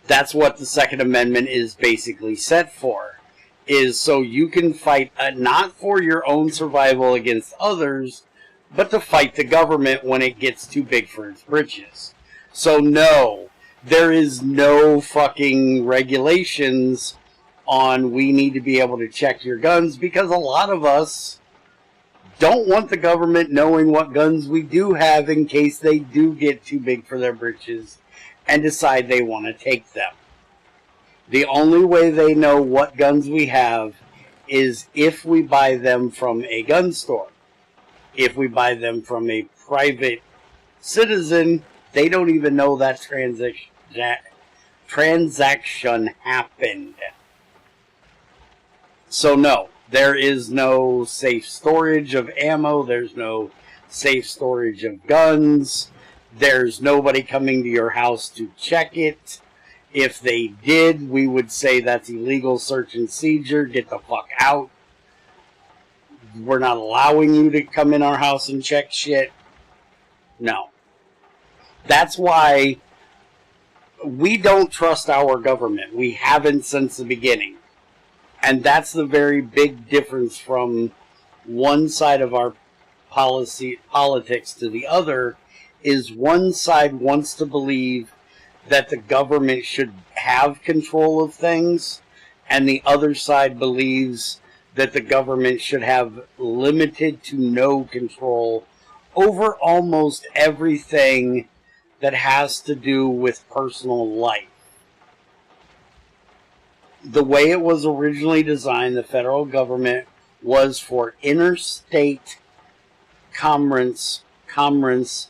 That's what the Second Amendment is basically set for, is so you can fight not for your own survival against others, but to fight the government when it gets too big for its britches. So no, there is no fucking regulations on we need to be able to check your guns, because a lot of us don't want the government knowing what guns we do have in case they do get too big for their britches and decide they want to take them. The only way they know what guns we have is if we buy them from a gun store. If we buy them from a private citizen, they don't even know that transaction happened. So no, there is no safe storage of ammo, there's no safe storage of guns, there's nobody coming to your house to check it. If they did, we would say that's illegal search and seizure, get the fuck out. We're not allowing you to come in our house and check shit. No. That's why we don't trust our government. We haven't since the beginning. And that's the very big difference from one side of our politics to the other, is one side wants to believe that the government should have control of things, and the other side believes that the government should have limited to no control over almost everything that has to do with personal life. The way it was originally designed, the federal government was for interstate commerce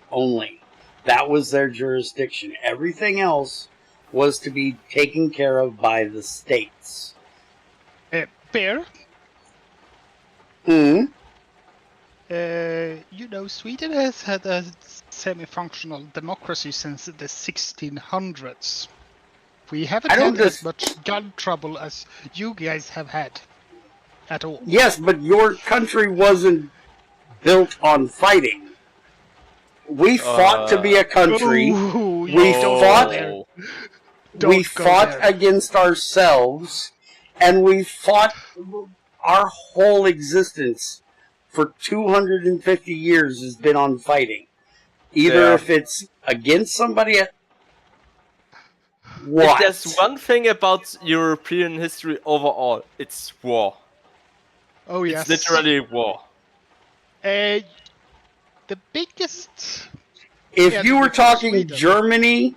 only. That was their jurisdiction. Everything else was to be taken care of by the states. Bear? Hmm? Sweden has had a semi-functional democracy since the 1600s. We haven't had as much gun trouble as you guys have had at all. Yes, but your country wasn't built on fighting. We fought to be a country. We fought against ourselves, and we fought our whole existence for 250 years has been on fighting. Either if it's against somebody. What? If there's one thing about European history overall, it's war. Oh yes. It's literally war. The biggest... If you were talking Sweden. Germany,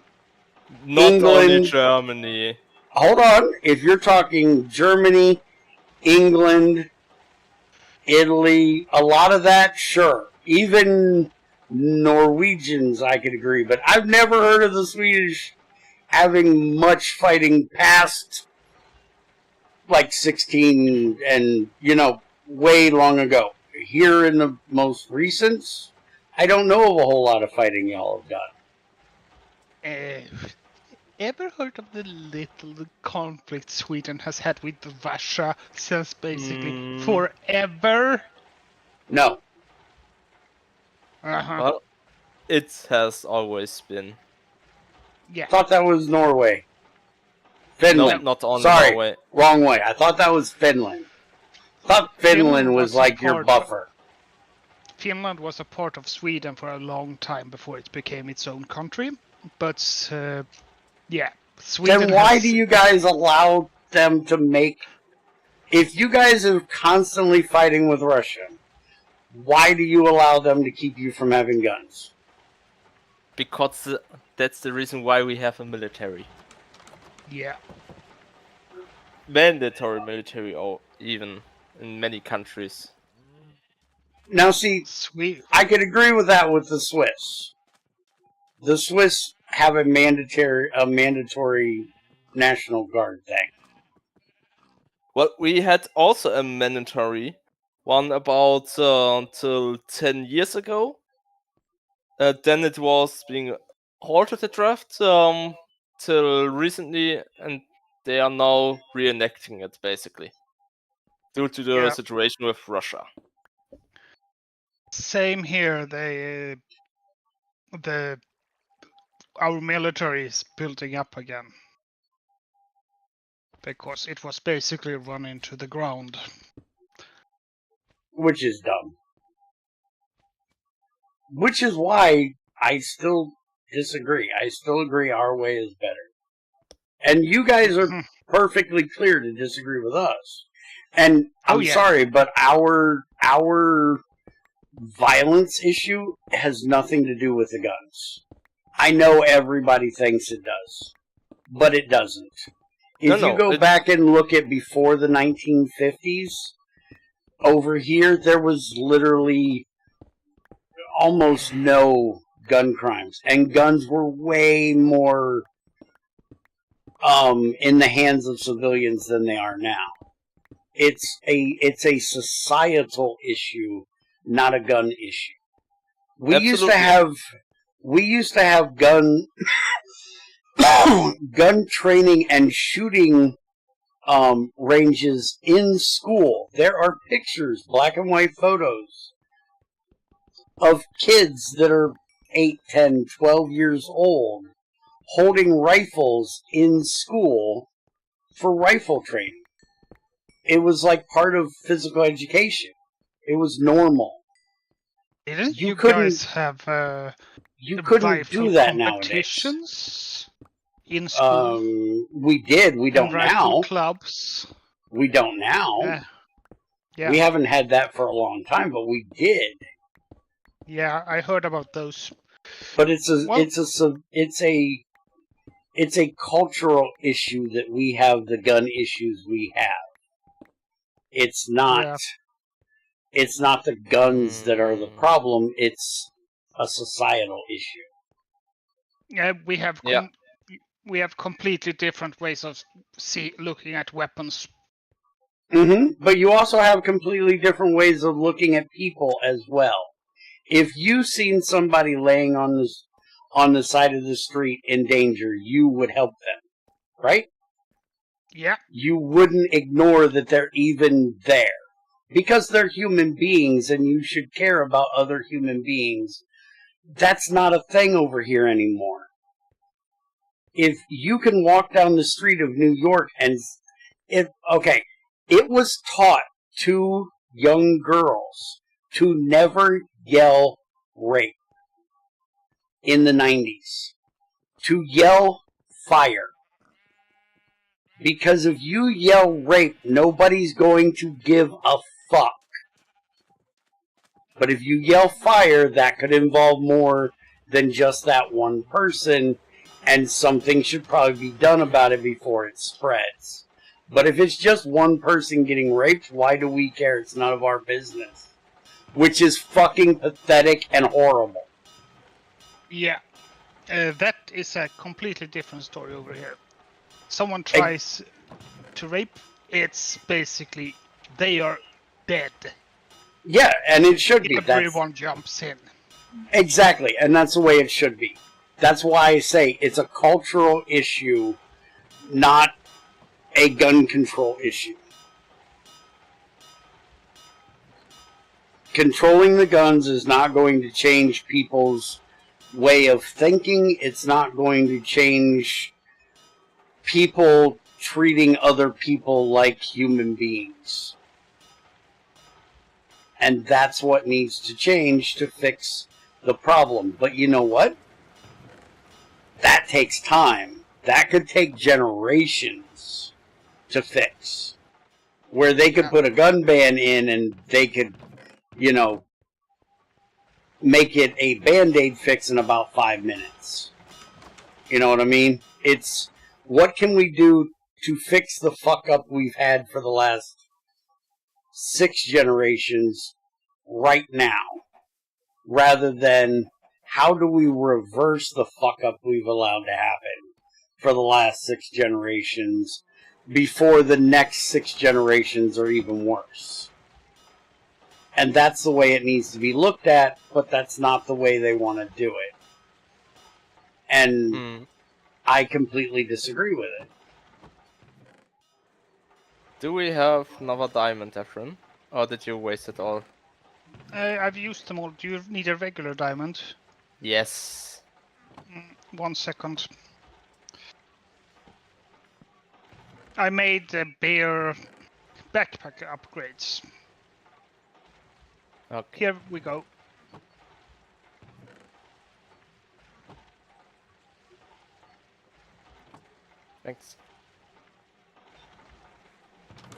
Not England, only Germany. Hold on. If you're talking Germany, England, Italy, a lot of that, sure. Even Norwegians, I could agree. But I've never heard of the Swedish having much fighting past, like, 16 and, way long ago. Here in the most recent, I don't know of a whole lot of fighting y'all have done. Ever heard of the little conflict Sweden has had with Russia since basically forever? No. Well, it has always been. Yeah. I thought that was Norway. Finland. No, not only Sorry, Norway. Wrong way. I thought that was Finland. I thought Finland was like your buffer. Finland was a part of Sweden for a long time before it became its own country. But, Sweden. Then why do you guys allow them to make... If you guys are constantly fighting with Russia, why do you allow them to keep you from having guns? Because that's the reason why we have a military. Yeah. Mandatory military, or even in many countries. Now see, I could agree with that with the Swiss. The Swiss have a mandatory National Guard thing. Well, we had also a mandatory one about till 10 years ago. Then it was being halted the draft till recently, and they are now reenacting it basically due to the situation with Russia. Same here. Our military is building up again because it was basically run into the ground, which is dumb. Which is why I still disagree. I still agree our way is better. And you guys are perfectly clear to disagree with us. And I'm sorry, but our violence issue has nothing to do with the guns. I know everybody thinks it does, but it doesn't. If you go back and look at before the 1950s, over here there was literally almost no gun crimes, and guns were way more in the hands of civilians than they are now. It's a societal issue, not a gun issue. We used to have gun training and shooting ranges in school. There are pictures, black and white photos of kids that are 8, 10, 12 years old holding rifles in school for rifle training. It was like part of physical education. It was normal. Didn't you guys have you couldn't do that competitions in school? We did. We don't now. Clubs. We don't now. Yeah. We haven't had that for a long time, but we did. Yeah, I heard about those. But it's a cultural issue that we have the gun issues we have. It's not the guns that are the problem, it's a societal issue. Yeah, we have completely different ways of looking at weapons. Mm-hmm. But you also have completely different ways of looking at people as well. If you seen somebody laying on the side of the street in danger, you would help them, right? Yeah. You wouldn't ignore that they're even there. Because they're human beings and you should care about other human beings. That's not a thing over here anymore. If you can walk down the street of New York and it was taught to young girls to never yell rape in the 90s. To yell fire. Because if you yell rape, nobody's going to give a fuck. But if you yell fire, that could involve more than just that one person, and something should probably be done about it before it spreads. But if it's just one person getting raped, why do we care? It's none of our business. Which is fucking pathetic and horrible. Yeah. That is a completely different story over here. Someone tries to rape, it's basically they are dead. Yeah, and it should be. Everyone jumps in. Exactly, and that's the way it should be. That's why I say it's a cultural issue, not a gun control issue. Controlling the guns is not going to change people's way of thinking. It's not going to change people treating other people like human beings. And that's what needs to change to fix the problem. But you know what? That takes time. That could take generations to fix. Where they could put a gun ban in and they could, make it a Band-Aid fix in about 5 minutes. You know what I mean? It's, what can we do to fix the fuck up we've had for the last 6 generations right now? Rather than, how do we reverse the fuck up we've allowed to happen for the last 6 generations before the next 6 generations are even worse? And that's the way it needs to be looked at, but that's not the way they want to do it. And I completely disagree with it. Do we have another diamond, Efren? Or did you waste it all? I've used them all. Do you need a regular diamond? Yes. 1 second. I made the bear backpack upgrades. Okay. Here we go. Thanks.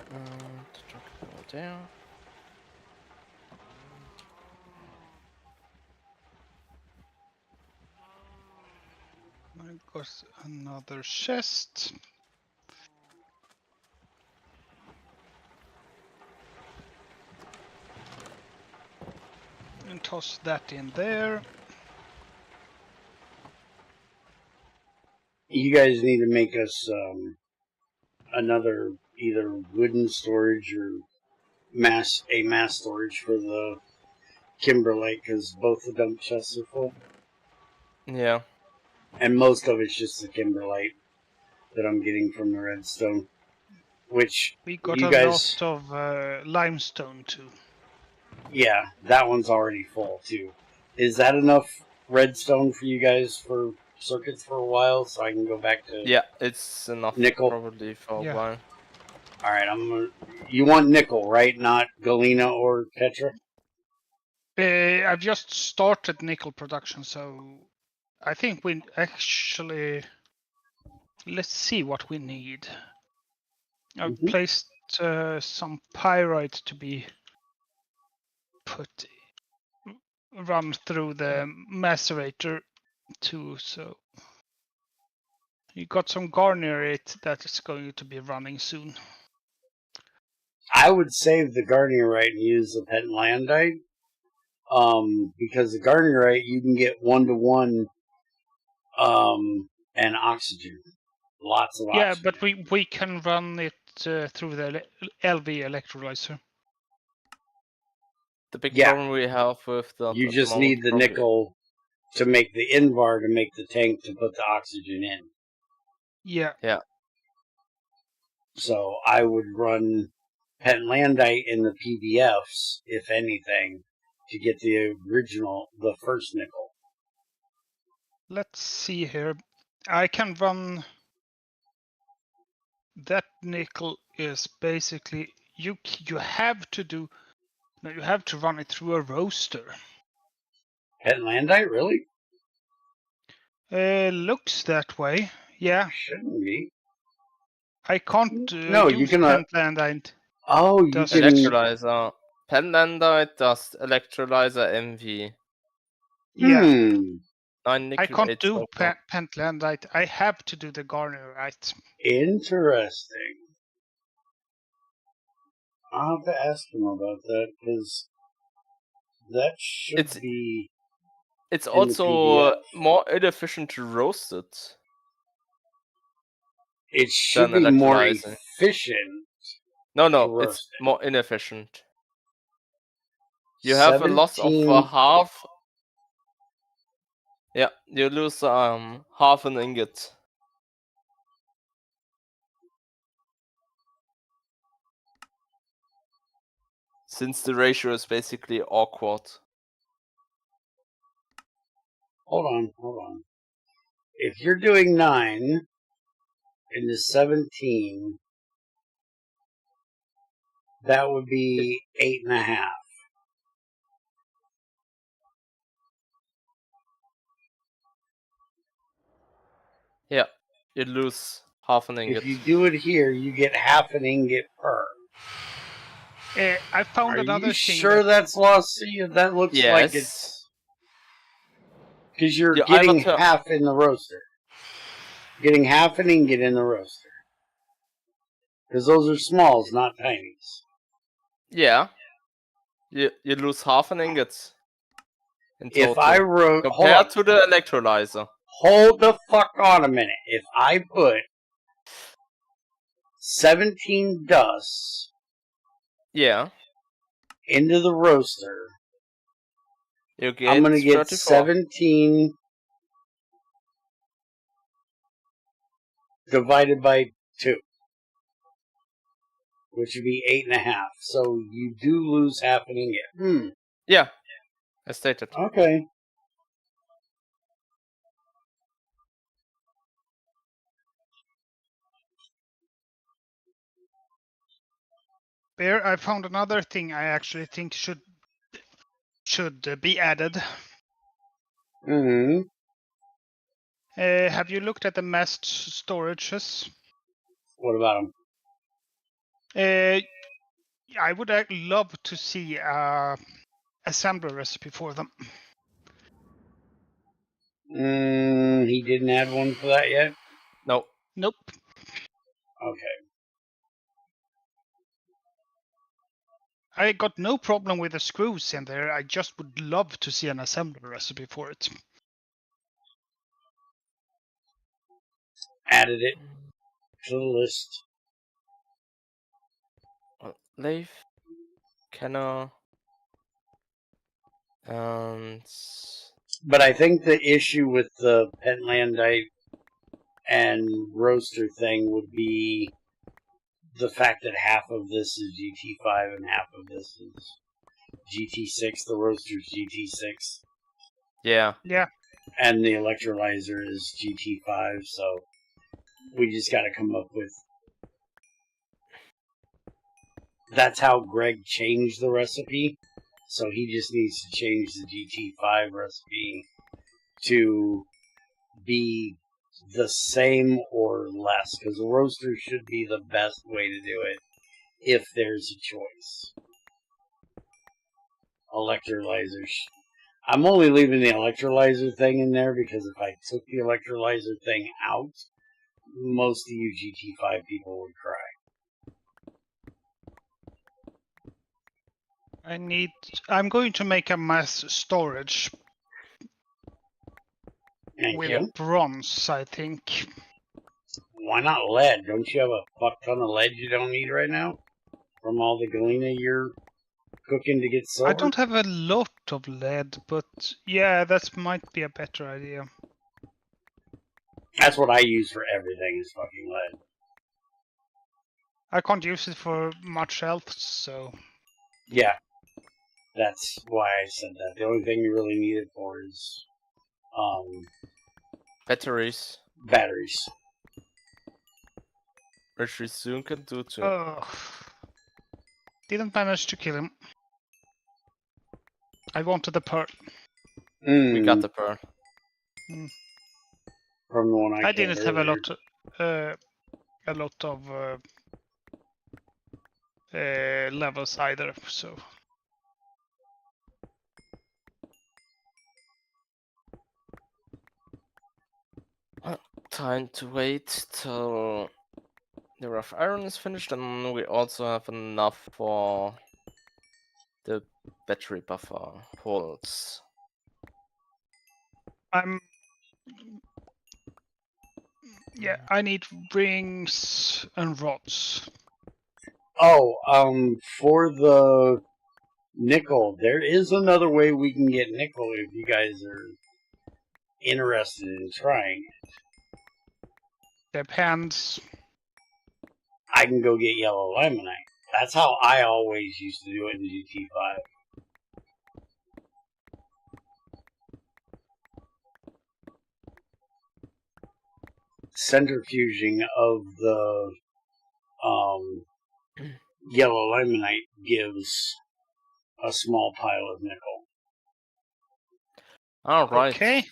The truck over there. I got another chest. And toss that in there. You guys need to make us another either wooden storage or mass storage for the kimberlite, because both the dump chests are full, Yeah. and most of it's just the kimberlite that I'm getting from the redstone. Which We got you a guys, lot of limestone too. yeah, that one's already full too. Is that enough redstone for you guys for circuits for a while, so I can go back to Yeah, it's enough nickel? probably for Yeah. a while. All right, I'm gonna. You want nickel, right? Not galena or tetra. I've just started nickel production, so I think we actually. Let's see what we need. I've Mhm. placed some pyrite to be run through the macerator too, so you got some garnerite that is going to be running soon. I would save the garnierite and use the pentlandite, because the garnierite you can get 1-to-1, and oxygen, lots of Yeah, oxygen. but we can run it through the LV electrolyzer. The big Yeah. problem we have with that You at just the moment need the probably- nickel to make the invar to make the tank to put the oxygen in. Yeah. Yeah. So I would run pentlandite in the PDFs, if anything, to get the first nickel. Let's see here. I can run. That nickel is basically you have to run it through a roaster. Pentlandite, really? Looks that way. Yeah, Shouldn't be. I can't No, you use can. pentlandite. Oh, you Does can. Electrolyzer. Pentlandite does electrolyzer MV. Yeah, 9 I nickel, can't 8 do sulfur. pentlandite. I have to do the garnerite. Interesting. I'll have to ask him about that, because that should It's- be. It's in the also PDF. more inefficient to roast it. It should Than be more electrolyzing. efficient. No, to it's roast it. more inefficient. You have a loss of 17 half. Yeah, you lose half an ingot. Since the ratio is basically awkward. Hold on. If you're doing 9 into 17, that would be 8.5. Yeah, you lose half an ingot. If you do it here, you get half an ingot per. I found Are another you thing. sure that's lost? See, that looks like Yes. it's because you're The getting Ivatar- half in the roaster. Getting half an ingot in the roaster. Because those are smalls, not tinies. Yeah. You lose half an ingot. In total. If I wrote, compared to the electrolyzer. Hold the fuck on a minute. If I put 17 dust, Yeah, into the roaster, you get I'm gonna get 34. 17 divided by 2, which would be 8.5. So you do lose half an ingot. Yeah, as stated. Okay. Bear, I found another thing I actually think should be added. Mm-hmm. Have you looked at the massed storages? What about them? I would love to see a assembly recipe for them. He didn't add one for that yet? No. Nope. Okay. I got no problem with the screws in there. I just would love to see an assembly recipe for it. Added it to the list. Lathe, Kenner, and But I think the issue with the Pentlandite and roaster thing would be the fact that half of this is GT5 and half of this is GT6. The roaster's GT6. yeah. Yeah. And the electrolyzer is GT5, so we just got to come up with... That's how Greg changed the recipe, so he just needs to change the GT5 recipe to be the same or less, because the roaster should be the best way to do it if there's a choice. Electrolyzers. I'm only leaving the electrolyzer thing in there because if I took the electrolyzer thing out, most of you GT5 people would cry. I'm going to make a mass storage Thank with you. bronze, I think. Why not lead? Don't you have a fuck ton of lead you don't need right now? From all the galena you're cooking to get silver? I don't have a lot of lead, but yeah, that might be a better idea. That's what I use for everything is fucking lead. I can't use it for much else, so... Yeah. That's why I said that. The only thing you really need it for is Batteries, batteries. which we soon can do too. Didn't manage to kill him. I wanted the pearl. We got the pearl. From the one I didn't killed have a earlier. lot of levels either, so... Time to wait till the rough iron is finished, and we also have enough for the battery buffer holes. I need rings and rods. Oh, for the nickel, there is another way we can get nickel if you guys are interested in trying it. Depends. I can go get yellow limonite. That's how I always used to do it in GT5. Centrifuging of the yellow limonite gives a small pile of nickel. All right. Okay.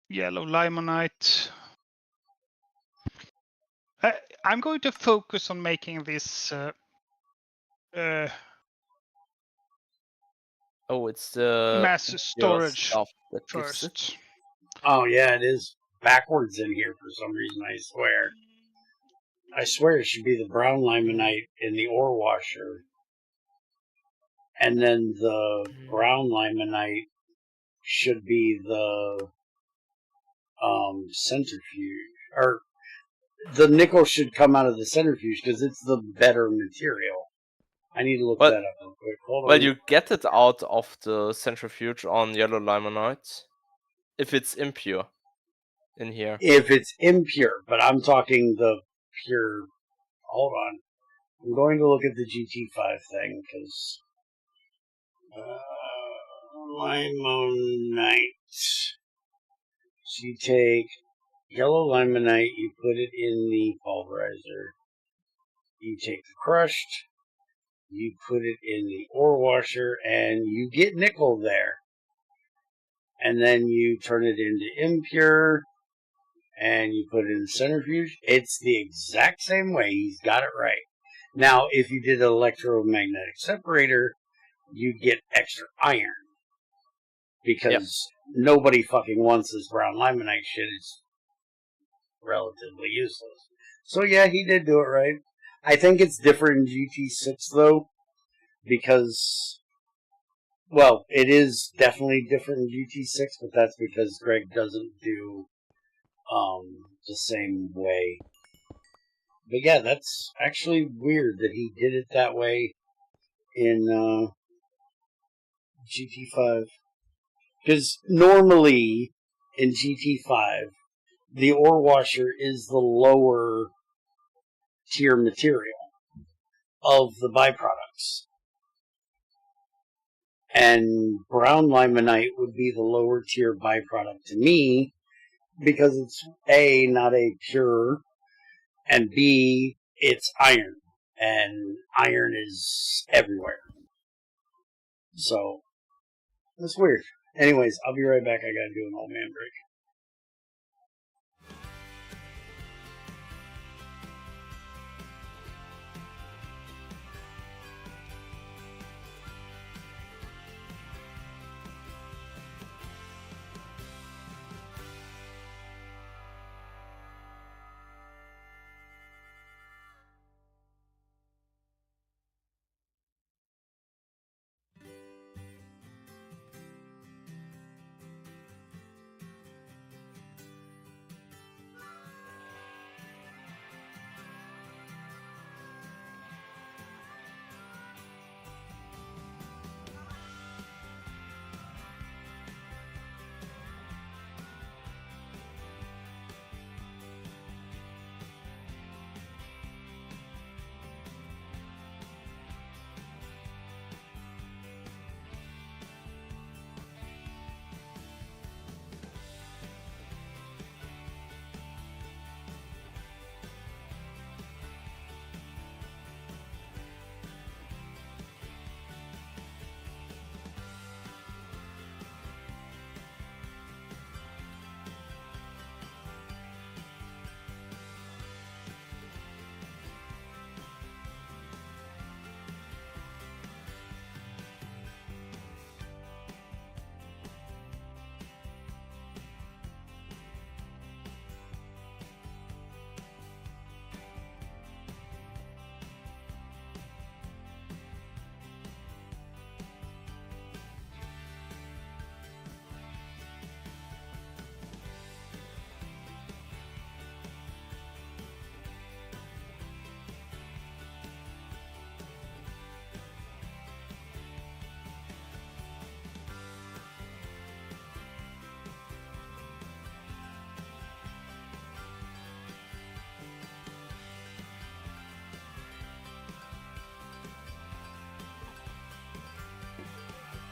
Yellow limonite. I'm going to focus on making this. It's the mass storage stuff that gives it. first. Oh yeah, it is backwards in here for some reason. I swear it should be the brown limonite in the ore washer, and then the brown limonite should be the centrifuge, or the nickel should come out of the centrifuge because it's the better material. I need to look that up real quick. Hold on. Well, you get it out of the centrifuge on yellow limonite if it's impure in here. If it's impure, but I'm talking the pure. Hold on. I'm going to look at the GT5 thing because limonite. So you take yellow limonite, you put it in the pulverizer. You take the crushed, you put it in the ore washer, and you get nickel there. and then you turn it into impure, and you put it in the centrifuge. It's the exact same way. He's got it right. Now, if you did an electromagnetic separator, you'd get extra iron. Because nobody fucking wants this brown limonite shit. It's relatively useless. So yeah, he did do it right. I think it's different in GT6 though, because, well, it is definitely different in GT6, but that's because Greg doesn't do the same way. But yeah, that's actually weird that he did it that way in GT5. Because normally in GT5, the ore washer is the lower tier material of the byproducts. And brown limonite would be the lower tier byproduct to me because it's A, not a pure, and B, it's iron. And iron is everywhere. So, that's weird. Anyways, I'll be right back. I gotta do an old man break.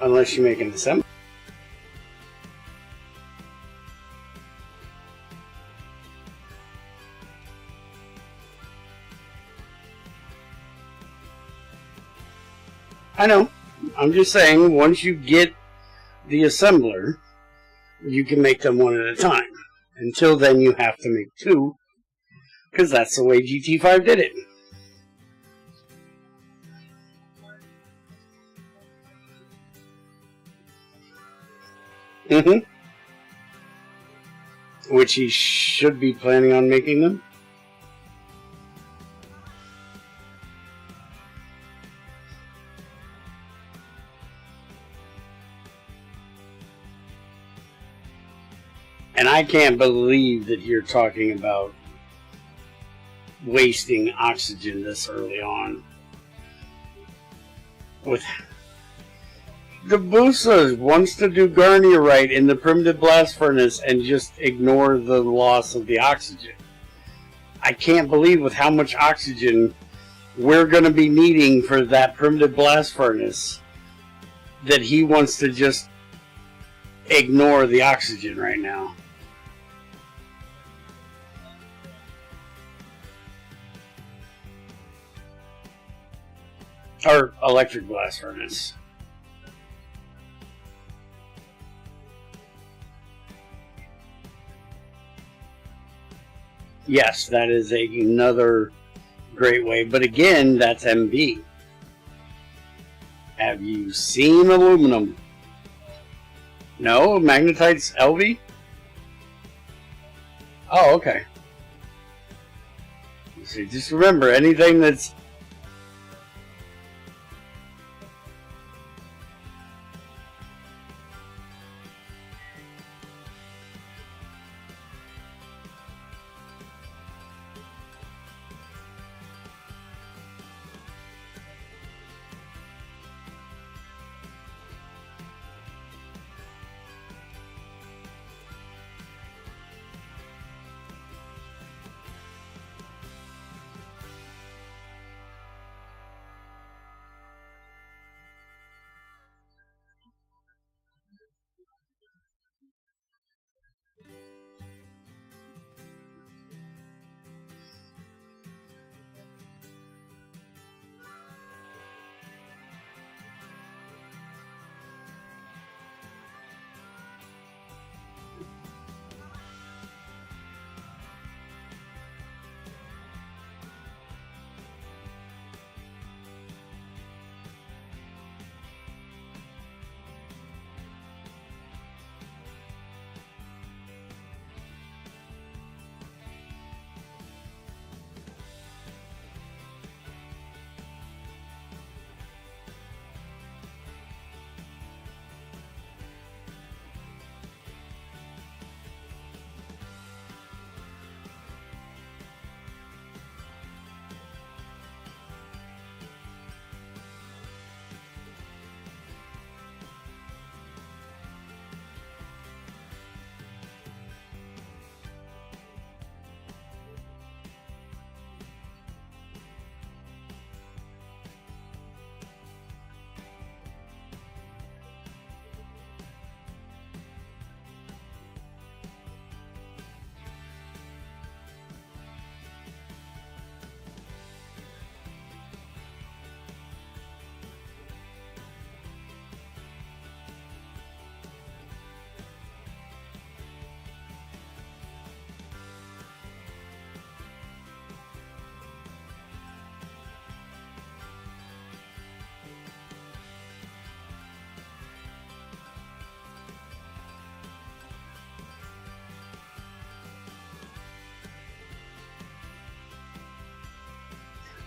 Unless you make an assembly. I know. I'm just saying, once you get the assembler, you can make them one at a time. Until then, you have to make two, because that's the way GT5 did it. Which he should be planning on making them. And I can't believe that you're talking about wasting oxygen this early on. With the Busa wants to do garnierite in the primitive blast furnace and just ignore the loss of the oxygen. I can't believe with how much oxygen we're going to be needing for that primitive blast furnace that he wants to just ignore the oxygen right now. Or electric blast furnace. Yes, that is another great way. But again, that's MB. Have you seen aluminum? No? Magnetite's LV? Oh, okay. So just remember, anything that's...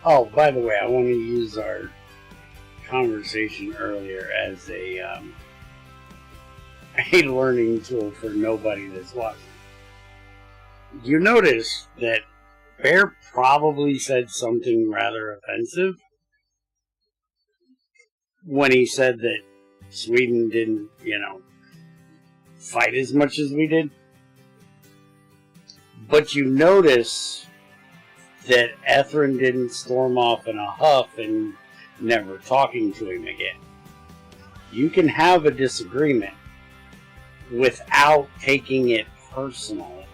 Oh, by the way, I want to use our conversation earlier as a learning tool for nobody that's watching. You notice that Bear probably said something rather offensive when he said that Sweden didn't, fight as much as we did. But you notice that Ethrin didn't storm off in a huff and never talking to him again. You can have a disagreement without taking it personally.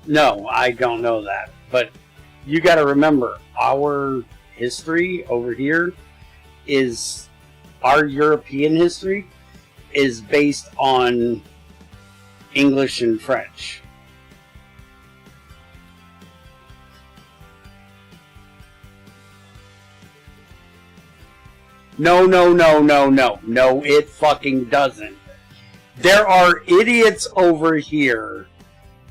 No, I don't know that. But you got to remember, our history over here is, our European history is based on English and French. No, it fucking doesn't. There are idiots over here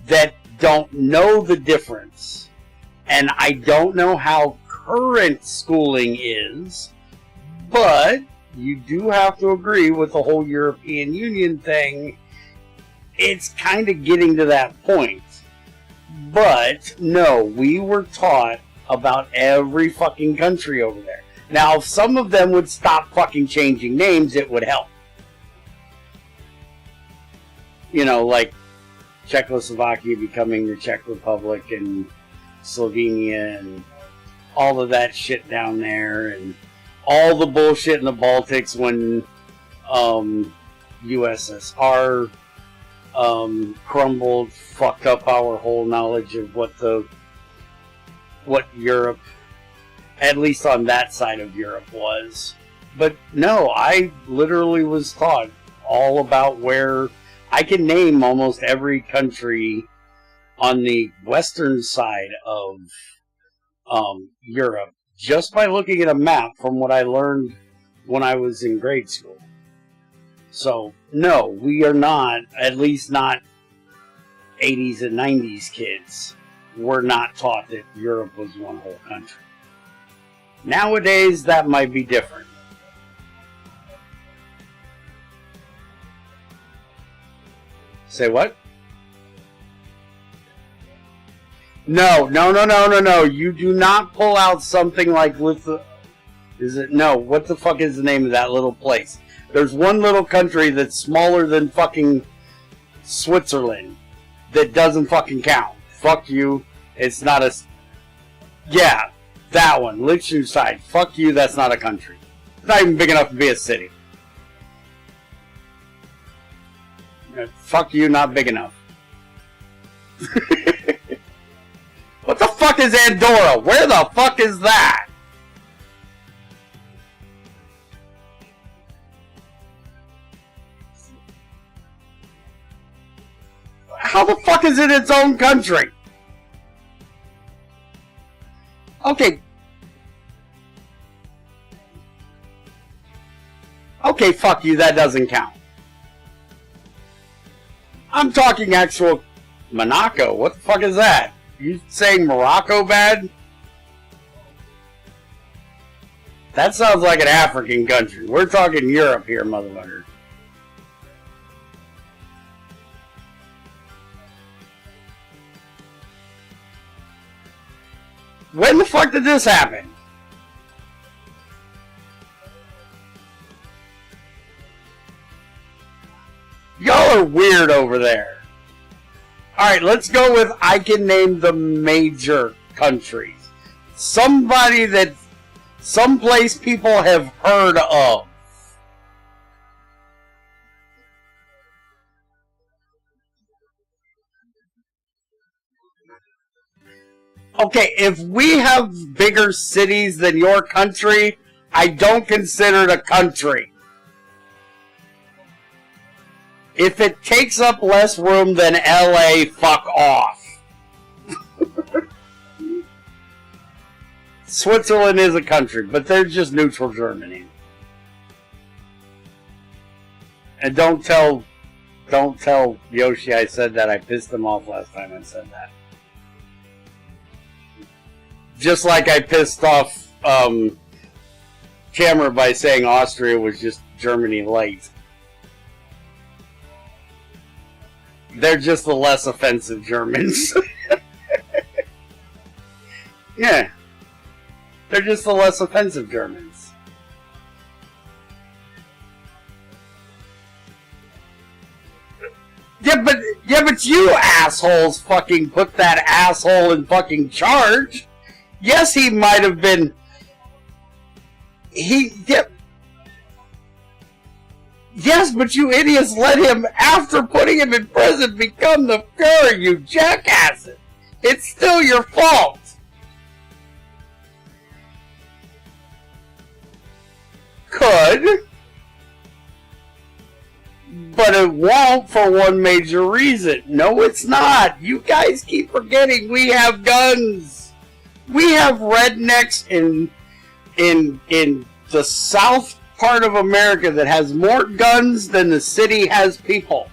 that don't know the difference. And I don't know how current schooling is, but you do have to agree with the whole European Union thing. It's kind of getting to that point. But no, we were taught about every fucking country over there. Now, if some of them would stop fucking changing names, it would help. Like Czechoslovakia becoming the Czech Republic and Slovenia and all of that shit down there, and all the bullshit in the Baltics when USSR crumbled, fucked up our whole knowledge of what Europe At least on that side of Europe was. But no, I literally was taught all about where I can name almost every country on the western side of Europe just by looking at a map from what I learned when I was in grade school. So, no, we are not, at least not 80s and 90s kids, were not taught that Europe was one whole country. Nowadays, that might be different. Say what? No. You do not pull out something like what the fuck is the name of that little place? There's one little country that's smaller than fucking Switzerland that doesn't fucking count. Fuck you. It's not a... Yeah, that one. Liechtenstein. Fuck you, that's not a country. It's not even big enough to be a city. Fuck you, not big enough. What the fuck is Andorra? Where the fuck is that? How the fuck is it its own country? Okay. Okay, fuck you, that doesn't count. I'm talking actual Monaco. What the fuck is that? You saying Morocco bad? That sounds like an African country. We're talking Europe here, motherfucker. When the fuck did this happen? Y'all are weird over there. Alright, let's go with I can name the major countries. Somebody that someplace people have heard of. Okay, if we have bigger cities than your country, I don't consider it a country. If it takes up less room than LA, fuck off. Switzerland is a country, but they're just neutral Germany. And don't tell Yoshi I said that. I pissed him off last time I said that. Just like I pissed off Camera by saying Austria was just Germany light. They're just the less offensive Germans. Yeah. They're just the less offensive Germans. Yeah, but you assholes fucking put that asshole in fucking charge. Yes, he might have been... Yes, but you idiots let him, after putting him in prison, become the Führer, you jackasses! It's still your fault! Could. But it won't for one major reason. No, it's not. You guys keep forgetting we have guns. We have rednecks in the south part of America that has more guns than the city has people.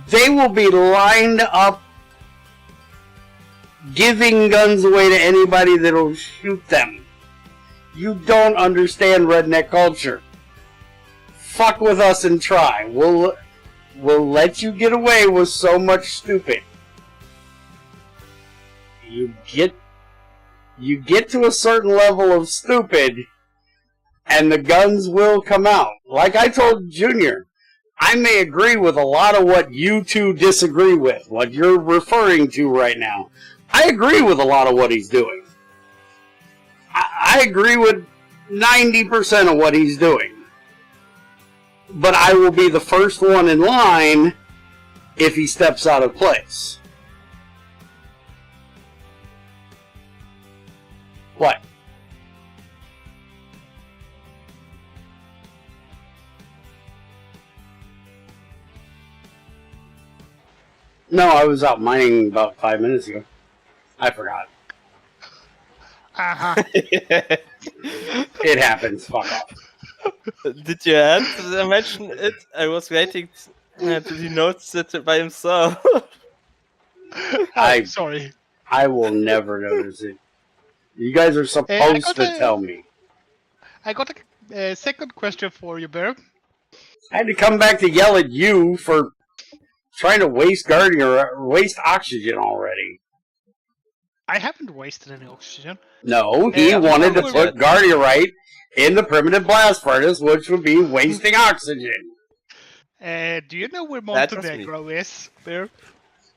They will be lined up giving guns away to anybody that'll shoot them. You don't understand redneck culture. Fuck with us and try. We'll let you get away with so much stupid. You get to a certain level of stupid, and the guns will come out. Like I told Junior, I may agree with a lot of what you two disagree with, what you're referring to right now. I agree with a lot of what he's doing. I agree with 90% of what he's doing. But I will be the first one in line if he steps out of place. What? No, I was out mining about 5 minutes ago. I forgot. Uh-huh. It happens. Fuck off. Did you have to mention it? I was waiting till he noticed it by himself. I'm sorry. I will never notice it. You guys are supposed to tell me. I got a second question for you, Bear. I had to come back to yell at you for trying to waste oxygen already. I haven't wasted any oxygen. No, he wanted to put Guardiarite in the primitive blast furnace, which would be wasting oxygen. Do you know where Montenegro is, Bear?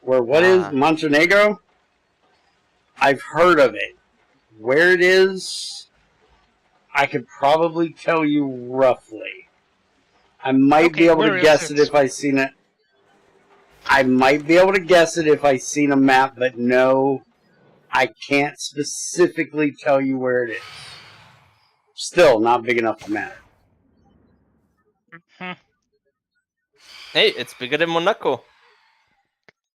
Where what is Montenegro? I've heard of it. Where it is, I could probably tell you roughly. I might be able to guess it if I seen it. I might be able to guess it if I seen a map, but no, I can't specifically tell you where it is. Still not big enough to matter. Hey, it's bigger than Monaco.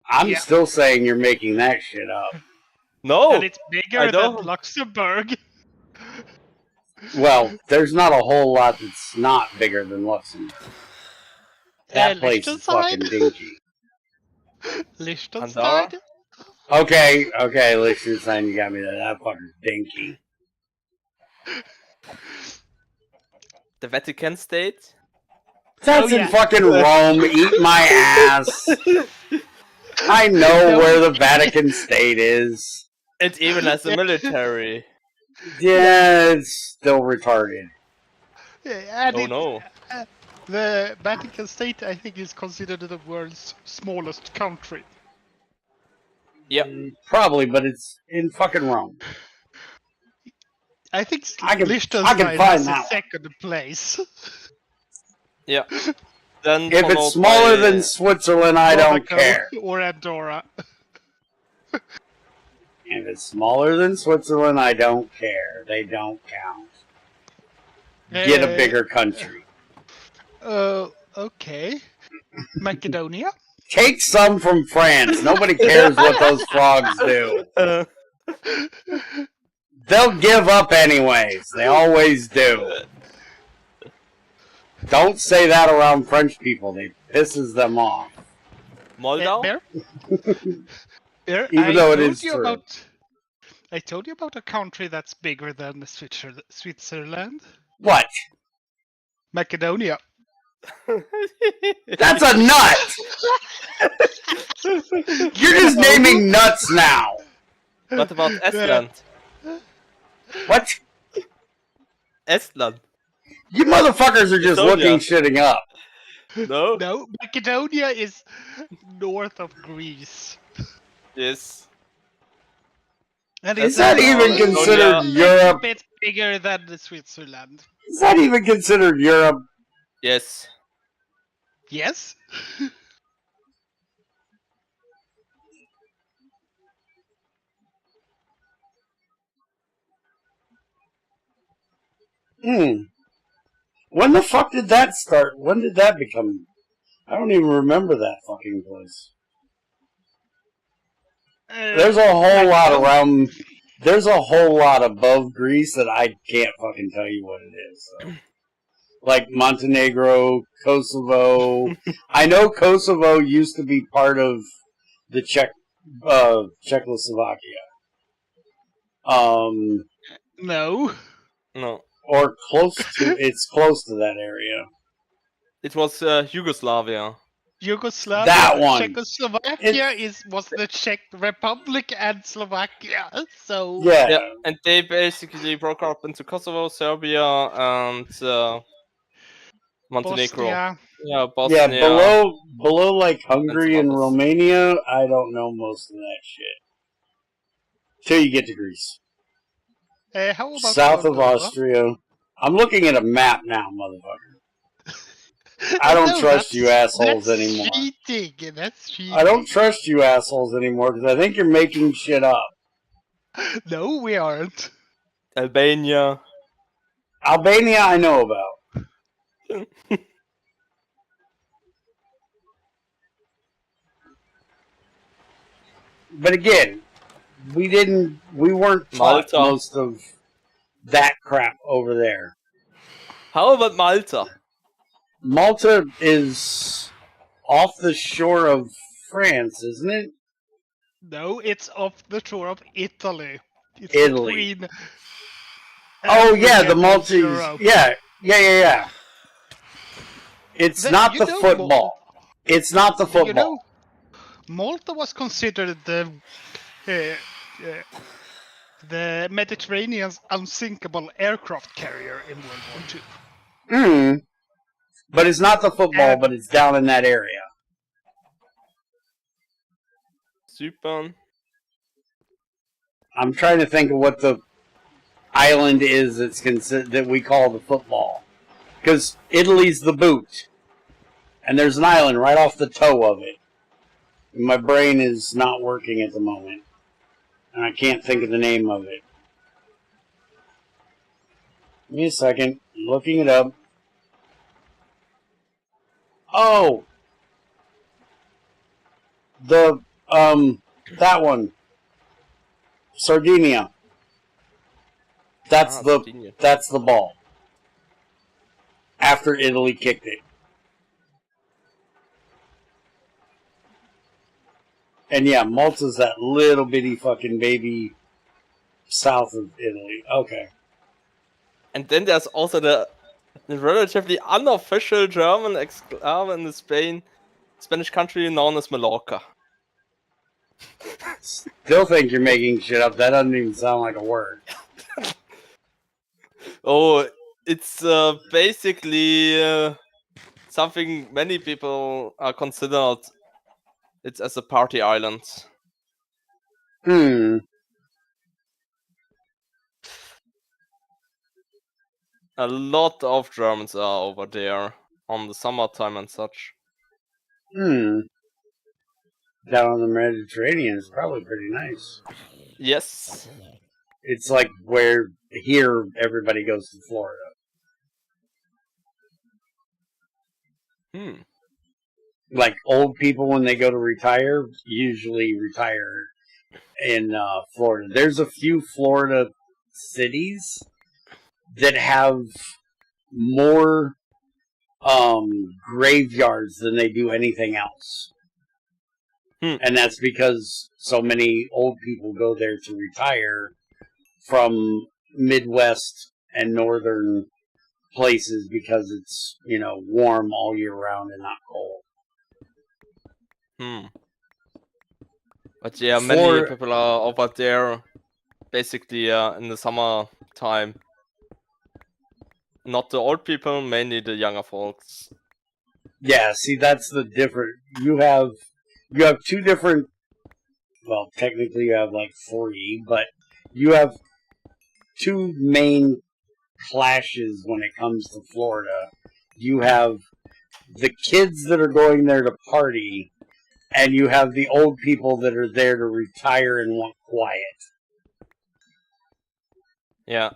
I'm still saying you're making that shit up. No, and it's bigger than Luxembourg. Well, there's not a whole lot that's not bigger than Luxembourg. That place is fucking dinky. Liechtenstein? Okay, Liechtenstein, you got me there. That fucker's dinky. The Vatican State? That's in fucking Rome. Eat my ass. I know where the Vatican State is. It even has a military. Yeah, it's still retarded. No. The Vatican State, I think, is considered the world's smallest country. Yep. Probably, but it's in fucking Rome. I think find Liechtenstein has a second place. Yeah. Then if it's smaller than Switzerland, I don't care. Or Andorra. If it's smaller than Switzerland, I don't care. They don't count. Get a bigger country. Okay. Macedonia? Take some from France. Nobody cares what those frogs do. They'll give up anyways. They always do. Don't say that around French people. It pisses them off. Moldau? Even though it is true. I told you about a country that's bigger than Switzerland. What? Macedonia. That's a nut! You're just naming nuts now! What about Estland? What? Estland. You motherfuckers are just looking shitting up. No? No, Macedonia is north of Greece. Yes. And is that even considered Europe? A bit bigger than Switzerland. Is that even considered Europe? Yes. Yes? When the fuck did that start? When did that become? I don't even remember that fucking place. There's a whole lot around. There's a whole lot above Greece that I can't fucking tell you what it is. So. Like Montenegro, Kosovo. I know Kosovo used to be part of the Czechoslovakia. No. No. Or close to. It's close to that area. It was Yugoslavia. Yugoslavia. That one. Czechoslovakia was the Czech Republic and Slovakia. So yeah, and they basically broke up into Kosovo, Serbia, and Montenegro. Bosnia. Yeah, Bosnia. Yeah, below like Hungary and Romania, I don't know most of that shit. Till you get to Greece. How about south of Austria? I'm looking at a map now, motherfucker. I don't trust you assholes anymore. Cheating. That's cheating. I don't trust you assholes anymore because I think you're making shit up. No, we aren't. Albania. Albania, I know about. But again, we weren't taught Malta. most of that crap over there. How about Malta? Malta is off the shore of France, isn't it? No, it's off the shore of Italy. It's Italy. between. Oh yeah, Africa the and Maltese. Europe. Yeah. It's not the football. It's not the football. You know, Malta was considered the Mediterranean's unsinkable aircraft carrier in World War II. But it's not the football, but it's down in that area. Super. I'm trying to think of what the island is that we call the football. Because Italy's the boot. And there's an island right off the toe of it. And my brain is not working at the moment. And I can't think of the name of it. Give me a second. I'm looking it up. Oh! That one. Sardinia. That's the ball. After Italy kicked it. And yeah, Malta's that little bitty fucking baby south of Italy. Okay. And then there's also the relatively unofficial German exclave in the Spanish country known as Mallorca. Still think you're making shit up. That doesn't even sound like a word. Oh, it's basically something many people are considered. It's as a party island. A lot of Germans are over there on the summertime and such. Down on the Mediterranean is probably pretty nice. Yes. It's like where here everybody goes to Florida. Like old people when they go to retire, usually retire in Florida. There's a few Florida cities that have more graveyards than they do anything else. And that's because so many old people go there to retire from Midwest and northern places because it's, warm all year round and not cold. But yeah, many people are over there basically in the summertime. Not the old people, mainly the younger folks. Yeah, see, that's the different. You have two different. Well, technically, you have like 3, but you have two main clashes when it comes to Florida. You have the kids that are going there to party, and you have the old people that are there to retire and want quiet. Yeah.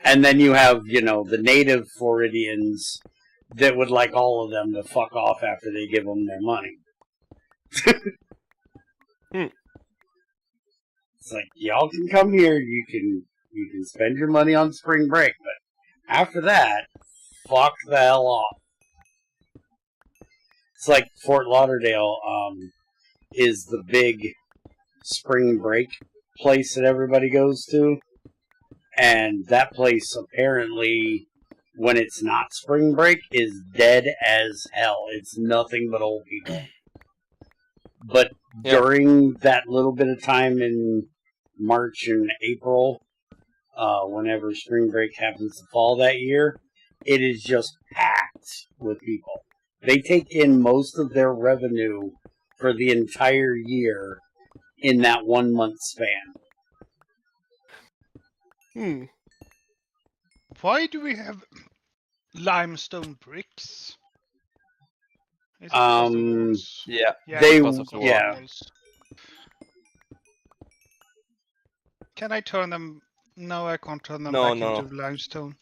And then you have, the native Floridians that would like all of them to fuck off after they give them their money. It's like, y'all can come here, you can spend your money on spring break, but after that, fuck the hell off. It's like Fort Lauderdale is the big spring break place that everybody goes to. And that place, apparently, when it's not spring break, is dead as hell. It's nothing but old people. But during that little bit of time in March and April, whenever spring break happens to fall that year, it is just packed with people. They take in most of their revenue for the entire year in that 1 month span. Why do we have limestone bricks? Is it because the walls? Yeah. Because of the yeah. walls. Can I turn them No, I can't turn them No, back no. into limestone.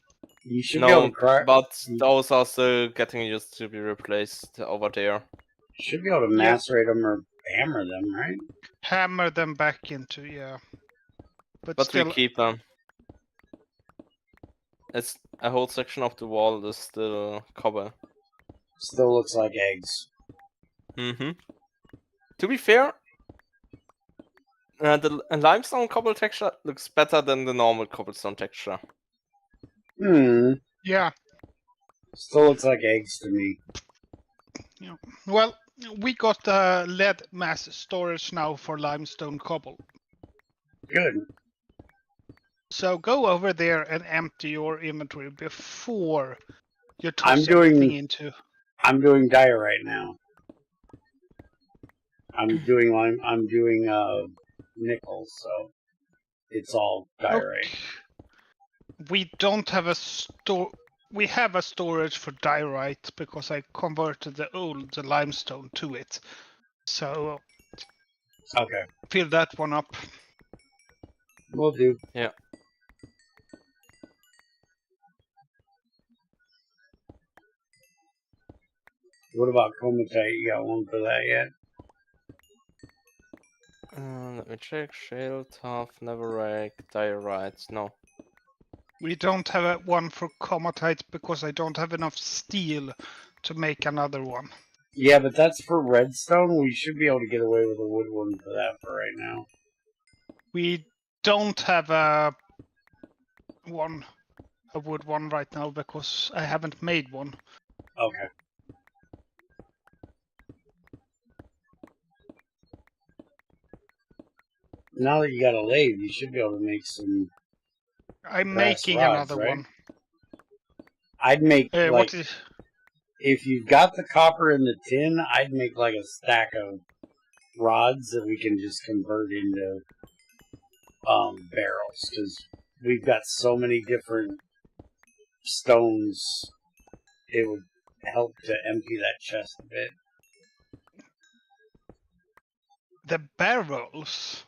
You should be able No, to crack. but those are still getting used to be replaced over there. You should be able to Yeah. macerate them or hammer them, right? Hammer them back into, yeah. But But still, we keep them. It's a whole section of the wall is still cobble. Still looks like eggs. Mm-hmm. To be fair, the limestone cobble texture looks better than the normal cobblestone texture. yeah. Still looks like eggs to me. Well, we got lead mass storage now for limestone cobble. Good. So go over there and empty your inventory before you toss I'm everything doing- into. I'm doing diorite now. I'm doing nickel, so it's all diorite. Okay. We don't have a store. We have a storage for diorite because I converted the old limestone to it. So Okay, fill that one up. will do. Yeah. What about Comatite? You got one for that yet? Let me check. Shale, tough, netherrack, diorite. No. We don't have one for Comatite because I don't have enough steel to make another one. Yeah, but that's for redstone. We should be able to get away with a wood one for that for right now. We don't have a wood one right now because I haven't made one. Okay. Now that you got a lathe, you should be able to make some. I'm Brass making rods, another right? one. I'd make like What is? if you've got the copper in the tin, I'd make like a stack of rods that we can just convert into barrels because we've got so many different stones. It would help to empty that chest a bit. The barrels.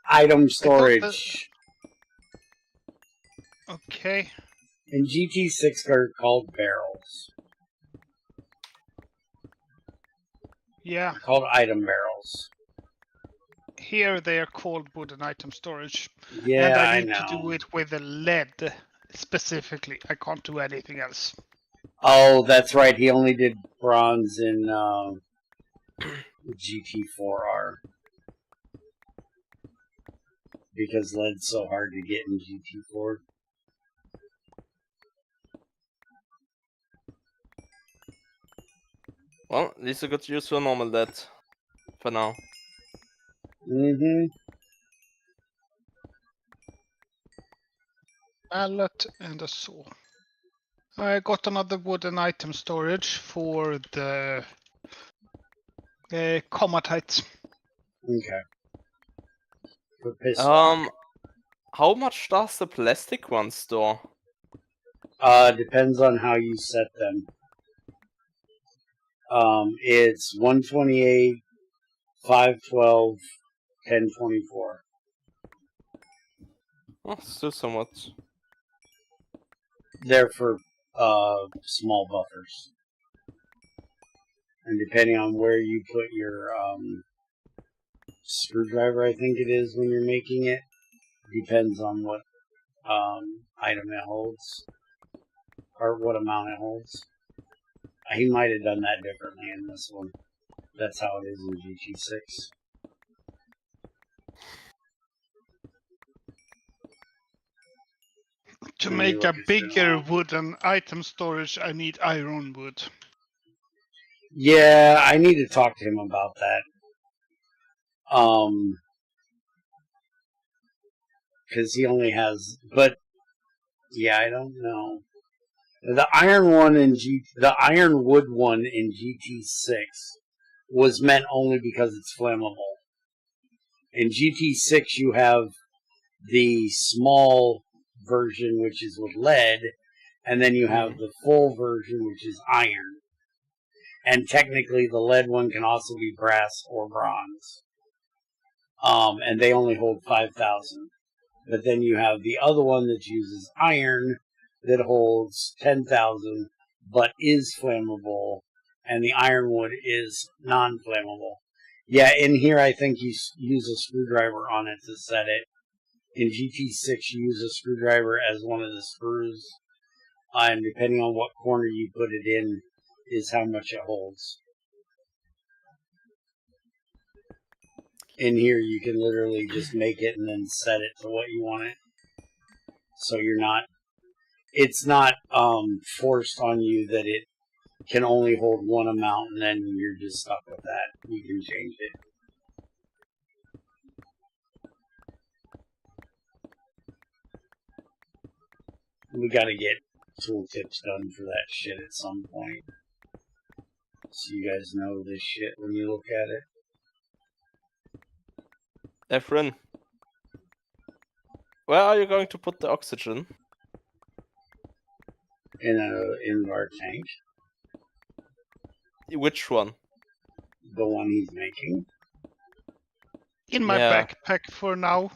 Item storage. Okay. In GT6 are called barrels. Yeah. They're called item barrels. Here they are called wooden item storage. Yeah, and I I need know. to do it with the lead specifically. I can't do anything else. Oh, that's right. He only did bronze in GT4R. Because lead's so hard to get in GT4. Well, at least I got used to a normal lead for now. Mm-hmm. Mallet and a saw. I got another wooden item storage for the Comatite. Okay. For pistol. How much does the plastic one store? Depends on how you set them. It's 128, 512, 1024. Oh, still somewhat. They're for small buffers. And depending on where you put your screwdriver, I think it is when you're making it, depends on what item it holds. Or what amount it holds. He might have done that differently in this one. That's how it is in GT6. To Let me make a look at bigger it. wooden item storage, I need iron wood. Yeah, I need to talk to him about that. Because he only has, but yeah, I don't know. The iron wood one in GT6 was meant only because it's flammable. In GT6, you have the small version, which is with lead, and then you have the full version, which is iron. And technically, the lead one can also be brass or bronze. And they only hold 5,000. But then you have the other one that uses iron that holds 10,000 but is flammable, and the ironwood is non-flammable. Yeah, in here I think you use a screwdriver on it to set it. In GT6 you use a screwdriver as one of the screws, and depending on what corner you put it in is how much it holds. In here you can literally just make it and then set it to what you want it. So it's not forced on you that it can only hold one amount and then you're just stuck with that. You can change it. We gotta get tooltips done for that shit at some point. So you guys know this shit when you look at it. Efren, where are you going to put the oxygen? In our tank. Which one? The one he's making. In my backpack for now.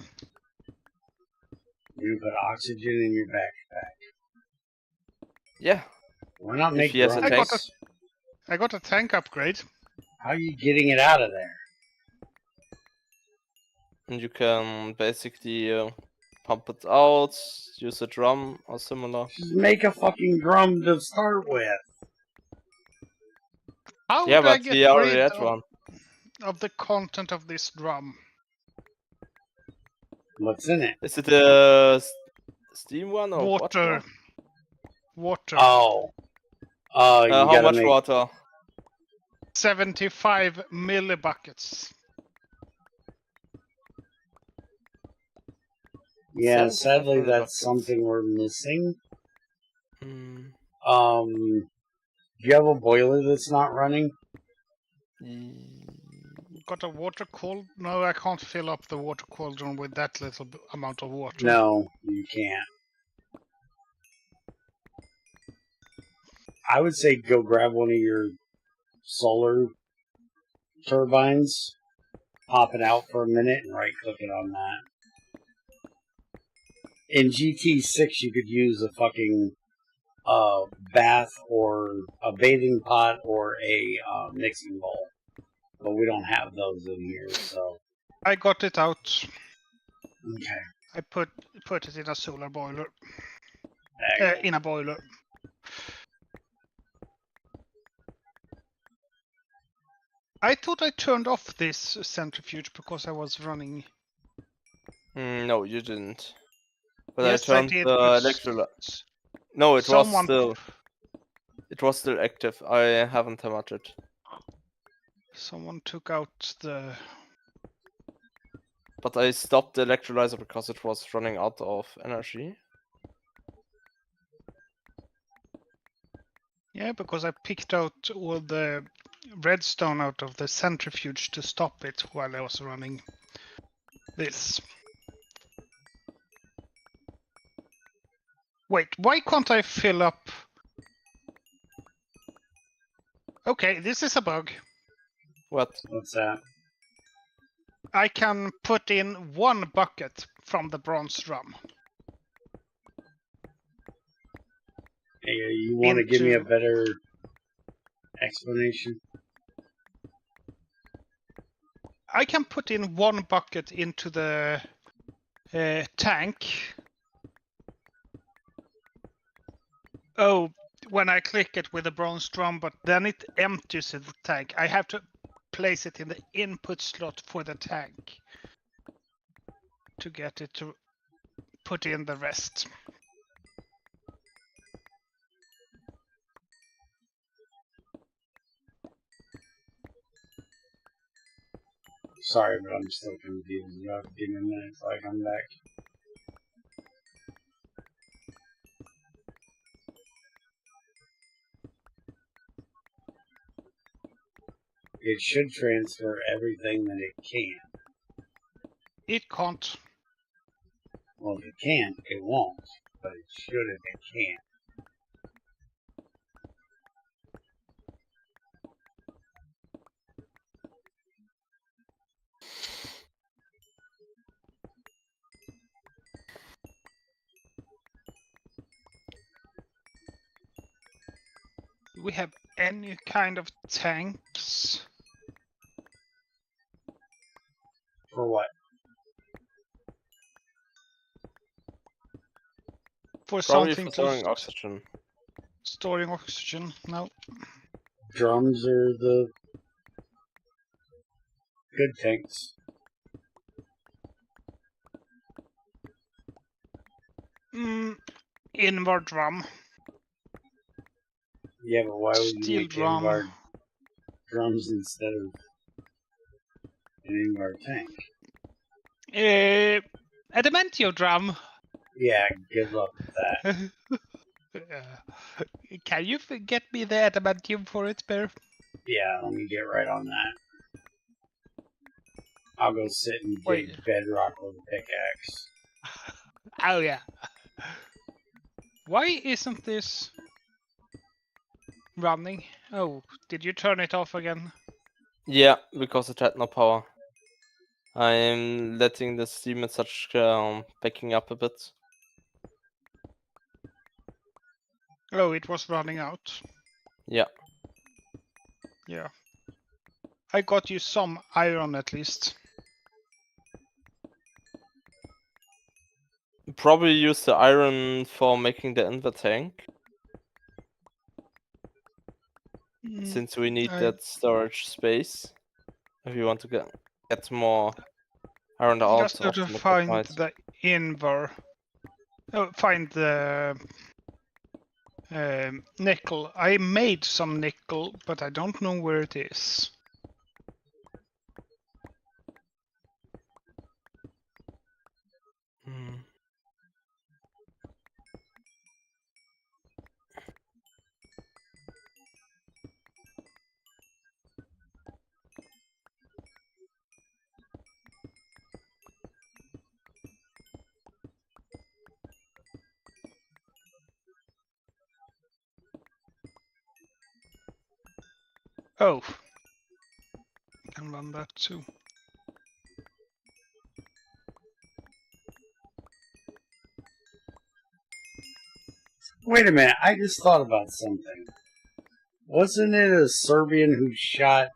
You put oxygen in your backpack. Yeah. Why not If make he has a drums? tank. I got a tank upgrade. How are you getting it out of there? And you can basically pump it out, use a drum or similar. Just make a fucking drum to start with. How Yeah, do I but get we already rid had one. of the content of this drum? What's in it? Is it a steam one or Water. Water. Oh. You how gotta much make... water? 75 millibuckets. Yeah, 75 sadly that's millibuckets. something we're missing. Mm. Do you have a boiler that's not running? Got a water cauldron? No, I can't fill up the water cauldron with that little amount of water. No, you can't. I would say go grab one of your solar turbines, pop it out for a minute, and right-click it on that. In GT6, you could use a fucking bath or a bathing pot or a mixing bowl. But we don't have those in here, so... I got it out. Okay. I put it in a solar boiler. There you In a boiler. I thought I turned off this centrifuge because I was running. No, you didn't. But Yes, I turned did, the but electrolyte. No, it was still. It was still active. I haven't hammered it. Someone took out the. But I stopped the electrolyzer because it was running out of energy. Yeah, because I picked out all the redstone out of the centrifuge to stop it while I was running this. Wait, why can't I fill up? Okay, this is a bug. What? What's that? I can put in 1 bucket from the bronze drum. Hey, you want to give me a better explanation? I can put in 1 bucket into the tank. Oh, when I click it with the bronze drum, but then it empties the tank. I have to place it in the input slot for the tank to get it to put in the rest. Sorry, but I'm still confused. You have to give me a minute until I come back. It should transfer everything that it can. It can't. Well, if it can't, it won't. But it should if it can. we have any kind of tanks? For what? For Probably something for to storing oxygen. storing oxygen? No. Drums are the good tanks. Inward drum. Yeah, but why would you Steel make drum. Invar drums instead of an Invar tank? Adamantio drum. Yeah, good luck with that. Can you get me the adamantium for it, Bear? Yeah, let me get right on that. I'll go sit and dig Wait. bedrock with a pickaxe. Oh yeah. Why isn't this running? Oh, did you turn it off again? Yeah, because it had no power. I'm letting the Steam message backing up a bit. Oh, it was running out. Yeah. Yeah. I got you some iron at least. Probably use the iron for making the Inver tank, since we need that storage space. If you want to get more iron out just of to the find magmatite. the invar. Oh, find the nickel. I made some nickel, but I don't know where it is. Hmm. Oh, can run that too. Wait a minute, I just thought about something. Wasn't it a Serbian who shot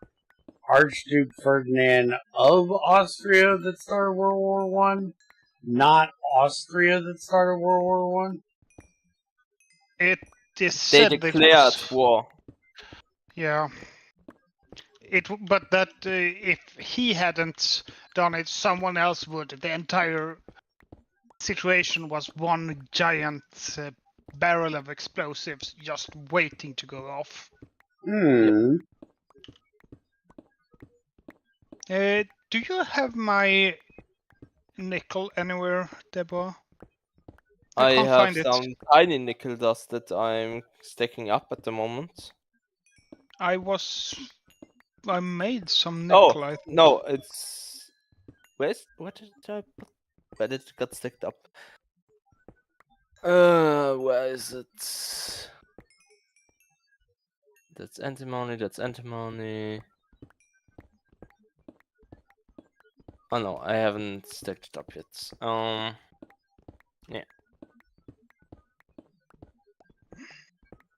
Archduke Ferdinand of Austria that started World War One? Not Austria that started World War One? It is They said that declared war. Yeah. But that if he hadn't done it, someone else would. The entire situation was one giant barrel of explosives just waiting to go off. Hmm. Do you have my nickel anywhere, Deborah? I can't have find it. some tiny nickel dust that I'm stacking up at the moment. I made some nickel. Oh, no, it's... Where did I put... Where did it get stacked up? Where is it? That's antimony, that's antimony. Oh no, I haven't stacked it up yet. Yeah.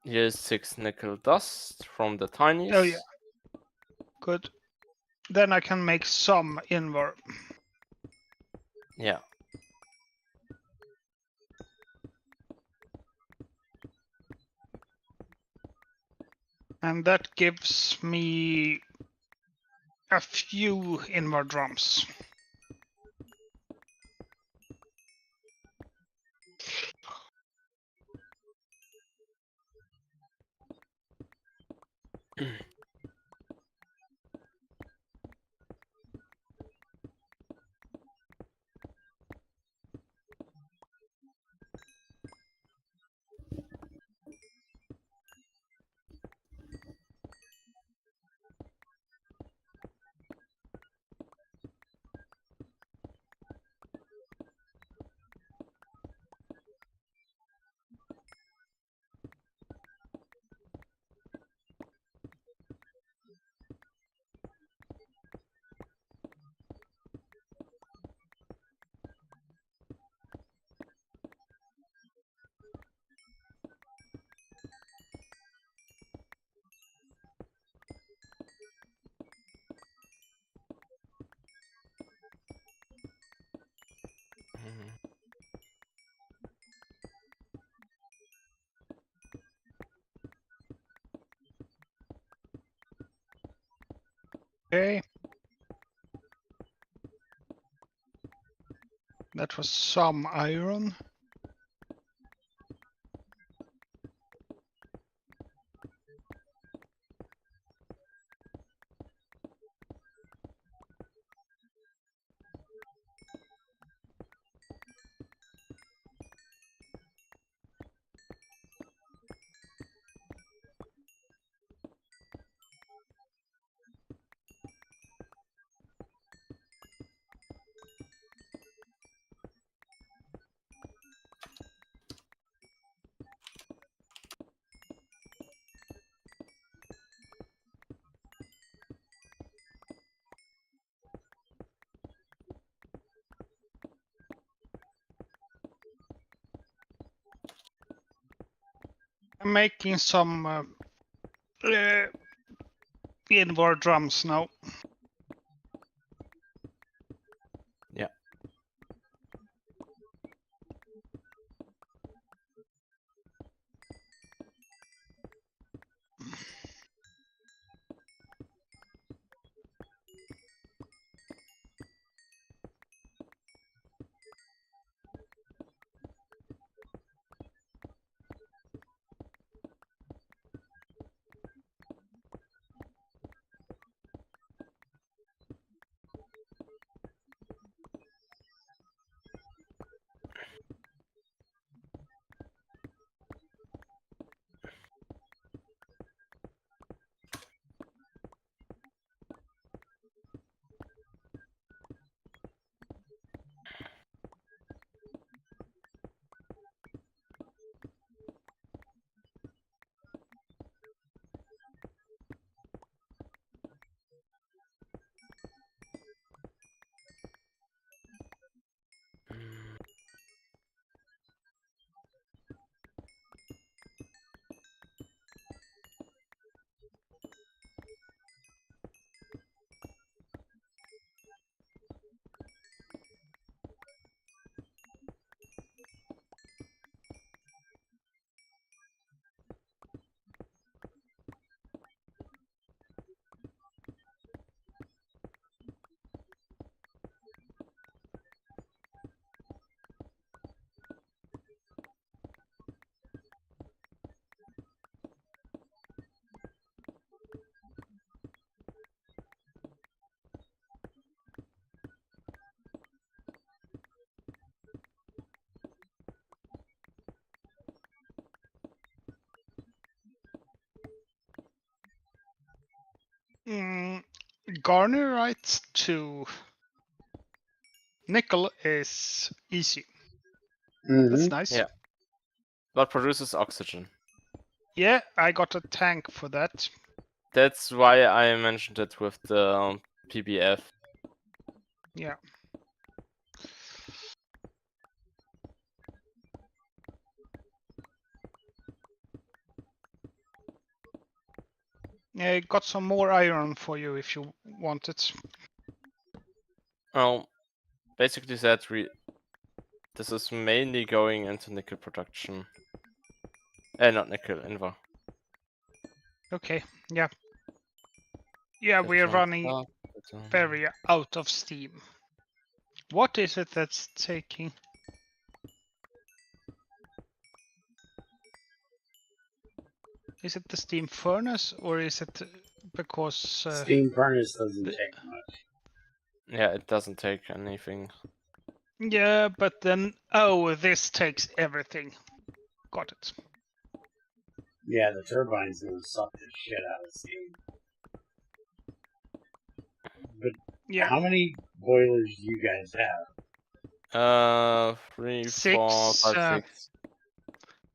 Here's 6 nickel dust from the tinies. Oh yeah. Good. Then I can make some invar. Yeah. And that gives me a few invar drums. Okay. That was some iron. I'm making some inward drums now. Yeah. Garner writes to nickel is easy. That's nice. Yeah. But produces oxygen. Yeah, I got a tank for that. That's why I mentioned it with the PBF. Yeah. Yeah, I got some more iron for you if you want it. Oh, basically that this is mainly going into nickel production. Not nickel, Invar. Okay, yeah. Yeah, we're running very out of steam. What is it that's taking? Is it the steam furnace or is it because... Steam furnace doesn't take much. Yeah, it doesn't take anything. Yeah, but then... Oh, this takes everything. Got it. Yeah, the turbine's gonna suck the shit out of steam. But Yeah. how many boilers do you guys have? 3, 6, 4, 5, 6.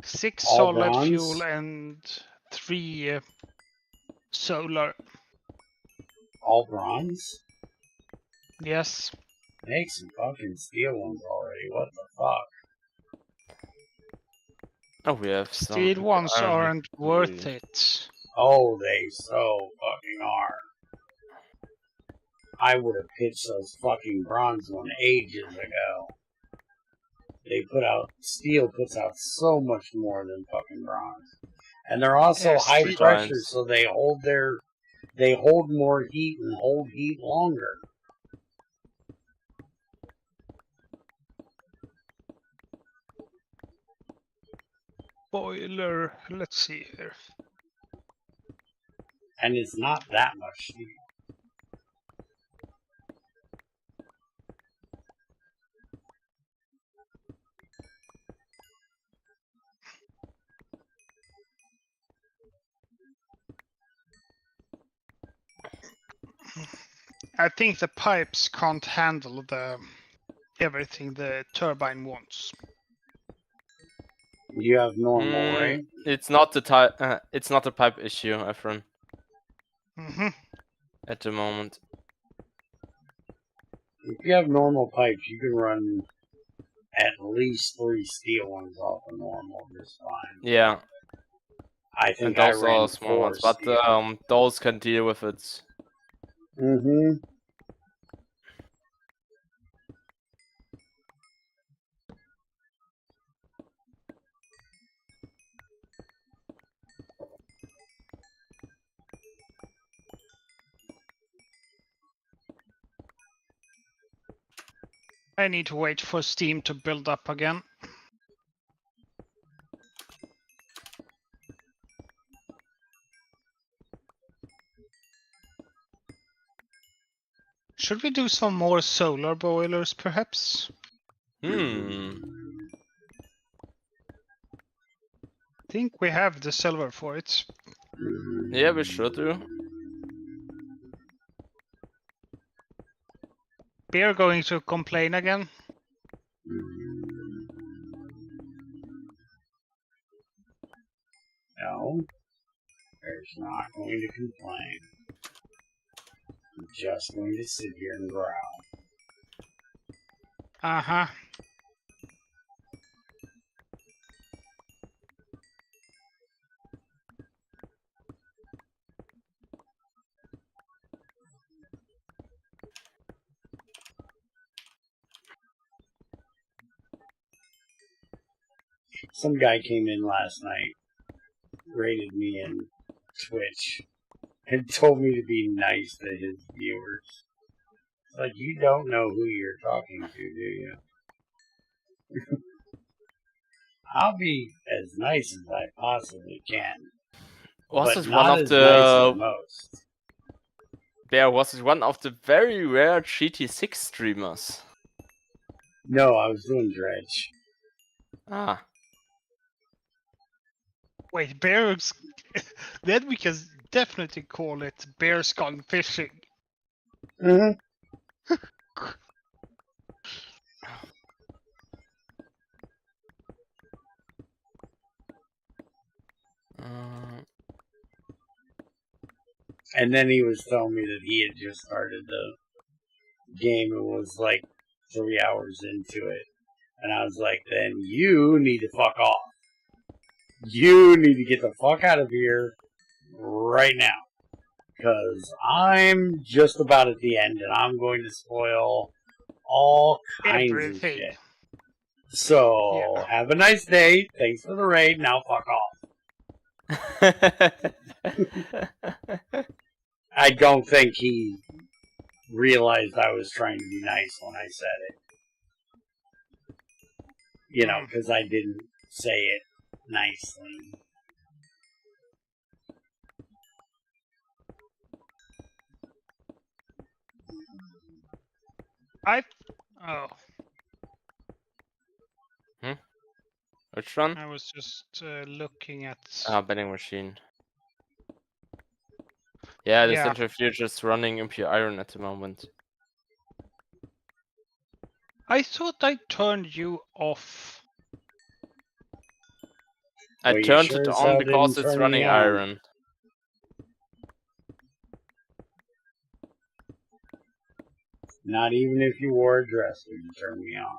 6 All solid bronze? fuel and 3 solar. All bronze? Yes. Make some fucking steel ones already. What the fuck? Oh, we have some. Steel ones aren't worth it. Oh, they so fucking are. I would have pitched those fucking bronze one ages ago. Steel puts out so much more than fucking bronze. And they're also high steel- pressure, so they hold their They hold more heat and hold heat longer. Boiler, let's see here. And it's not that much heat. I think the pipes can't handle everything the turbine wants. You have normal, right? It's not the type. It's not a pipe issue, Efren, Mm-hmm. at the moment. If you have normal pipes, you can run at least 3 steel ones off of normal just fine. Yeah. I think and those I ran are small 4 ones, but steel. those can deal with it. Mm-hmm. I need to wait for steam to build up again. Should we do some more solar boilers, perhaps? Hmm. I think we have the silver for it. Yeah, we should do. Bear going to complain again? No. Bear's not going to complain. I'm just going to sit here and growl. Uh-huh. Some guy came in last night, rated me in Twitch, and told me to be nice to his viewers. It's like, you don't know who you're talking to, do you? I'll be as nice as I possibly can. Was but it not one of as nice as the most. Bear? Was it one of the very rare GT6 streamers? No, I was doing dredge. Ah. Wait, bears... then we can definitely call it Bear's Gone Fishing. Mm-hmm. And then he was telling me that he had just started the game and was like 3 hours into it. And I was like, then you need to fuck off. You need to get the fuck out of here right now. Because I'm just about at the end and I'm going to spoil all kinds of shit. So, have a nice day. Thanks for the raid. Now fuck off. I don't think he realized I was trying to be nice when I said it. You know, because I didn't say it nicely. Oh. Which one? I was just looking at... Vending machine. Yeah, the centrifuge is running impure iron at the moment. I thought I turned you off. I turned it on because it's running iron. Not even if you wore a dress would you turn me on.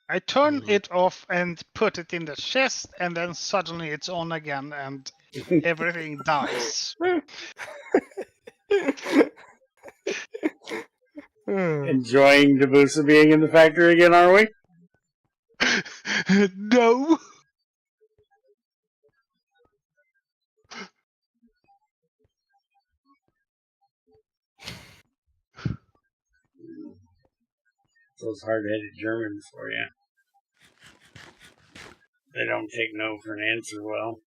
I turned it off and put it in the chest, and then suddenly it's on again, and everything dies. Enjoying Debusa being in the factory again, are we? No. Those hard-headed Germans for you. They don't take no for an answer well.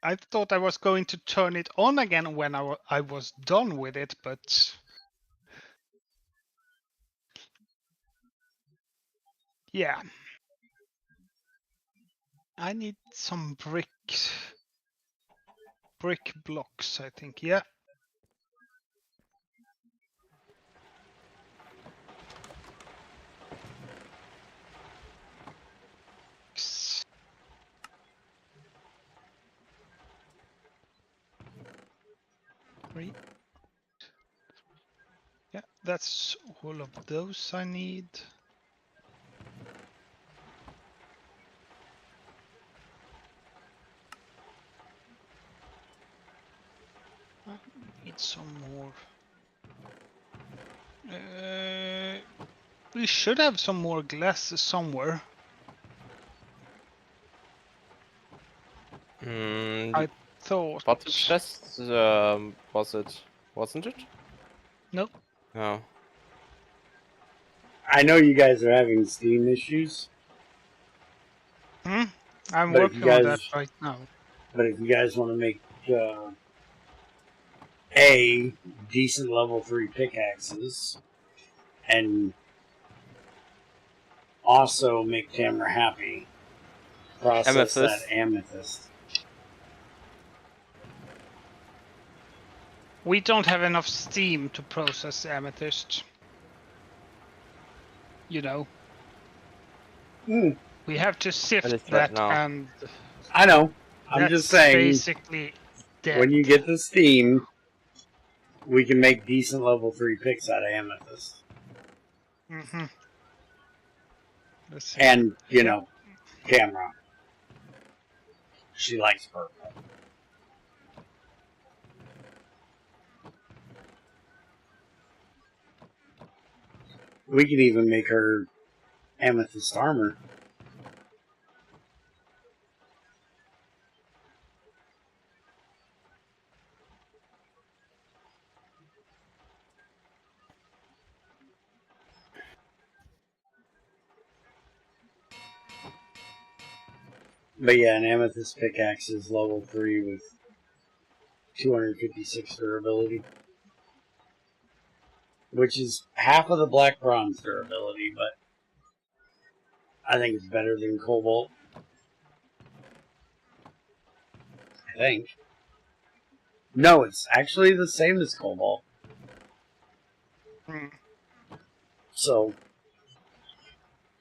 I thought I was going to turn it on again when I was done with it, but yeah. I need some brick blocks, I think. Yeah. Three. Yeah, that's all of those I need. I need some more. We should have some more glass somewhere. I thought. Bottom chest was it? Wasn't it? Nope. No. I know you guys are having Steam issues. I'm But if working you on guys- that right now. But if you guys want to make a decent level 3 pickaxes and also make Tamara happy, process that amethyst. We don't have enough steam to process amethyst. You know. We have to sift Right that now. and I know. I'm that's just saying, basically dead. when you get the steam, we can make decent level 3 picks out of amethyst. Mm-hmm. Let's see. And, you know, Tamara. She likes purple. We could even make her amethyst armor. But yeah, an amethyst pickaxe is level 3 with 256 durability. Which is half of the black bronze durability, but I think it's better than cobalt. I think. No, it's actually the same as cobalt. So,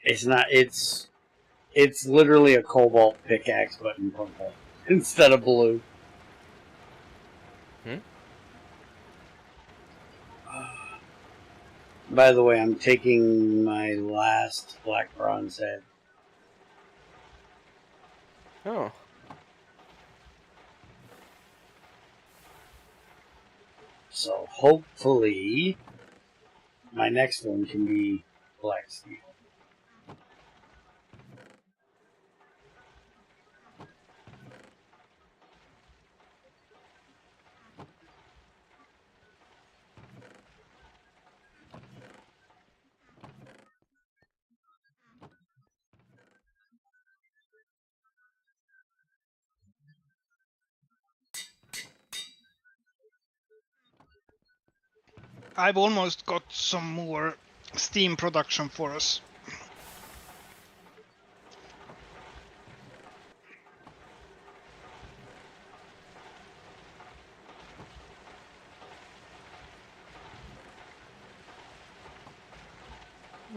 it's not, it's literally a cobalt pickaxe, but in purple instead of blue. By the way, I'm taking my last black bronze head. Oh. So, hopefully, my next one can be black steel. I've almost got some more steam production for us.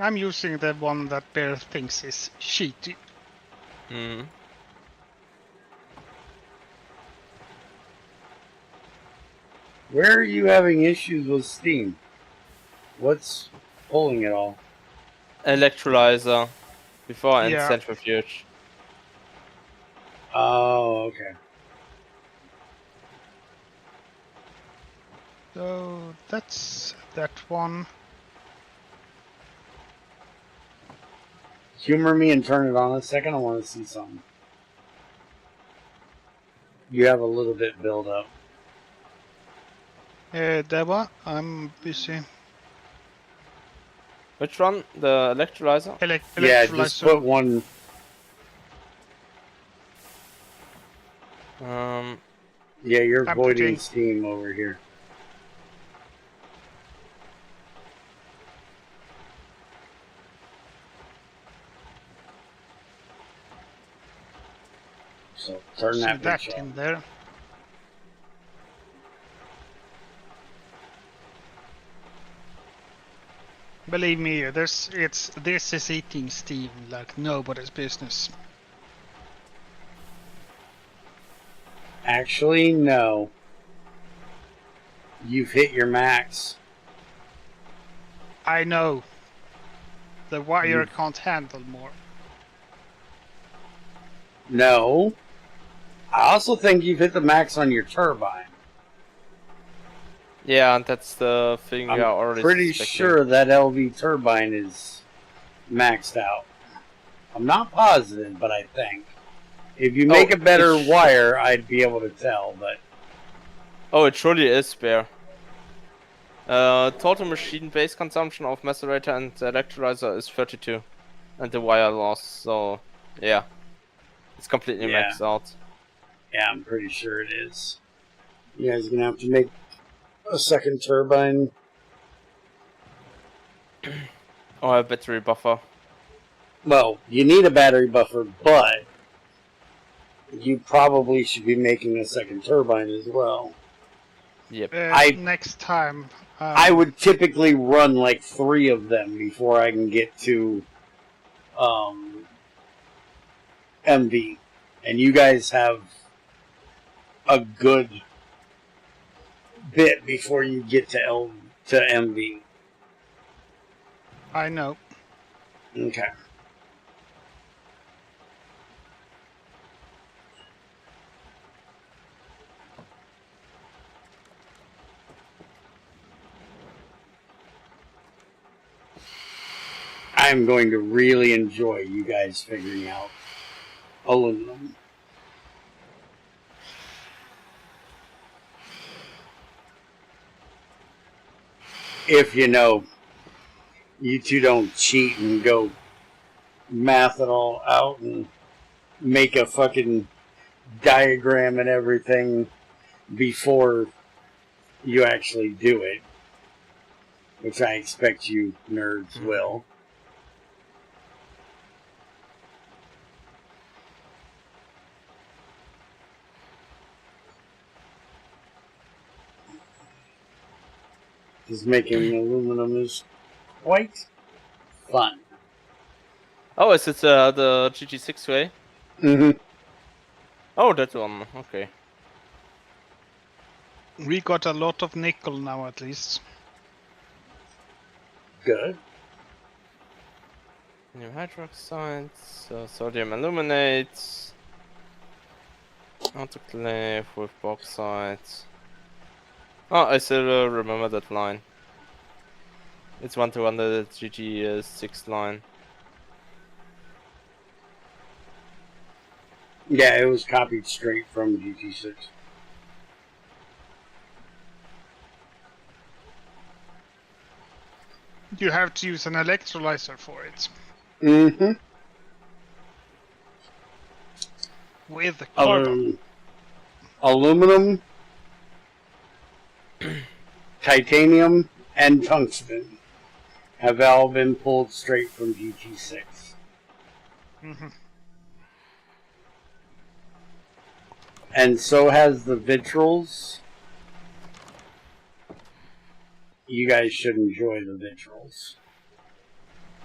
I'm using the one that Bear thinks is cheaty. Where are you having issues with Steam? What's pulling it all? Electrolyzer before and Yeah. centrifuge. Oh, okay. So that's that one. Humor me and turn it on a second. I want to see something. You have a little bit build up. Deva, I'm busy. Which one? The electrolyzer? Yeah, just put one. Yeah, you're I'm voiding putting- steam over here. So turn See that that bitch in on. there. Believe me, this is eating steam like nobody's business. Actually, no. You've hit your max. I know. The wire can't handle more. No. I also think you've hit the max on your turbine. Yeah, and that's the thing I'm we are already pretty suspecting. sure that LV turbine is maxed out. I'm not positive, but I think. If you make a better wire, I'd be able to tell, but... Oh, it surely is Bear. Total machine base consumption of macerator and electrolyzer is 32. And the wire loss, so yeah. It's completely maxed out. Yeah, I'm pretty sure it is. You guys are going to have to make a second turbine. Or a battery buffer. Well, you need a battery buffer, but you probably should be making a second turbine as well. Yep. Next time. I would typically run like 3 of them before I can get to MV. And you guys have a good bit before you get to MV. I know. Okay. I'm going to really enjoy you guys figuring out aluminum. If you two don't cheat and go math it all out and make a fucking diagram and everything before you actually do it, which I expect you nerds will. Because making aluminum is quite fun. Oh, is it the GT6 way? Mm-hmm. Oh, that one. Okay. We got a lot of nickel now, at least. Good. New hydroxides, sodium aluminates, autoclave with bauxite. Oh, I still remember that line. It's 1-to-1 the GT6 line. Yeah, it was copied straight from GT6. You have to use an electrolyzer for it. Mm-hmm. With carbon. Aluminum, titanium, and tungsten have all been pulled straight from GT6. Mm-hmm. And so has the vitriols. You guys should enjoy the vitriols.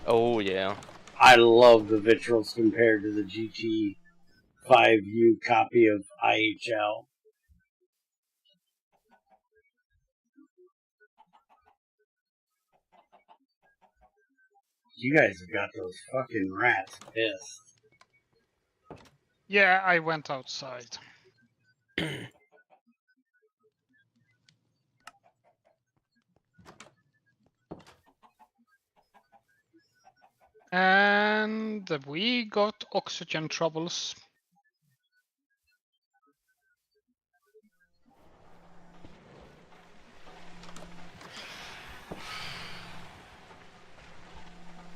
Oh, yeah. I love the vitriols compared to the GT5U copy of IHL. You guys have got those fucking rats pissed. Yeah, I went outside. And we got oxygen troubles.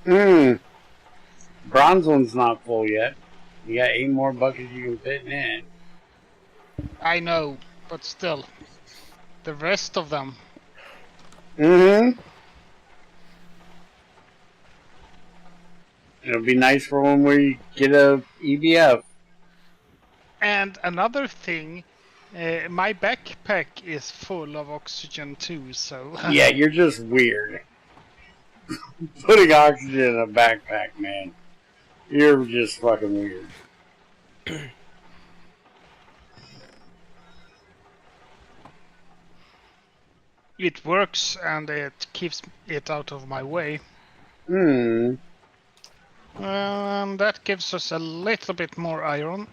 Bronze one's not full yet. You got 8 more buckets you can fit in it. I know, but still. The rest of them. Mm-hmm. It'll be nice for when we get a EBF. And another thing, my backpack is full of oxygen too, so... Yeah, you're just weird. Putting oxygen in a backpack, man. You're just fucking weird. It works and it keeps it out of my way. That gives us a little bit more iron.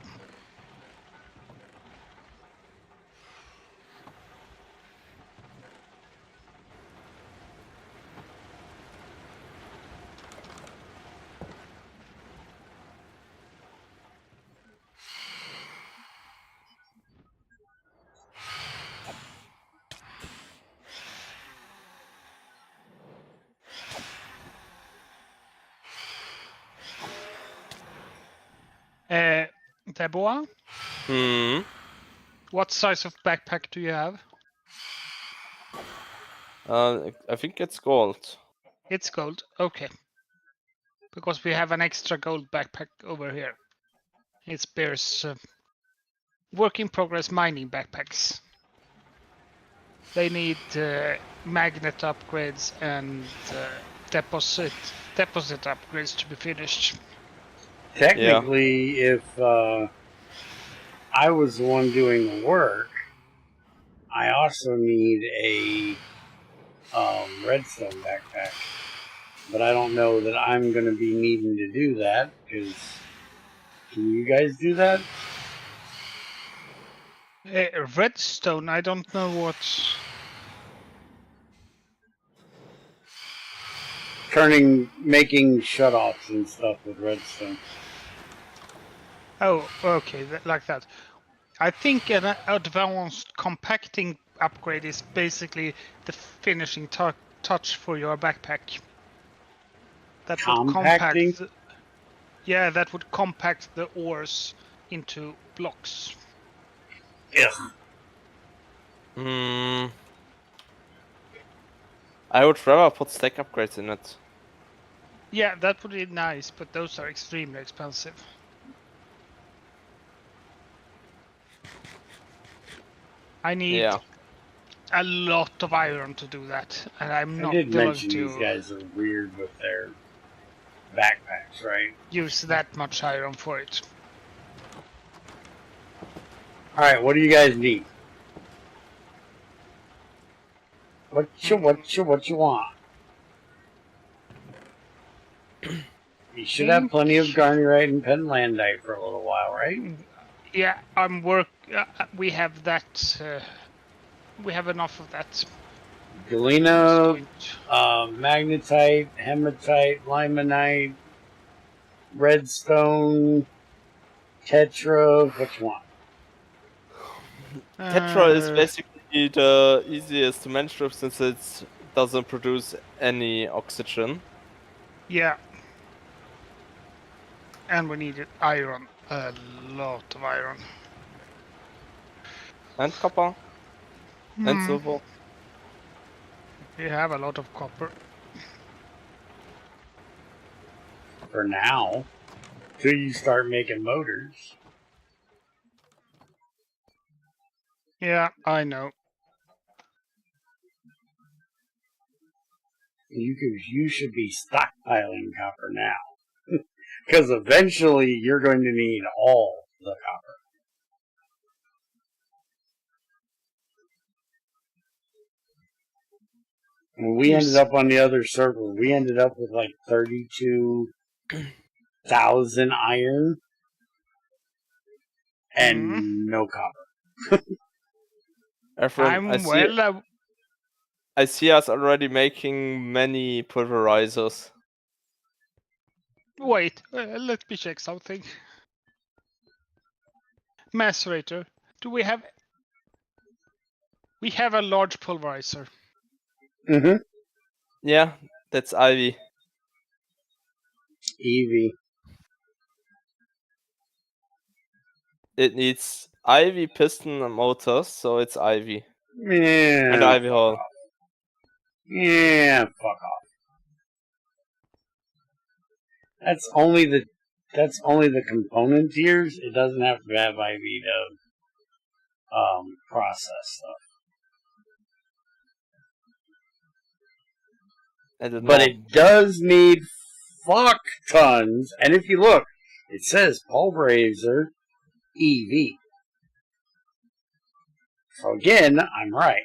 Deborah, what size of backpack do you have? I think it's gold. It's gold, okay. Because we have an extra gold backpack over here. It's Bear's work in progress mining backpacks. They need magnet upgrades and deposit upgrades to be finished. Technically, if I was the one doing the work, I also need a redstone backpack. But I don't know that I'm going to be needing to do that, because can you guys do that? Redstone, I don't know what... Making shutoffs and stuff with redstone. Oh, okay, like that. I think an advanced compacting upgrade is basically the finishing touch for your backpack. That Compacting? would compact. Yeah, that would compact the ores into blocks. Yeah. I would rather put stack upgrades in it. Yeah, that would be nice, but those are extremely expensive. I need a lot of iron to do that, and I'm not willing mention to these guys are weird with their backpacks, right? Use that much iron for it. Alright, what do you guys need? What you want? You should have plenty of garnierite and penlandite for a little while, right? Yeah, we have that. We have enough of that. Galena, magnetite, hematite, limonite, redstone, tetra. What you want? Tetra is basically the easiest to manage with since it doesn't produce any oxygen. Yeah. And we needed iron. A lot of iron. And copper. And silver. We have a lot of copper. For now. Till you start making motors. Yeah, I know. You should be stockpiling copper now. Because eventually you're going to need all the copper. When we ended up on the other server, we ended up with like 32,000 iron and no copper. I see us already making many pulverizers. Wait, let me check something. Macerator, do we have... We have a large pulverizer. Mm-hmm. Yeah, that's Ivy. Eevee. It needs Ivy piston motors, so it's Ivy. Yeah. And Ivy Hall. Yeah, fuck off. That's only the component tiers. It doesn't have to have IV to process stuff. But it does need fuck tons. And if you look, it says pulverizer EV. So again, I'm right.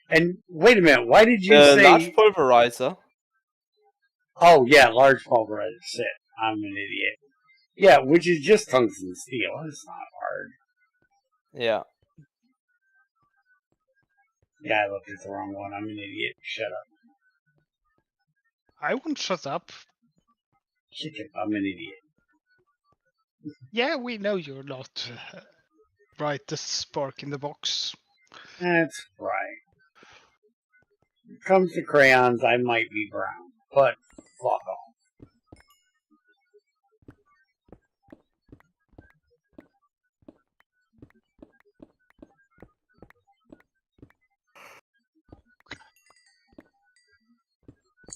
And wait a minute, why did you say large pulverizer? Oh yeah, large pulverizer. Shit, I'm an idiot. Yeah, which is just tungsten steel. It's not hard. Yeah. Yeah, I looked at the wrong one. I'm an idiot. Shut up. I won't shut up. Shut up. I'm an idiot. Yeah, we know you're not right the spark in the box. That's right. When it comes to crayons, I might be brown, but fuck off.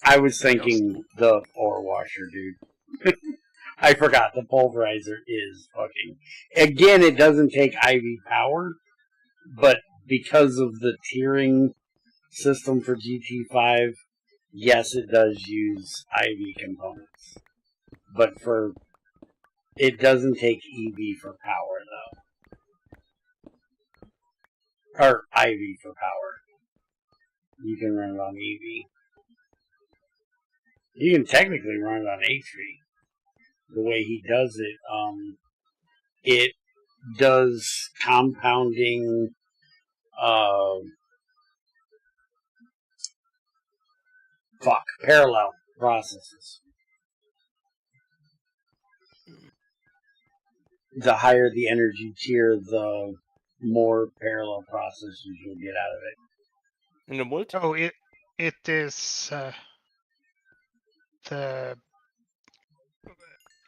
I was thinking the ore washer, dude. I forgot the pulverizer is fucking. Again, it doesn't take IV power, but because of the tiering system for GT5, yes, it does use IV components. But it doesn't take EV for power, though. Or IV for power. You can run it on EV. You can technically run it on HV. The way he does it, it does compounding, parallel processes. The higher the energy tier, the more parallel processes you'll get out of it. In the multi? Oh, it is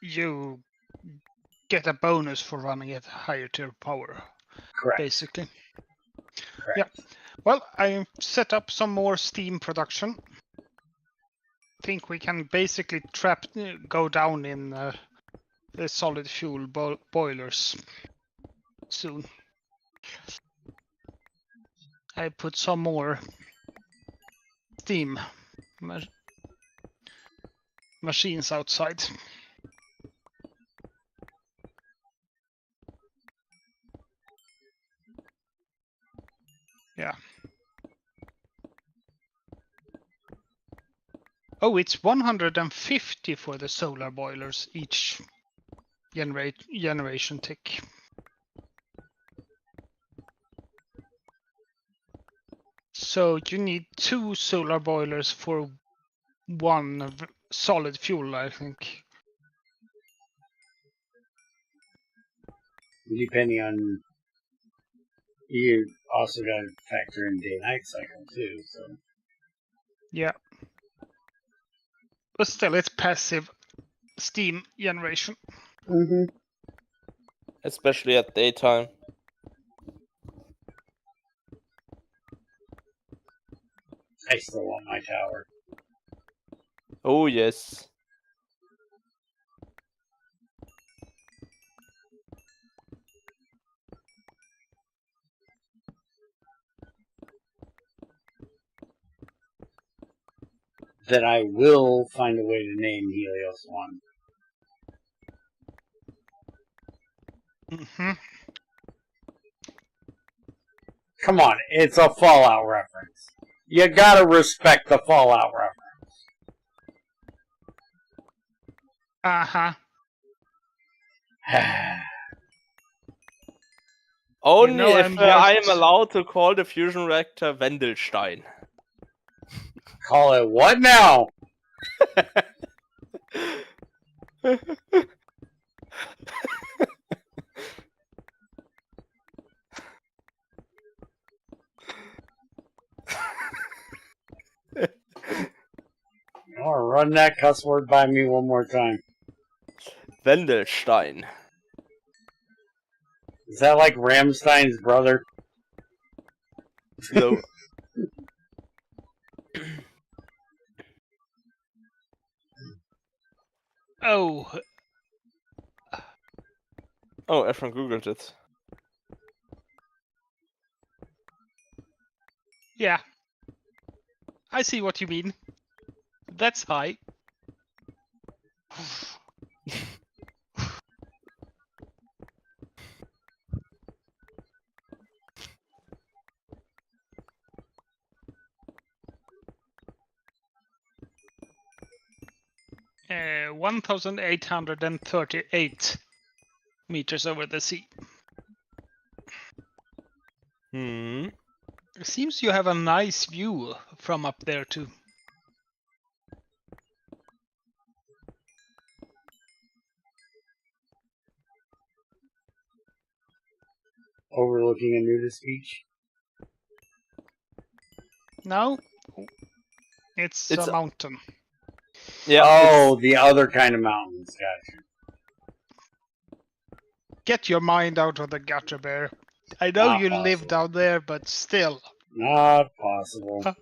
you get a bonus for running at higher tier power. Correct. Basically. Correct. Yeah. Well, I set up some more steam production. Think we can basically go down in the solid fuel boilers soon. I put some more steam machines outside. Yeah. Oh, it's 150 for the solar boilers each generation tick. So you need 2 solar boilers for 1 solid fuel, I think. Depending on, you also got to factor in day-night cycle too. So Yeah. But still, it's passive steam generation. Mm-hmm. Especially at daytime. I still want my tower. Oh, yes. That I will find a way to name Helios 1. Mm-hmm. Come on, it's a Fallout reference. You gotta respect the Fallout reference. Uh-huh. Only if I am just... allowed to call the fusion reactor Wendelstein. Call it what now? Oh, run that cuss word by me one more time. Wendelstein. Is that like Ramstein's brother? No. Oh, Oh, everyone googled it. yeah. I see what you mean. That's high. 1,838 meters over the sea. Hmm. It seems you have a nice view from up there too. Overlooking a nudist beach? No, it's It's- a mountain. Yeah. Oh, the other kind of mountains. Gotcha. Get your mind out of the gutter, Bear. I know Not you live possible. down there, but still. Not possible.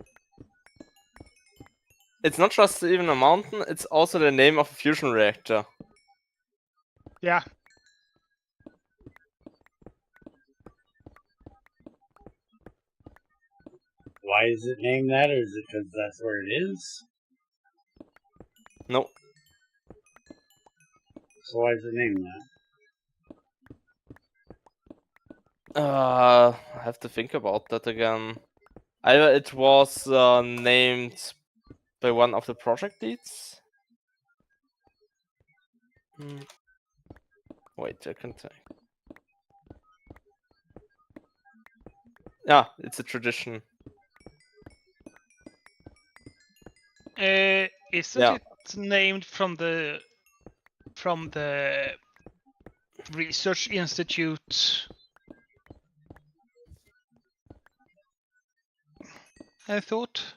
It's not just even a mountain, it's also the name of a fusion reactor. Yeah. Why is it named that? Or is it because that's where it is? No. So why is it named that? I have to think about that again. Either it was named by one of the project leads. Wait, I can think. Yeah, it's a tradition. Isn't Yeah. it named from the research institute? I thought.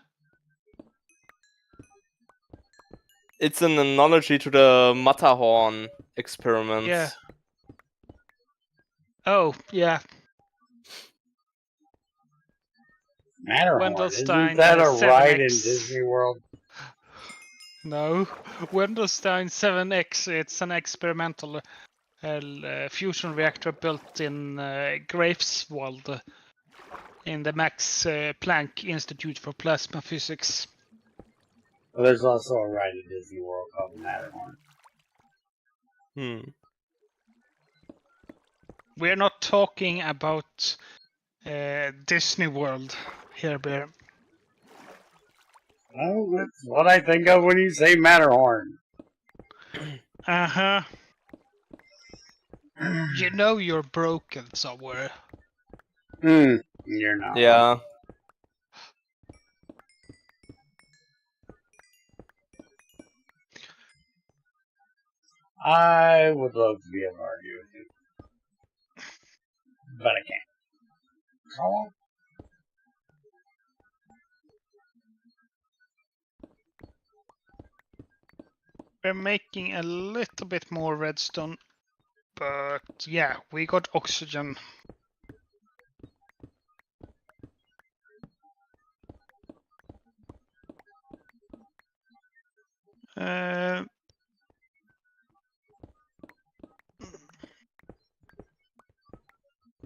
It's an analogy to the Matterhorn experiments. Yeah. Oh, yeah. Matterhorn. Wendelstein, Isn't that a ride in 7X. Disney World? No, Wendelstein 7X. It's an experimental fusion reactor built in Greifswald in the Max Planck Institute for Plasma Physics. Well, there's also a ride at Disney World called Matterhorn. We're not talking about Disney World here, Bear. Oh, that's what I think of when you say Matterhorn. Uh-huh. You know you're broken somewhere. You're not. Yeah. I would love to be able to argue with you. But I can't. Come on. We're making a little bit more redstone, but yeah, we got oxygen.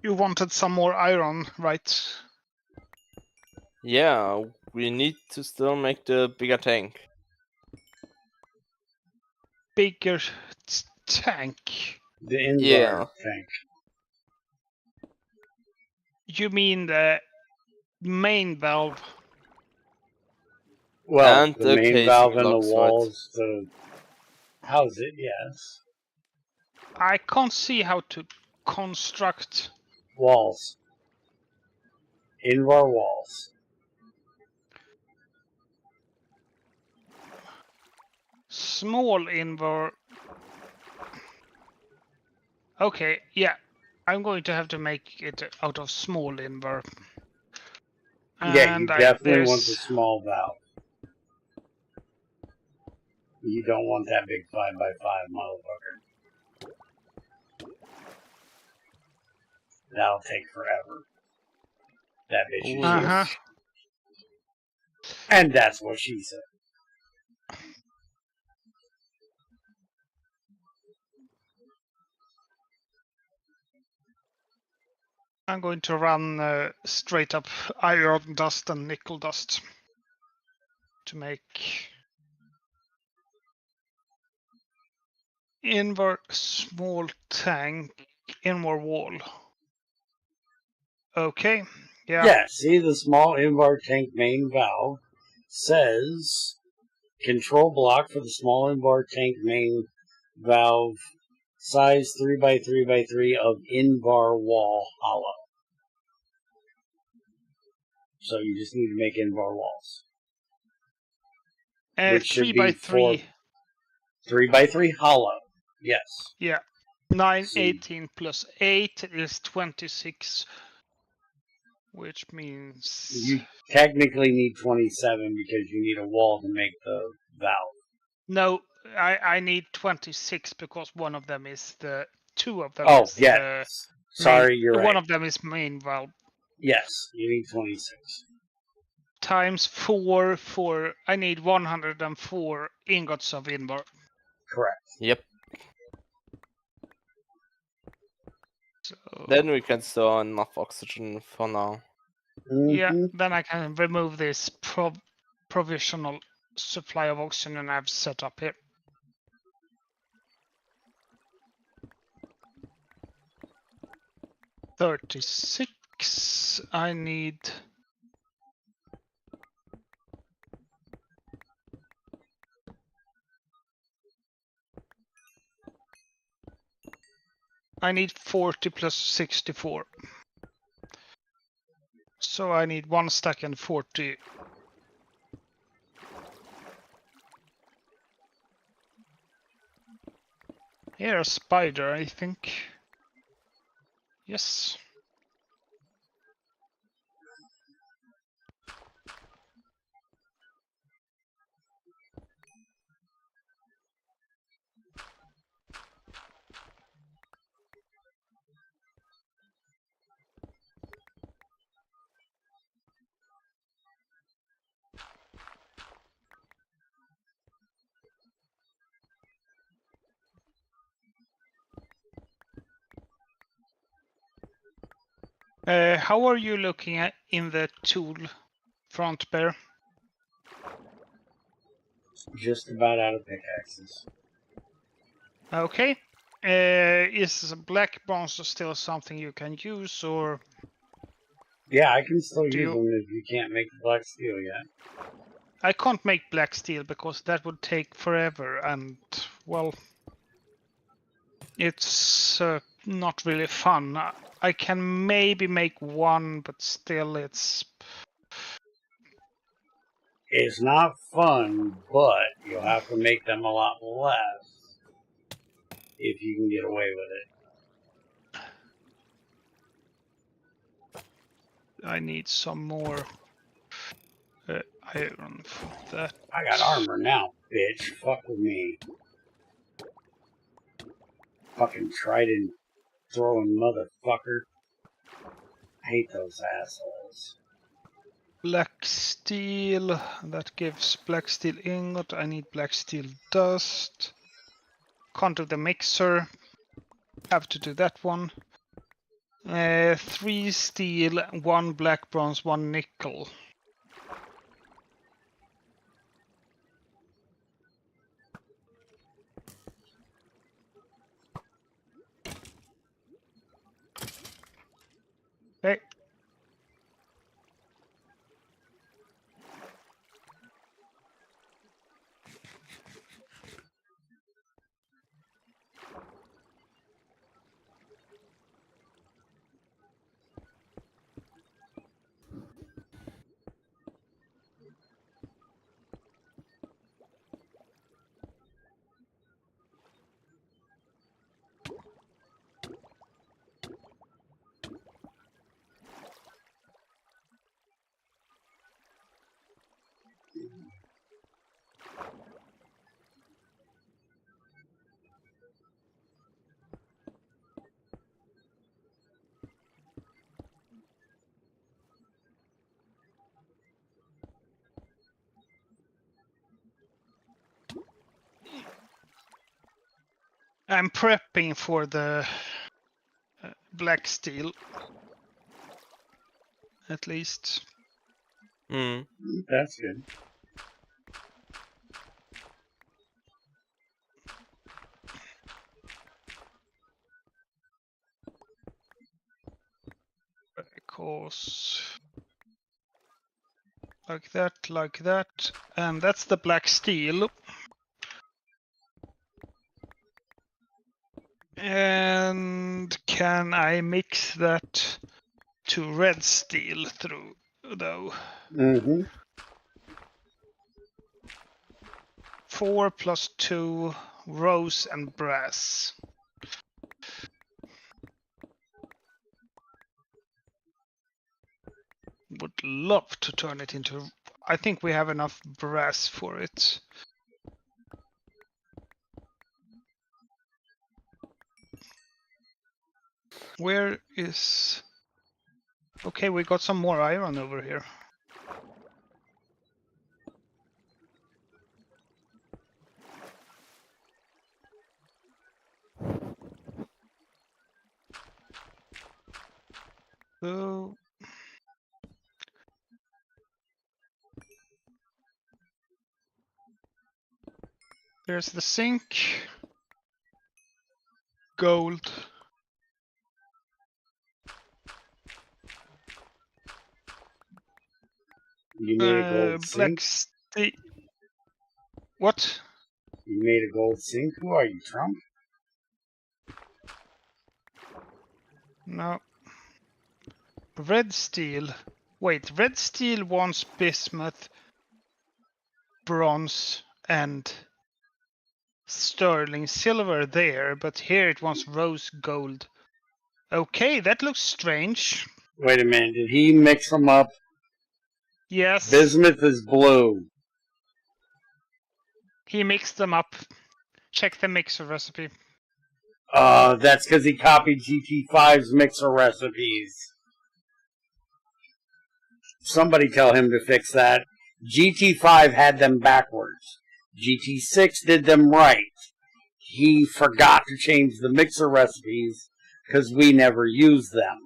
You wanted some more iron, right? Yeah, we need to still make the bigger tank. Bigger tank. The Invar Yeah. tank. You mean the main valve? Well, And the the main casing valve and the blocks, right? walls to house it, yes. I can't see how to construct Walls. Invar walls. small invar. Okay, yeah. I'm going to have to make it out of small invar. Yeah, you And definitely want the there's small valve. You don't want that big 5x5 motherfucker. That'll take forever. That bitch is Uh-huh. huge. And that's what she said. I'm going to run straight up iron dust and nickel dust to make invert small tank inward wall. Okay, yeah. Yeah, see the small invar tank main valve says control block for the small invar tank main valve size 3x3x3 of invar wall hollow. So you just need to make invar walls. Which should be 3x3. 3x3 hollow. Yes. Yeah. 9, See. 18 plus 8 is 26, which means... You technically need 27 because you need a wall to make the valve. No, I need 26 because one of them is the... Two of them Oh, is yeah. the Sorry, main, you're right. One of them is main valve. Yes, you need 26. Times 4 for... I need 104 ingots of invar. Correct. Yep. So, Then we can store enough oxygen for now. yeah, Mm-hmm. then I can remove this provisional supply of oxygen I've set up here. $36. I need... I need 40 plus 64. So I need 1 stack and 40. Here, a spider, I think. Yes. How are you looking at in the tool front, Bear? Just about out of pickaxes. Okay. Is black bronze still something you can use, or Yeah, I can still Do use you- them if you can't make the black steel yet. I can't make black steel because that would take forever, and well, it's not really fun. I can maybe make one, but still, it's It's not fun, but you'll have to make them a lot less if you can get away with it. I need some more iron for that. I got armor now, bitch. Fuck with me. Fucking trident throwing motherfucker. I hate those assholes. Black steel, that gives black steel ingot. I need black steel dust. Can't do the mixer. Have to do that one. 3 steel, 1 black bronze, 1 nickel. Okay. I'm prepping for the black steel. At least. Mm. That's good. Because like that, and that's the black steel. And can I mix that to red steel through, though? Mm-hmm. 4 plus 2 rose and brass. Would love to turn it into. I think we have enough brass for it. Where is. Okay, we got some more iron over here. So. There's the zinc. Gold. You made a gold Black sink? steel. What? You made a gold sink? Who are you, Trump? No. Red steel. Wait, red steel wants bismuth, bronze, and sterling silver there, but here it wants rose gold. Okay, that looks strange. Wait a minute. Did he mix them up? Yes. Bismuth is blue. He mixed them up. Check the mixer recipe. That's because he copied GT5's mixer recipes. Somebody tell him to fix that. GT5 had them backwards. GT6 did them right. He forgot to change the mixer recipes because we never used them.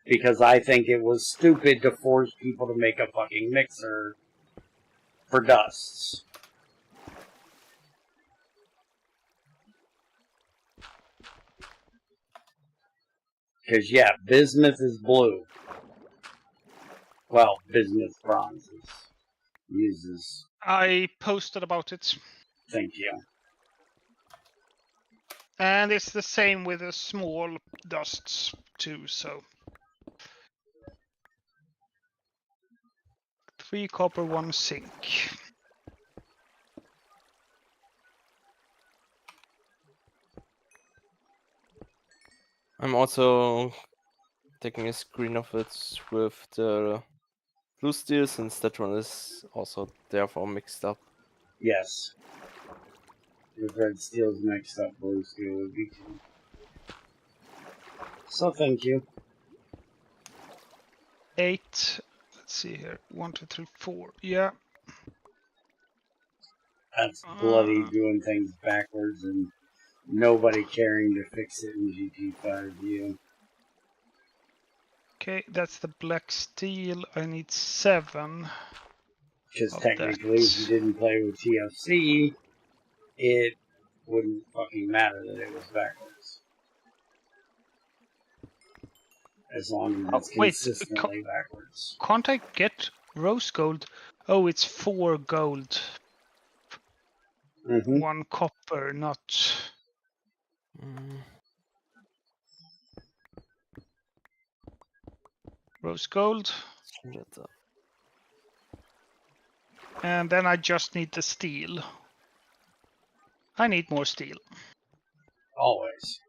Because I think it was stupid to force people to make a fucking mixer for dusts. Because, yeah, bismuth is blue. Well, bismuth bronze uses. I posted about it. Thank you. And it's the same with the small dusts too, so. 3 copper, 1 zinc. I'm also taking a screen of it with the blue steel, since that one is also therefore mixed up. Yes. If red steel's mixed up, blue steel would be too. So thank you. 8. Let's see here. 1, 2, 3, 4. Yeah. That's bloody doing things backwards and nobody caring to fix it in GT5 view. Okay, that's the black steel. I need 7. Because technically, if you didn't play with TFC, it wouldn't fucking matter that it was backwards. As long as it's consistently backwards. Can't I get rose gold? Oh, it's 4 gold. 1 copper, not... Rose gold. And then I just need the steel. I need more steel. Always.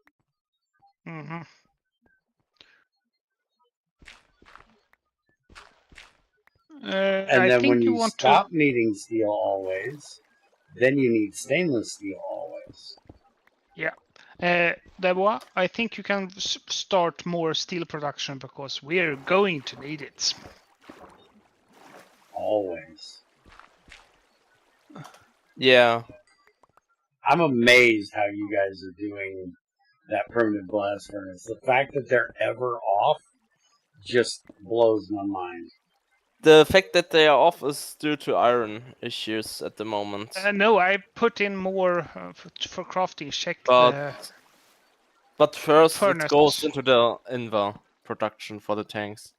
Mm-hmm. And then when you stop needing steel always, then you need stainless steel always. Yeah. Deborah, I think you can start more steel production because we're going to need it. Always. Yeah. I'm amazed how you guys are doing that primitive blast furnace. The fact that they're ever off just blows my mind. The fact that they are off is due to iron issues at the moment. No, I put in more for crafting. Check But first furnace. it goes into the Inva production for the tanks.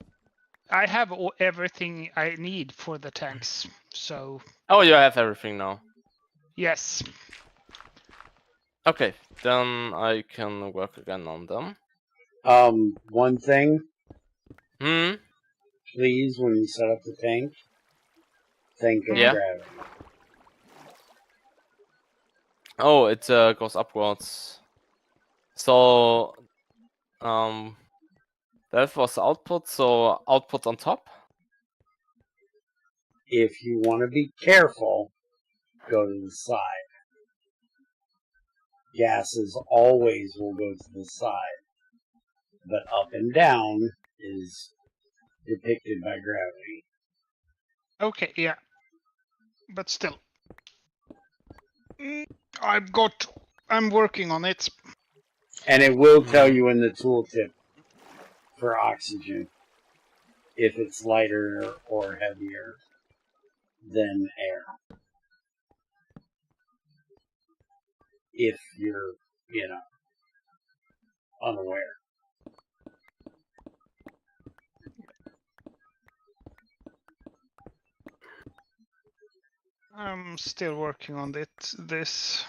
I have everything I need for the tanks, so... Oh, you have everything now. Yes. Okay, then I can work again on them. One thing, Hmm? please, when you set up the tank, think of Yeah. gravity. Oh, it goes upwards. So, that was output, so output on top? If you want to be careful, go to the side. Gases always will go to the side, but up and down is depicted by gravity. Okay, yeah. But still. I'm working on it. And it will tell you in the tooltip for oxygen if it's lighter or heavier than air. If you're, unaware. I'm still working on this.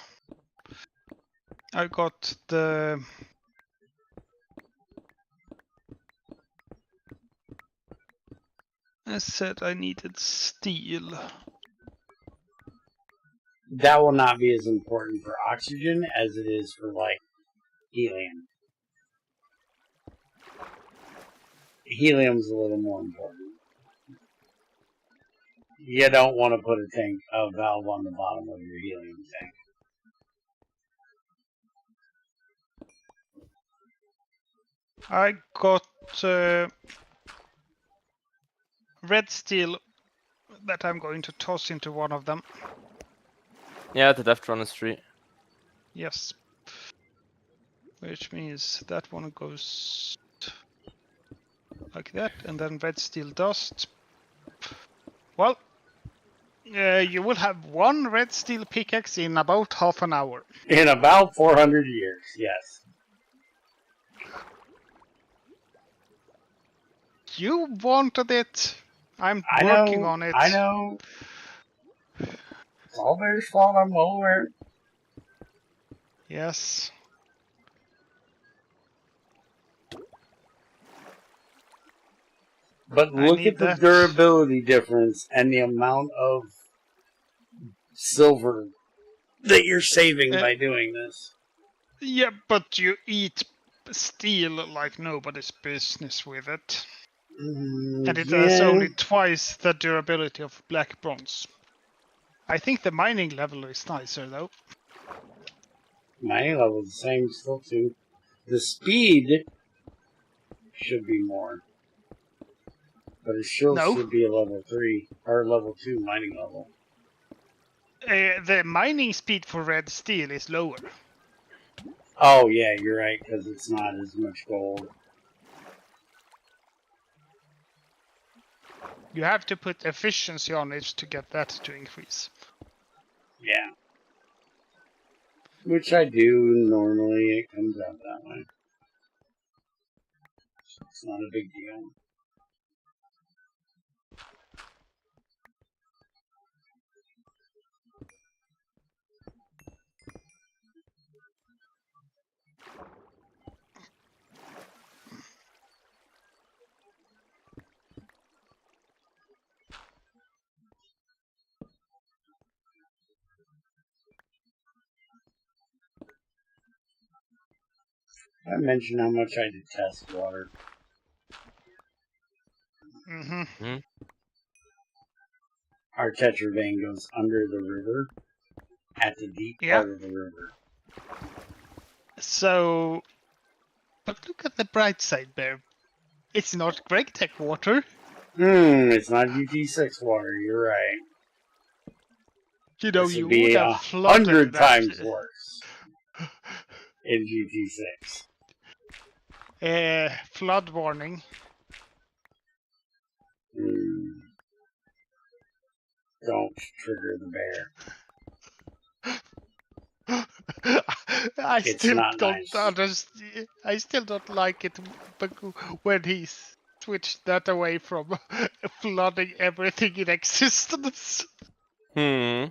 I got the... I said I needed steel. That will not be as important for oxygen as it is for, helium. Helium's a little more important. You don't want to put a valve on the bottom of your helium tank. I got red steel that I'm going to toss into one of them. Yeah, the left run is 3. Yes. Which means that one goes like that, and then red steel dust. Well, you will have one red steel pickaxe in about half an hour. In about 400 years, yes. You wanted it. I'm I working know, on it. I know. It's all Bear's fault, I'm well aware. Yes. But look at the durability difference and the amount of silver that you're saving by doing this. Yeah, but you eat steel like nobody's business with it. And it has only twice the durability of black bronze. I think the mining level is nicer, though. Mining level is the same still, too. The speed should be more. But it still should be a level 3 or level 2 mining level. The mining speed for red steel is lower. Oh, yeah, you're right, because it's not as much gold. You have to put efficiency on it to get that to increase. Yeah. Which I do normally. It comes out that way. It's not a big deal. I mentioned how much I detest water. Mm-hmm. Our Tetra vein goes under the river, at the deep part of the river. So, but look at the bright side, Bear. It's not GregTech water. It's not GT6 water, you're right. You know, This you would be would have flooded 100 that. times worse in GT6. Flood warning. Don't trigger the bear. I It's still not don't nice. understand. I still don't like it when he switched that away from flooding everything in existence. Hmm.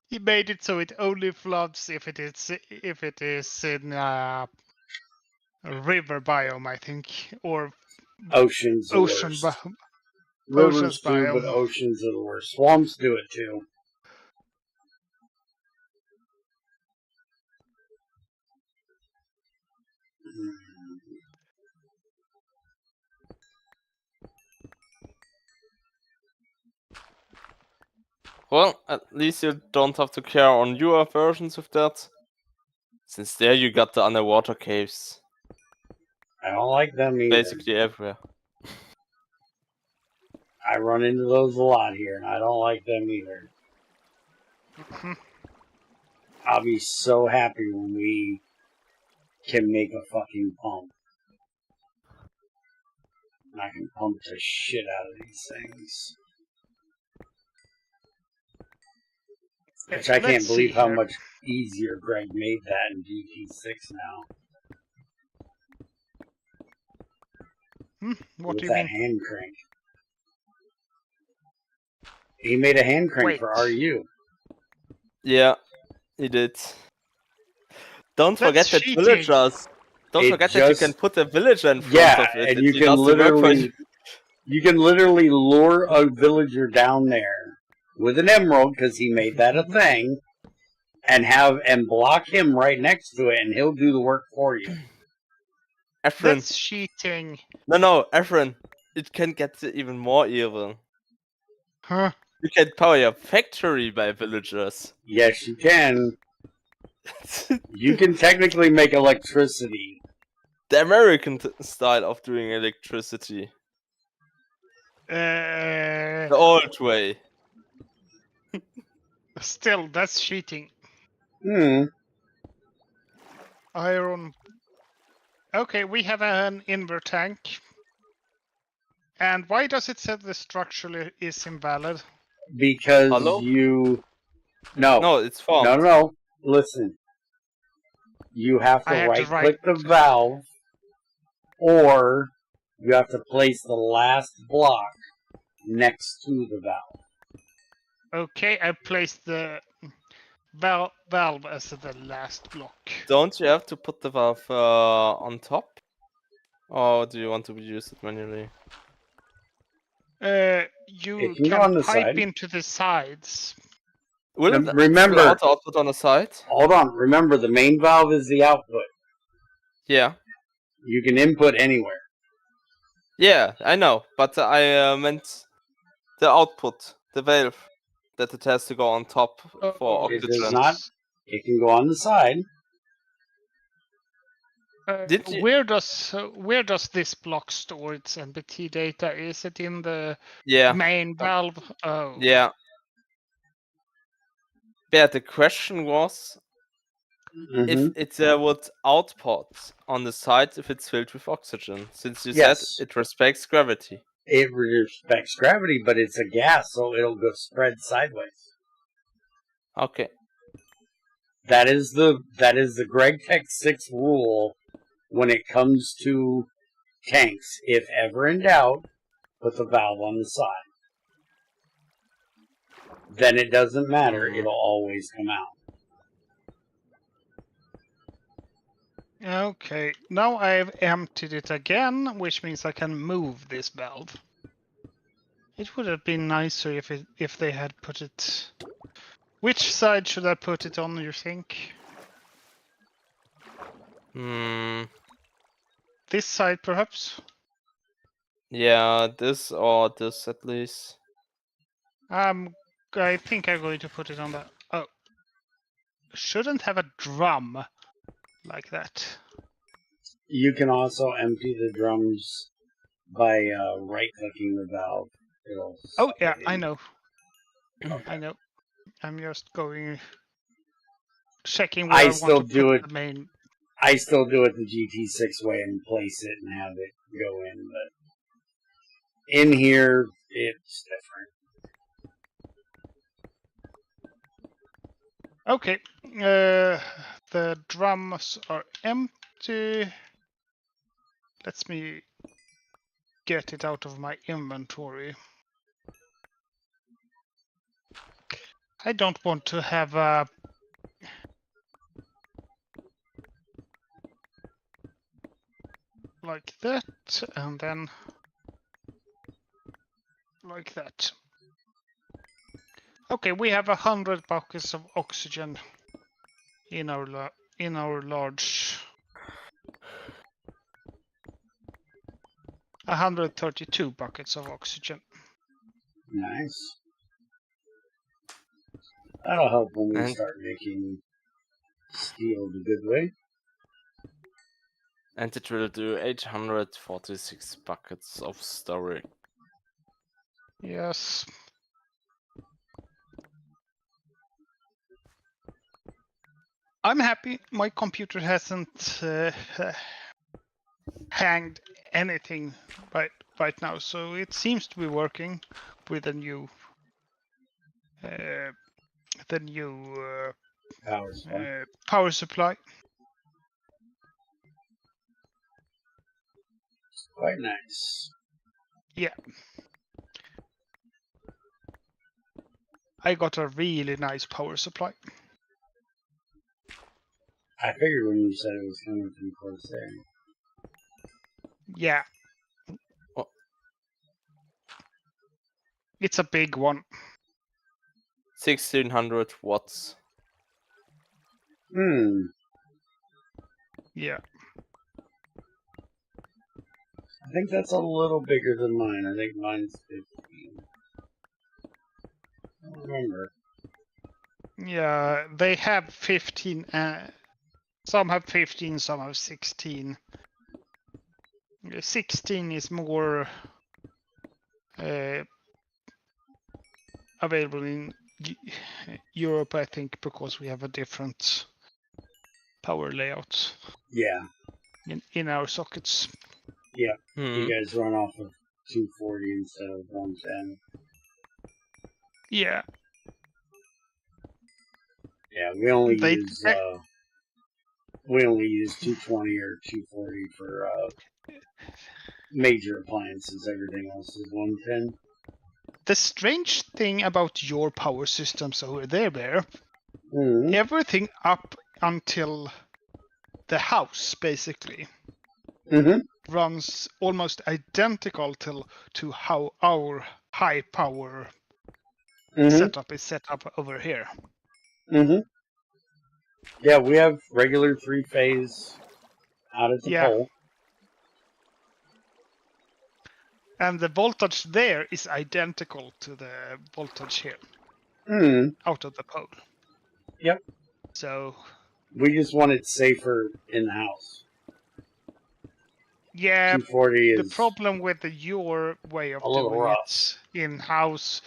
He made it so it only floods if it is in river biome, I think, or Ocean's the ocean worst. oceans Rivers do, but biome. oceans are the worst. Swamps do it too. Well, at least you don't have to care on newer versions of that. Since there you got the underwater caves. I don't like them either. Basically everywhere. I run into those a lot here, and I don't like them either. I'll be so happy when we can make a fucking pump. And I can pump the shit out of these things. Which I can't believe how much easier Greg made that in GT6 now. What with do you that mean? hand crank. He made a hand crank for RU. Yeah, he did. Don't forget that cheating. villagers. Don't forget that you can put a villager in front of it. And you can literally, lure a villager down there with an emerald because he made that a thing, and block him right next to it, and he'll do the work for you. Efren. That's cheating. No, Efren. It can get even more evil. Huh? You can power your factory by villagers. Yes, you can. You can technically make electricity. The American style of doing electricity. The old way. Still, that's cheating. Iron. Okay, we have an inver tank. And why does it say the structure is invalid? Because No, it's formed. No. Listen. You have to right-click the valve, or you have to place the last block next to the valve. Okay, I placed the valve as the last block. Don't you have to put the valve on top? Or do you want to use it manually? You can pipe into the sides. Remember, output on the side? Hold on. Remember, the main valve is the output. Yeah. You can input anywhere. Yeah, I know, but I meant the output, the valve, that it has to go on top for oxygen. It does not. It can go on the side. Where does this block store its NBT data? Is it in the main valve? Oh. Yeah. Yeah, the question was if it would output on the side if it's filled with oxygen, since you said it respects gravity. It respects gravity, but it's a gas, so it'll go spread sideways. Okay. That is the GregTech 6 rule when it comes to tanks. If ever in doubt, put the valve on the side. Then it doesn't matter. It'll always come out. Okay, now I've emptied it again, which means I can move this valve. It would have been nicer if they had put it... Which side should I put it on, you think? This side, perhaps? Yeah, this or this at least. I think I'm going to put it on that. Oh. Shouldn't have a drum like that. You can also empty the drums by right-clicking the valve. Oh, yeah, I know. I know. I'm just going checking where I I want still to do put it. the main. I still do it the GT6 way and place it and have it go in, but in here it's different. Okay. The drums are empty. Let me get it out of my inventory. I don't want to have a like that, and then like that. Okay, we have 100 buckets of oxygen in our large. 132 buckets of oxygen. Nice. That'll help when we And- start making steel the good way. And it will do 846 buckets of storage. Yes. I'm happy. My computer hasn't hanged anything right now, so it seems to be working with the new power supply. Quite nice. Yeah. I got a really nice power supply. I figured when you said it was coming from Corsair. Yeah. Oh. It's a big one. 1600 watts. Yeah. I think that's a little bigger than mine. I think mine's 15. I don't remember. Yeah, they have 15. Some have 15, some have 16. 16 is more available in Europe, I think, because we have a different power layout. Yeah. In our sockets. Yeah. Hmm. You guys run off of 240 instead of 110. Yeah. Yeah, we only use 220 or 240 for major appliances. Everything else is 110. The strange thing about your power systems over there, Mm-hmm. everything up until the house basically runs almost identical to how our high power setup is set up over here. Yeah, we have regular 3-phase out at the pole. And the voltage there is identical to the voltage here. Out of the pole. Yep. So we just want it safer in the house. Yeah, 240 is the problem with your way of doing it in-house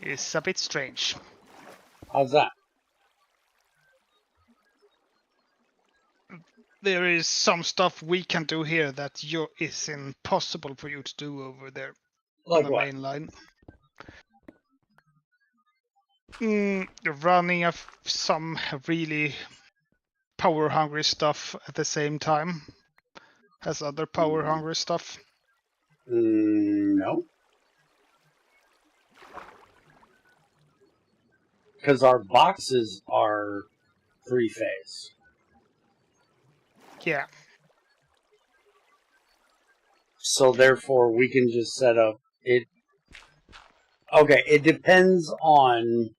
is a bit strange. How's that? There is some stuff we can do here that is impossible for you to do over there on the main line. Running some really power-hungry stuff at the same time as other power-hungry stuff. No. Because our boxes are 3-phase. Yeah. So therefore, we can just set up it. Okay, it depends on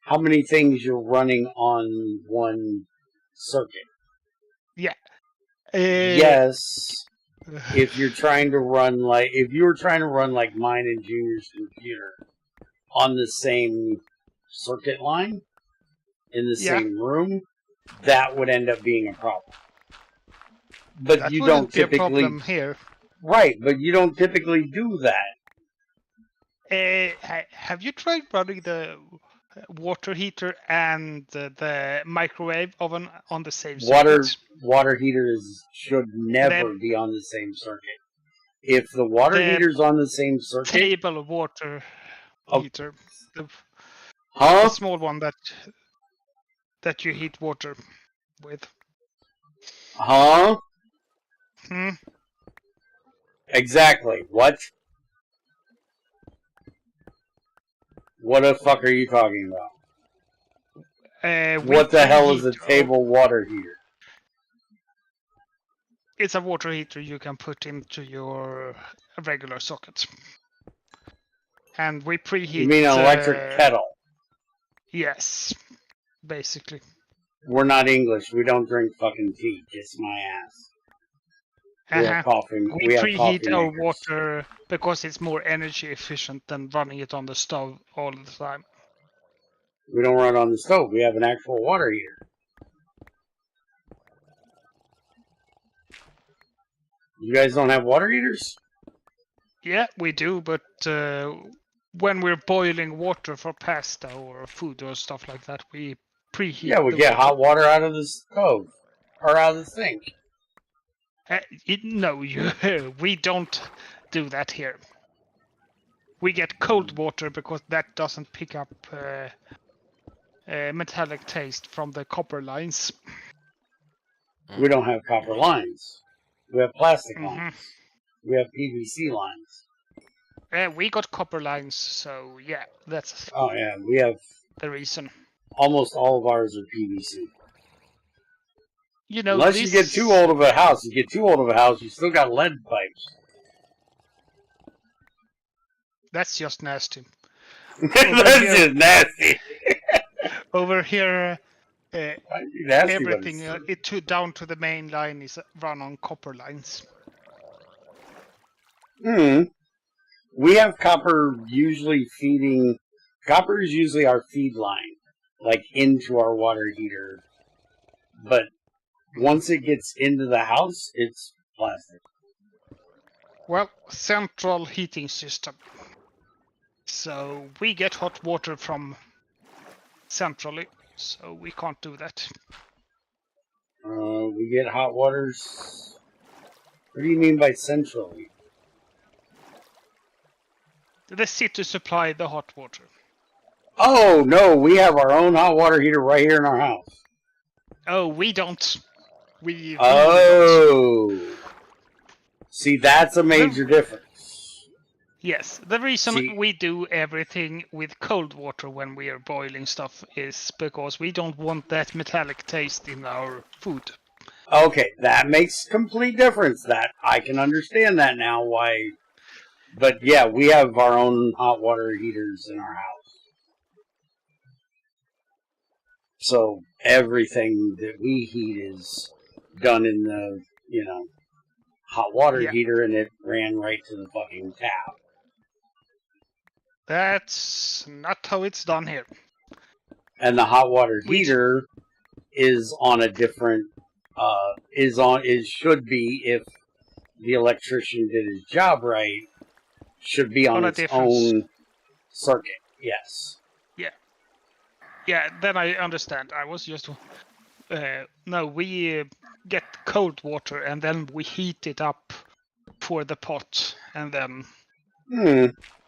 how many things you're running on one circuit. Yeah. Yes. If you're trying to run if you were trying to run like mine and Junior's computer on the same circuit line in the same room, that would end up being a problem. But that you don't be typically a problem here. Right, but you don't typically do that. Have you tried running the water heater and the microwave oven on the same circuit? Water heaters should never The, be on the same circuit. If the water the heater's on the same circuit, table water Oh. heater, the huh? small one that you heat water with. Huh? Hmm? Exactly. What? What the fuck are you talking about? We What the hell is a preheat- table water heater? It's a water heater you can put into your regular socket. And we preheat. You mean an electric kettle? Yes, basically. We're not English. We don't drink fucking tea. Kiss my ass. We have coffee. We have preheat coffee our makers. water because it's more energy efficient than running it on the stove all the time. We don't run on the stove. We have an actual water heater. You guys don't have water heaters? Yeah, we do, but when we're boiling water for pasta or food or stuff like that, we preheat. Yeah, we get hot water out of the stove or out of the sink. No, we don't do that here. We get cold water because that doesn't pick up metallic taste from the copper lines. We don't have copper lines. We have plastic lines. We have PVC lines. We got copper lines, so yeah, that's Oh yeah, we have the reason. Almost all of ours are PVC. You know, unless you get too old of a house, you still got lead pipes. That's just nasty. That's just nasty. Over here, nasty, everything down to the main line is run on copper lines. We have copper usually feeding. Copper is usually our feed line, like into our water heater. But once it gets into the house, it's plastic. Well, central heating system. So we get hot water from centrally, so we can't do that. We get hot waters. What do you mean by centrally? The city supply the hot water. Oh, no, we have our own hot water heater right here in our house. Oh, we don't. We don't. See, that's a major difference. Yes, the reason we do everything with cold water when we are boiling stuff is because we don't want that metallic taste in our food. Okay, that makes complete difference. That I can understand that now. Why? But yeah, we have our own hot water heaters in our house. So everything that we heat is done in the, hot water heater, and it ran right to the fucking tap. That's not how it's done here. And the hot water heater is on a different, should be, if the electrician did his job right, should be on its own circuit. Yes. Yeah, then I understand. I was just... no, we get cold water and then we heat it up for the pot and then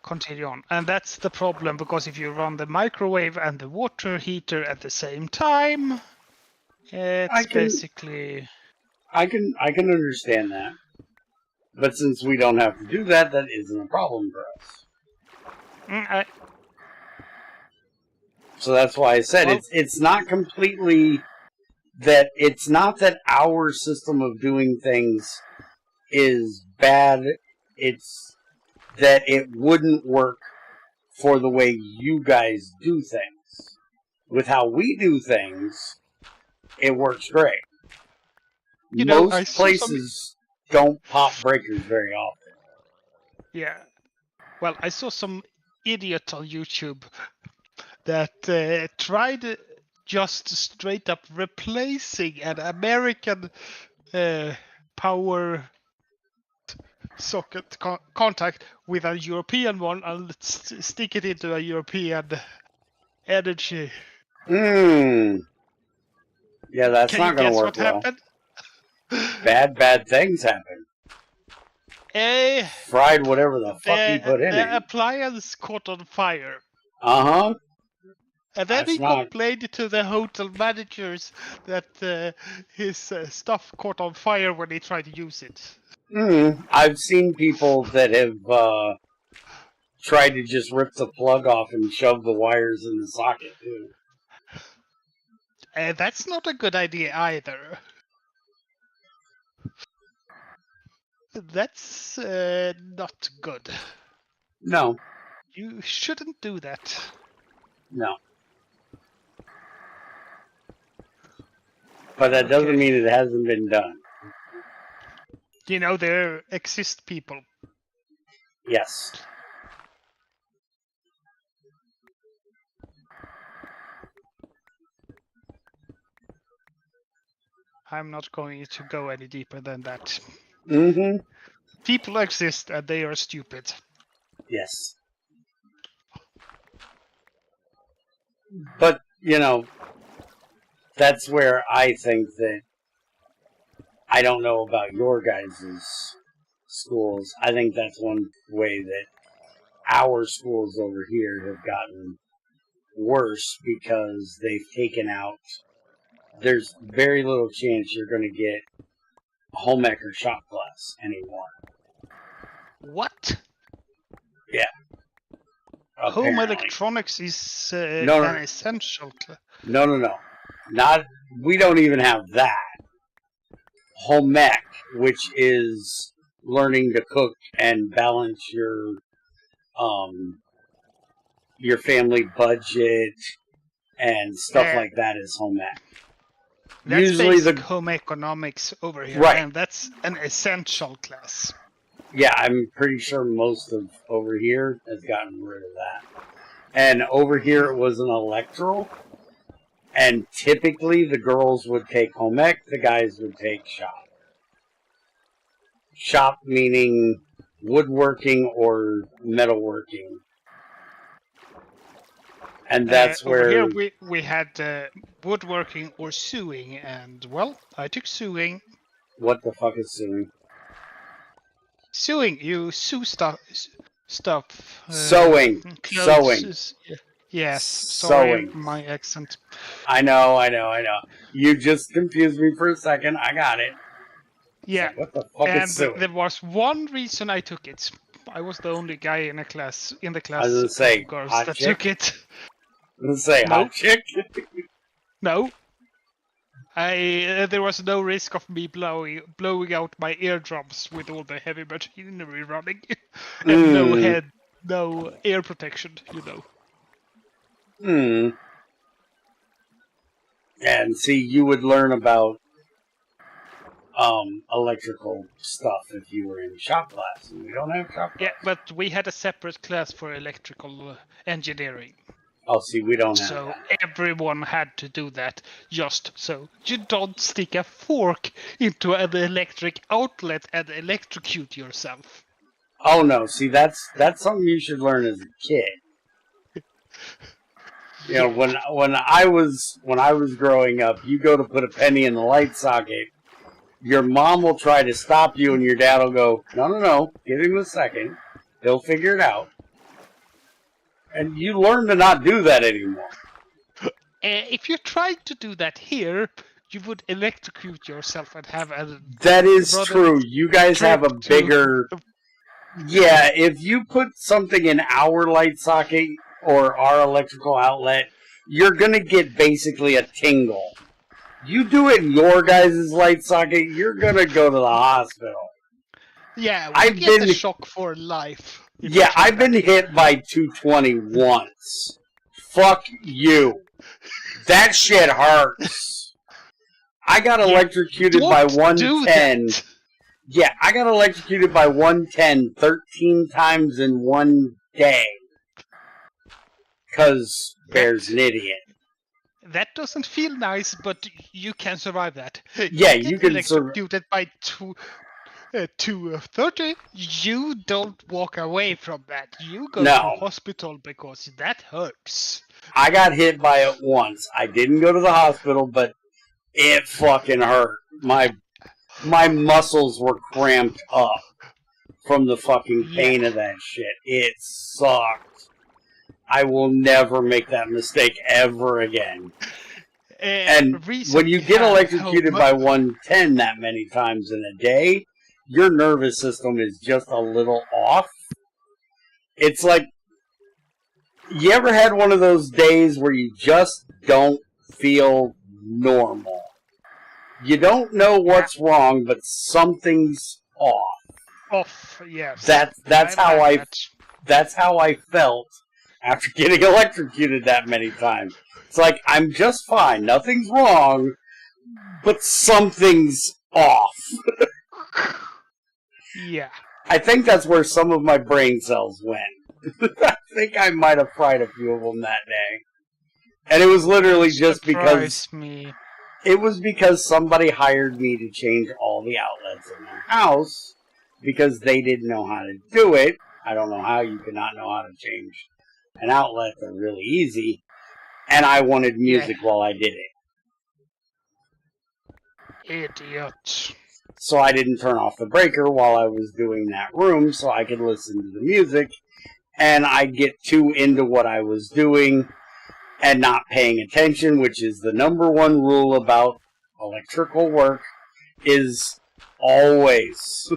continue on. And that's the problem, because if you run the microwave and the water heater at the same time, it's basically... I can understand that. But since we don't have to do that, that isn't a problem for us. So that's why I said it's not completely that. It's not that our system of doing things is bad. It's that it wouldn't work for the way you guys do things. With how we do things, it works great. Most places don't pop breakers very often. Yeah. Well, I saw some idiot on YouTube that tried just straight up replacing an American power socket contact with a European one and stick it into a European energy. Yeah, that's Can not you going to guess work what well. happened? Bad things happen. Fried whatever the fuck he put in the it. appliance caught on fire. Uh-huh. And then That's he not- complained to the hotel managers that his stuff caught on fire when he tried to use it. I've seen people that have tried to just rip the plug off and shove the wires in the socket, too. That's not a good idea either. That's not good. No. You shouldn't do that. No. But that doesn't mean it hasn't been done. You know, there exist people. Yes. I'm not going to go any deeper than that. Mm-hmm. People exist and they are stupid. Yes. But, you know, that's where I think that I don't know about your guys' schools. I think that's one way that our schools over here have gotten worse because they've taken out. There's very little chance you're going to get home ec or shop class anymore. What? Yeah. Home Apparently. electronics is No. an essential class. No. We don't even have that. Home ec, which is learning to cook and balance your family budget and stuff like that, is home ec. That's Usually basic home economics over here, Right. and that's an essential class. Yeah, I'm pretty sure most of over here has gotten rid of that. And over here it was an electoral, and typically the girls would take home ec, the guys would take shop. Shop meaning woodworking or metalworking. And that's where... Over here we had woodworking or sewing, and, well, I took sewing. What the fuck is sewing? Sewing, you sew stuff. Sewing. Clothes. Sewing. Yes, Sewing. sorry, my accent. I know. You just confused me for a second. I got it. Yeah, Like, what the fuck and is sewing? there was one reason I took it. I was the only guy in the class I was gonna say, of girls hot that chick? took it. I was gonna say, hot Nope. chick? No. There was no risk of me blowing out my eardrums with all the heavy machinery running, and no air protection, you know. And see, you would learn about electrical stuff if you were in shop class, and we don't have shop class. Yeah, but we had a separate class for electrical engineering. Oh, see, we don't have So that. everyone had to do that, just so you don't stick a fork into an electric outlet and electrocute yourself. Oh no, see, that's something you should learn as a kid. You know, when I was growing up, you go to put a penny in the light socket, your mom will try to stop you, and your dad will go, no, give him a second, he'll figure it out. And you learn to not do that anymore. If you tried to do that here, you would electrocute yourself and have a... That is true. You guys have a bigger... Yeah, if you put something in our light socket or our electrical outlet, you're going to get basically a tingle. You do it in your guys' light socket, you're going to go to the hospital. Yeah, we get a shock for life. Yeah, I've been hit by 220 once. Fuck you. That shit hurts. I got electrocuted by 110. Yeah, I got electrocuted by 110 13 times in one day. Because Bear's an idiot. That doesn't feel nice, but you can survive that. Yeah, you can electrocuted by to 30, you don't walk away from that. You go to No. hospital because that hurts. I got hit by it once. I didn't go to the hospital, but it fucking hurt. My muscles were cramped up from the fucking pain of that shit. It sucked. I will never make that mistake ever again. And when you get electrocuted by 110 that many times in a day, your nervous system is just a little off. It's like, you ever had one of those days where you just don't feel normal? You don't know what's wrong, but something's off. Off, yes. That's how I felt after getting electrocuted that many times. It's like, I'm just fine, nothing's wrong, but something's off. Yeah. I think that's where some of my brain cells went. I think I might have fried a few of them that day. And it was literally just because... It was because somebody hired me to change all the outlets in their house because they didn't know how to do it. I don't know how you could not know how to change an outlet. They're really easy. And I wanted music while I did it. Idiot. So I didn't turn off the breaker while I was doing that room so I could listen to the music. And I'd get too into what I was doing and not paying attention, which is the number one rule about electrical work, is always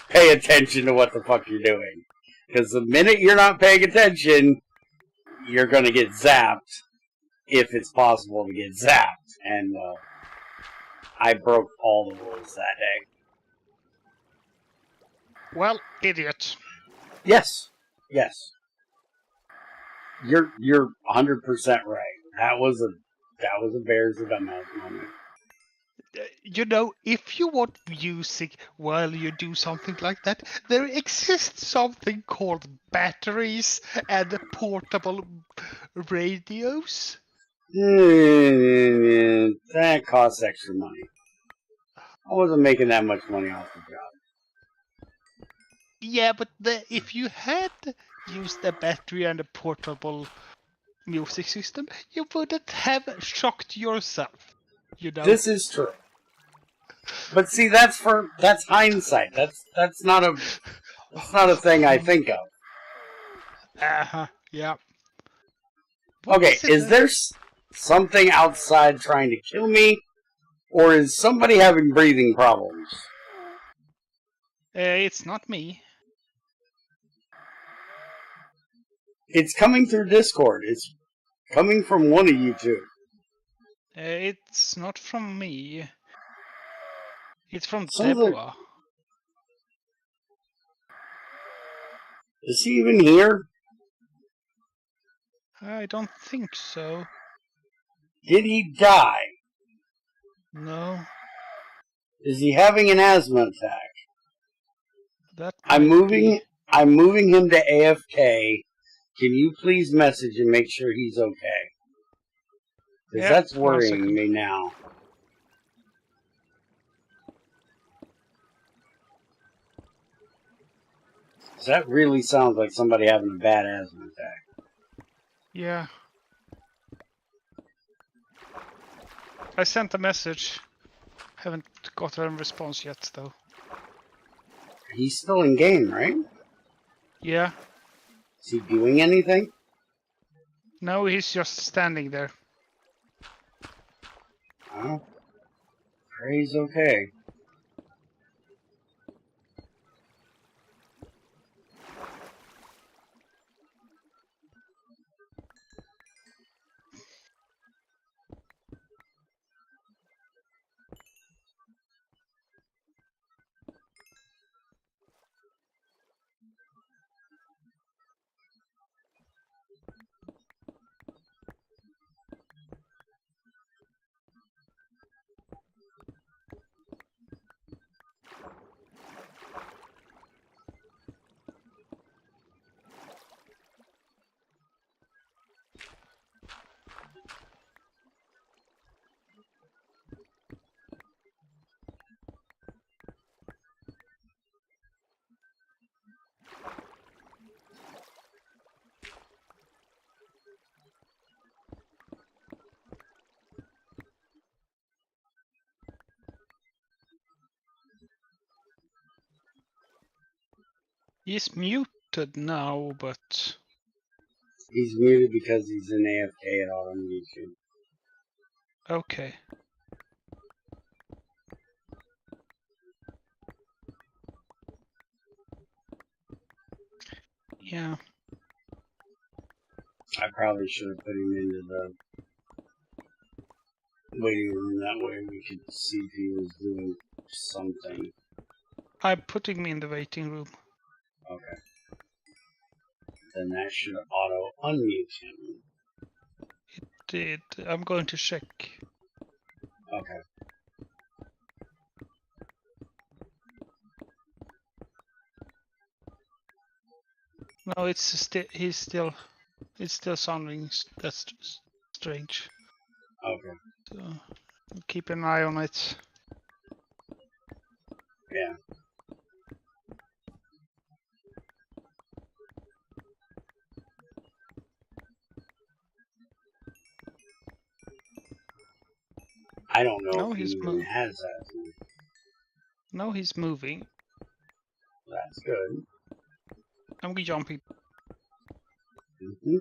pay attention to what the fuck you're doing. Because the minute you're not paying attention, you're going to get zapped, if it's possible to get zapped. And, I broke all the rules that day. Well, idiot. Yes. Yes. You're 100% right. That was a Bears or Dumbass moment. You know, if you want music while you do something like that, there exists something called batteries and portable radios. That costs extra money. I wasn't making that much money off the job. Yeah, but if you had used a battery and a portable music system, you wouldn't have shocked yourself. You know? This is true. But see, that's hindsight. That's not a thing I think of. Yeah. Okay, is there something outside trying to kill me, or is somebody having breathing problems? It's not me. It's coming through Discord. It's coming from one of you two. It's not from me. It's from Deborah. Is he even here? I don't think so. Did he die? No. Is he having an asthma attack? I'm moving him to AFK. Can you please message and make sure he's okay? Because that's worrying me now. That really sounds like somebody having a bad asthma attack. Yeah. I sent a message. Haven't got a response yet, though. He's still in game, right? Yeah. Is he doing anything? No, he's just standing there. Oh. He's okay. He's muted now, but He's muted because he's an AFK at Autumn YouTube. okay. Yeah. I probably should have put him into the waiting room. That way we could see if he was doing something. I'm putting me in the waiting room. Okay. Then that should auto unmute him. Did I'm going to check. Okay. No, it's still it's still sounding that's strange. Okay. So keep an eye on it. Yeah. I don't know No, if he he's even has that. No, he's moving. That's good. I'm jumping. Mm-hmm.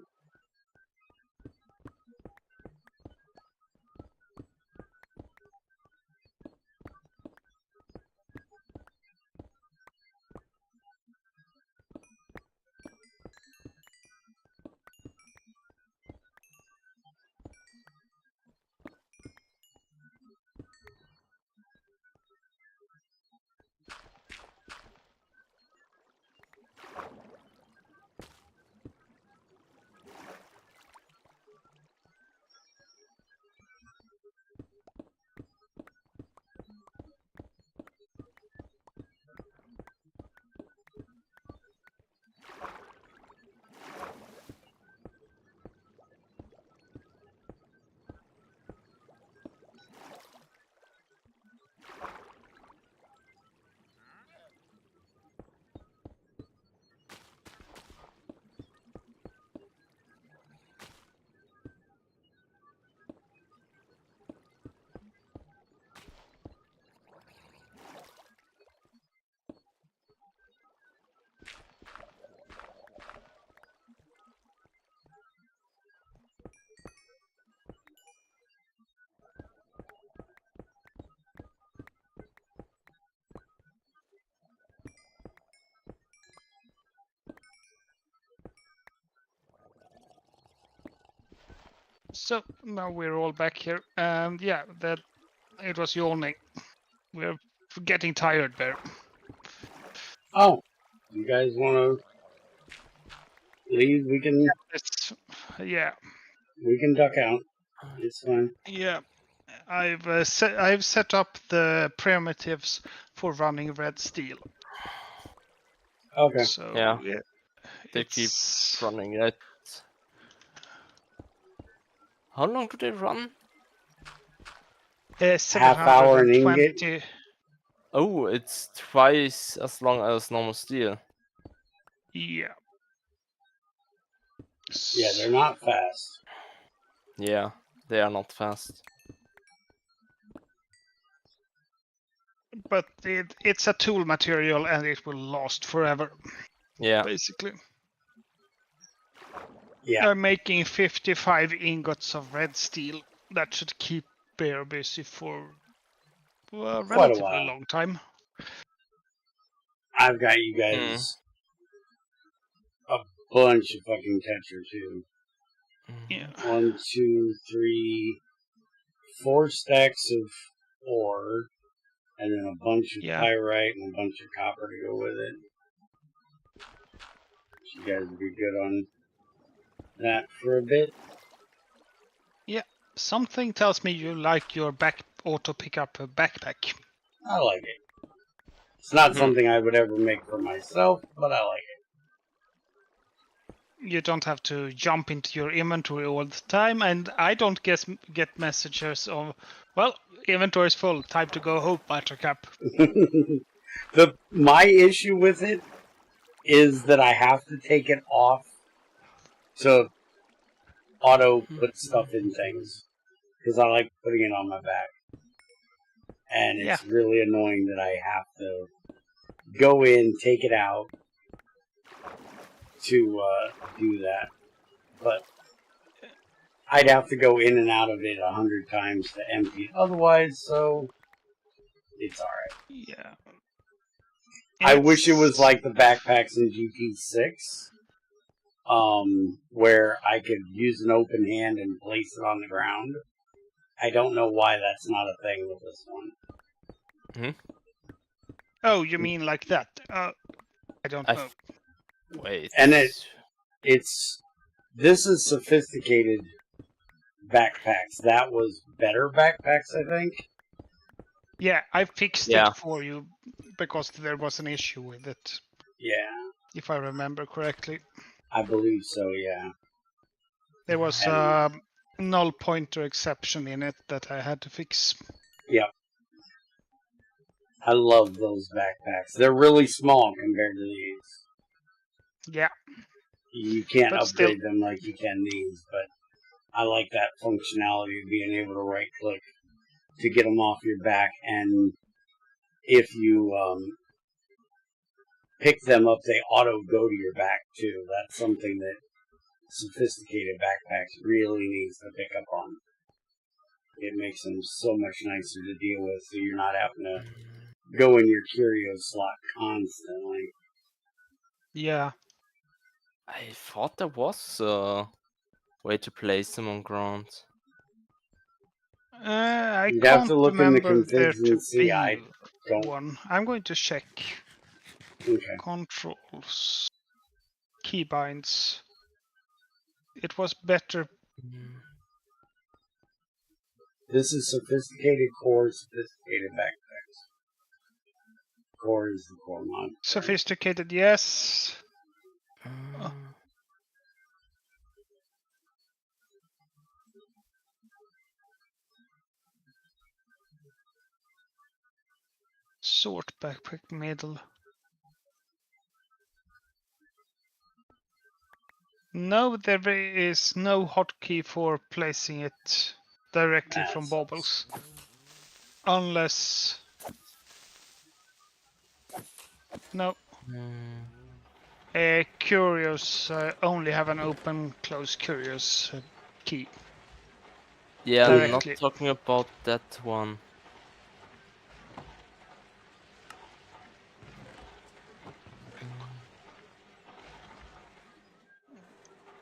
So now we're all back here, and yeah, that it was yawning. We're getting tired there. Oh, you guys want to leave? We can. Yeah. We can duck out. It's fine. Yeah. I've set up the primitives for running red steel. Okay. So Yeah. yeah, They keep running it. How long do they run? Half hour an ingot. 720. Oh, it's twice as long as normal steel. Yeah. Yeah, they're not fast. Yeah, they are not fast. But it's a tool material and it will last forever. Yeah. Basically. Yeah. I'm making 55 ingots of red steel. That should keep Bear busy for a relatively long time. I've got you guys a bunch of fucking Tetra too. Yeah. 1, 2, 3, 4 stacks of ore, and then a bunch of pyrite and a bunch of copper to go with it. You guys would be good on that for a bit. Yeah. Something tells me you like your auto pickup backpack. I like it. It's not something I would ever make for myself, but I like it. You don't have to jump into your inventory all the time, and I don't get messages of, well, inventory is full, time to go home, Buttercup. My issue with it is that I have to take it off to auto put stuff in things, because I like putting it on my back. And it's really annoying that I have to go in, take it out, to do that. But I'd have to go in and out of it 100 times to empty it otherwise, so it's alright. Yeah. I wish it was It's- like the backpacks in GT6, where I could use an open hand and place it on the ground. I don't know why that's not a thing with this one. Oh, you mean like that? I don't know. Wait. And this is sophisticated backpacks. That was better backpacks, I think. Yeah, I fixed Yeah. it for you because there was an issue with it, Yeah, if I remember correctly. I believe so, yeah. There was And- a null pointer exception in it that I had to fix. Yep. I love those backpacks. They're really small compared to these. Yeah, You can't But upgrade still- them like you can these, but I like that functionality of being able to right click to get them off your back, and if you pick them up, they auto go to your back too. That's something that sophisticated backpacks really needs to pick up on. It makes them so much nicer to deal with, so you're not having to go in your curio slot constantly. yeah. I thought there was a way to place them on ground. I You'd have can't to look in the remember there configs to and see. be I don't. one. I'm going to check. Okay. Controls. Keybinds. It was better. This is sophisticated core, sophisticated backpacks. Core is the core mod. Sophisticated, yes. Sort backpack middle. No, there is no hotkey for placing it directly That from sucks. bubbles. Unless... No. Curious only have an open close curious key. Yeah, I'm not Directly. talking about that one.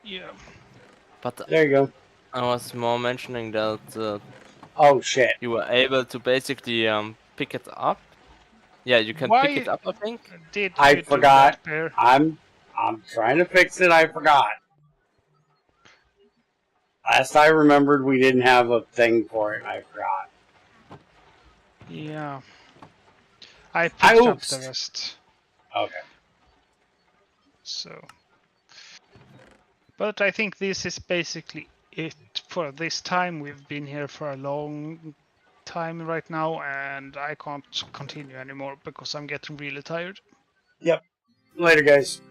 Yeah. But There you go. I was more mentioning that Oh shit. you were able to basically pick it up. Yeah, you can Why pick it up, I think. did I you forgot. do that, Bear? I'm trying to fix it. I forgot. Last I remembered, we didn't have a thing for it. I forgot. Yeah. I picked up the Oops. rest. Okay. So. But I think this is basically it for this time. We've been here for a long time right now, and I can't continue anymore because I'm getting really tired. Later, guys.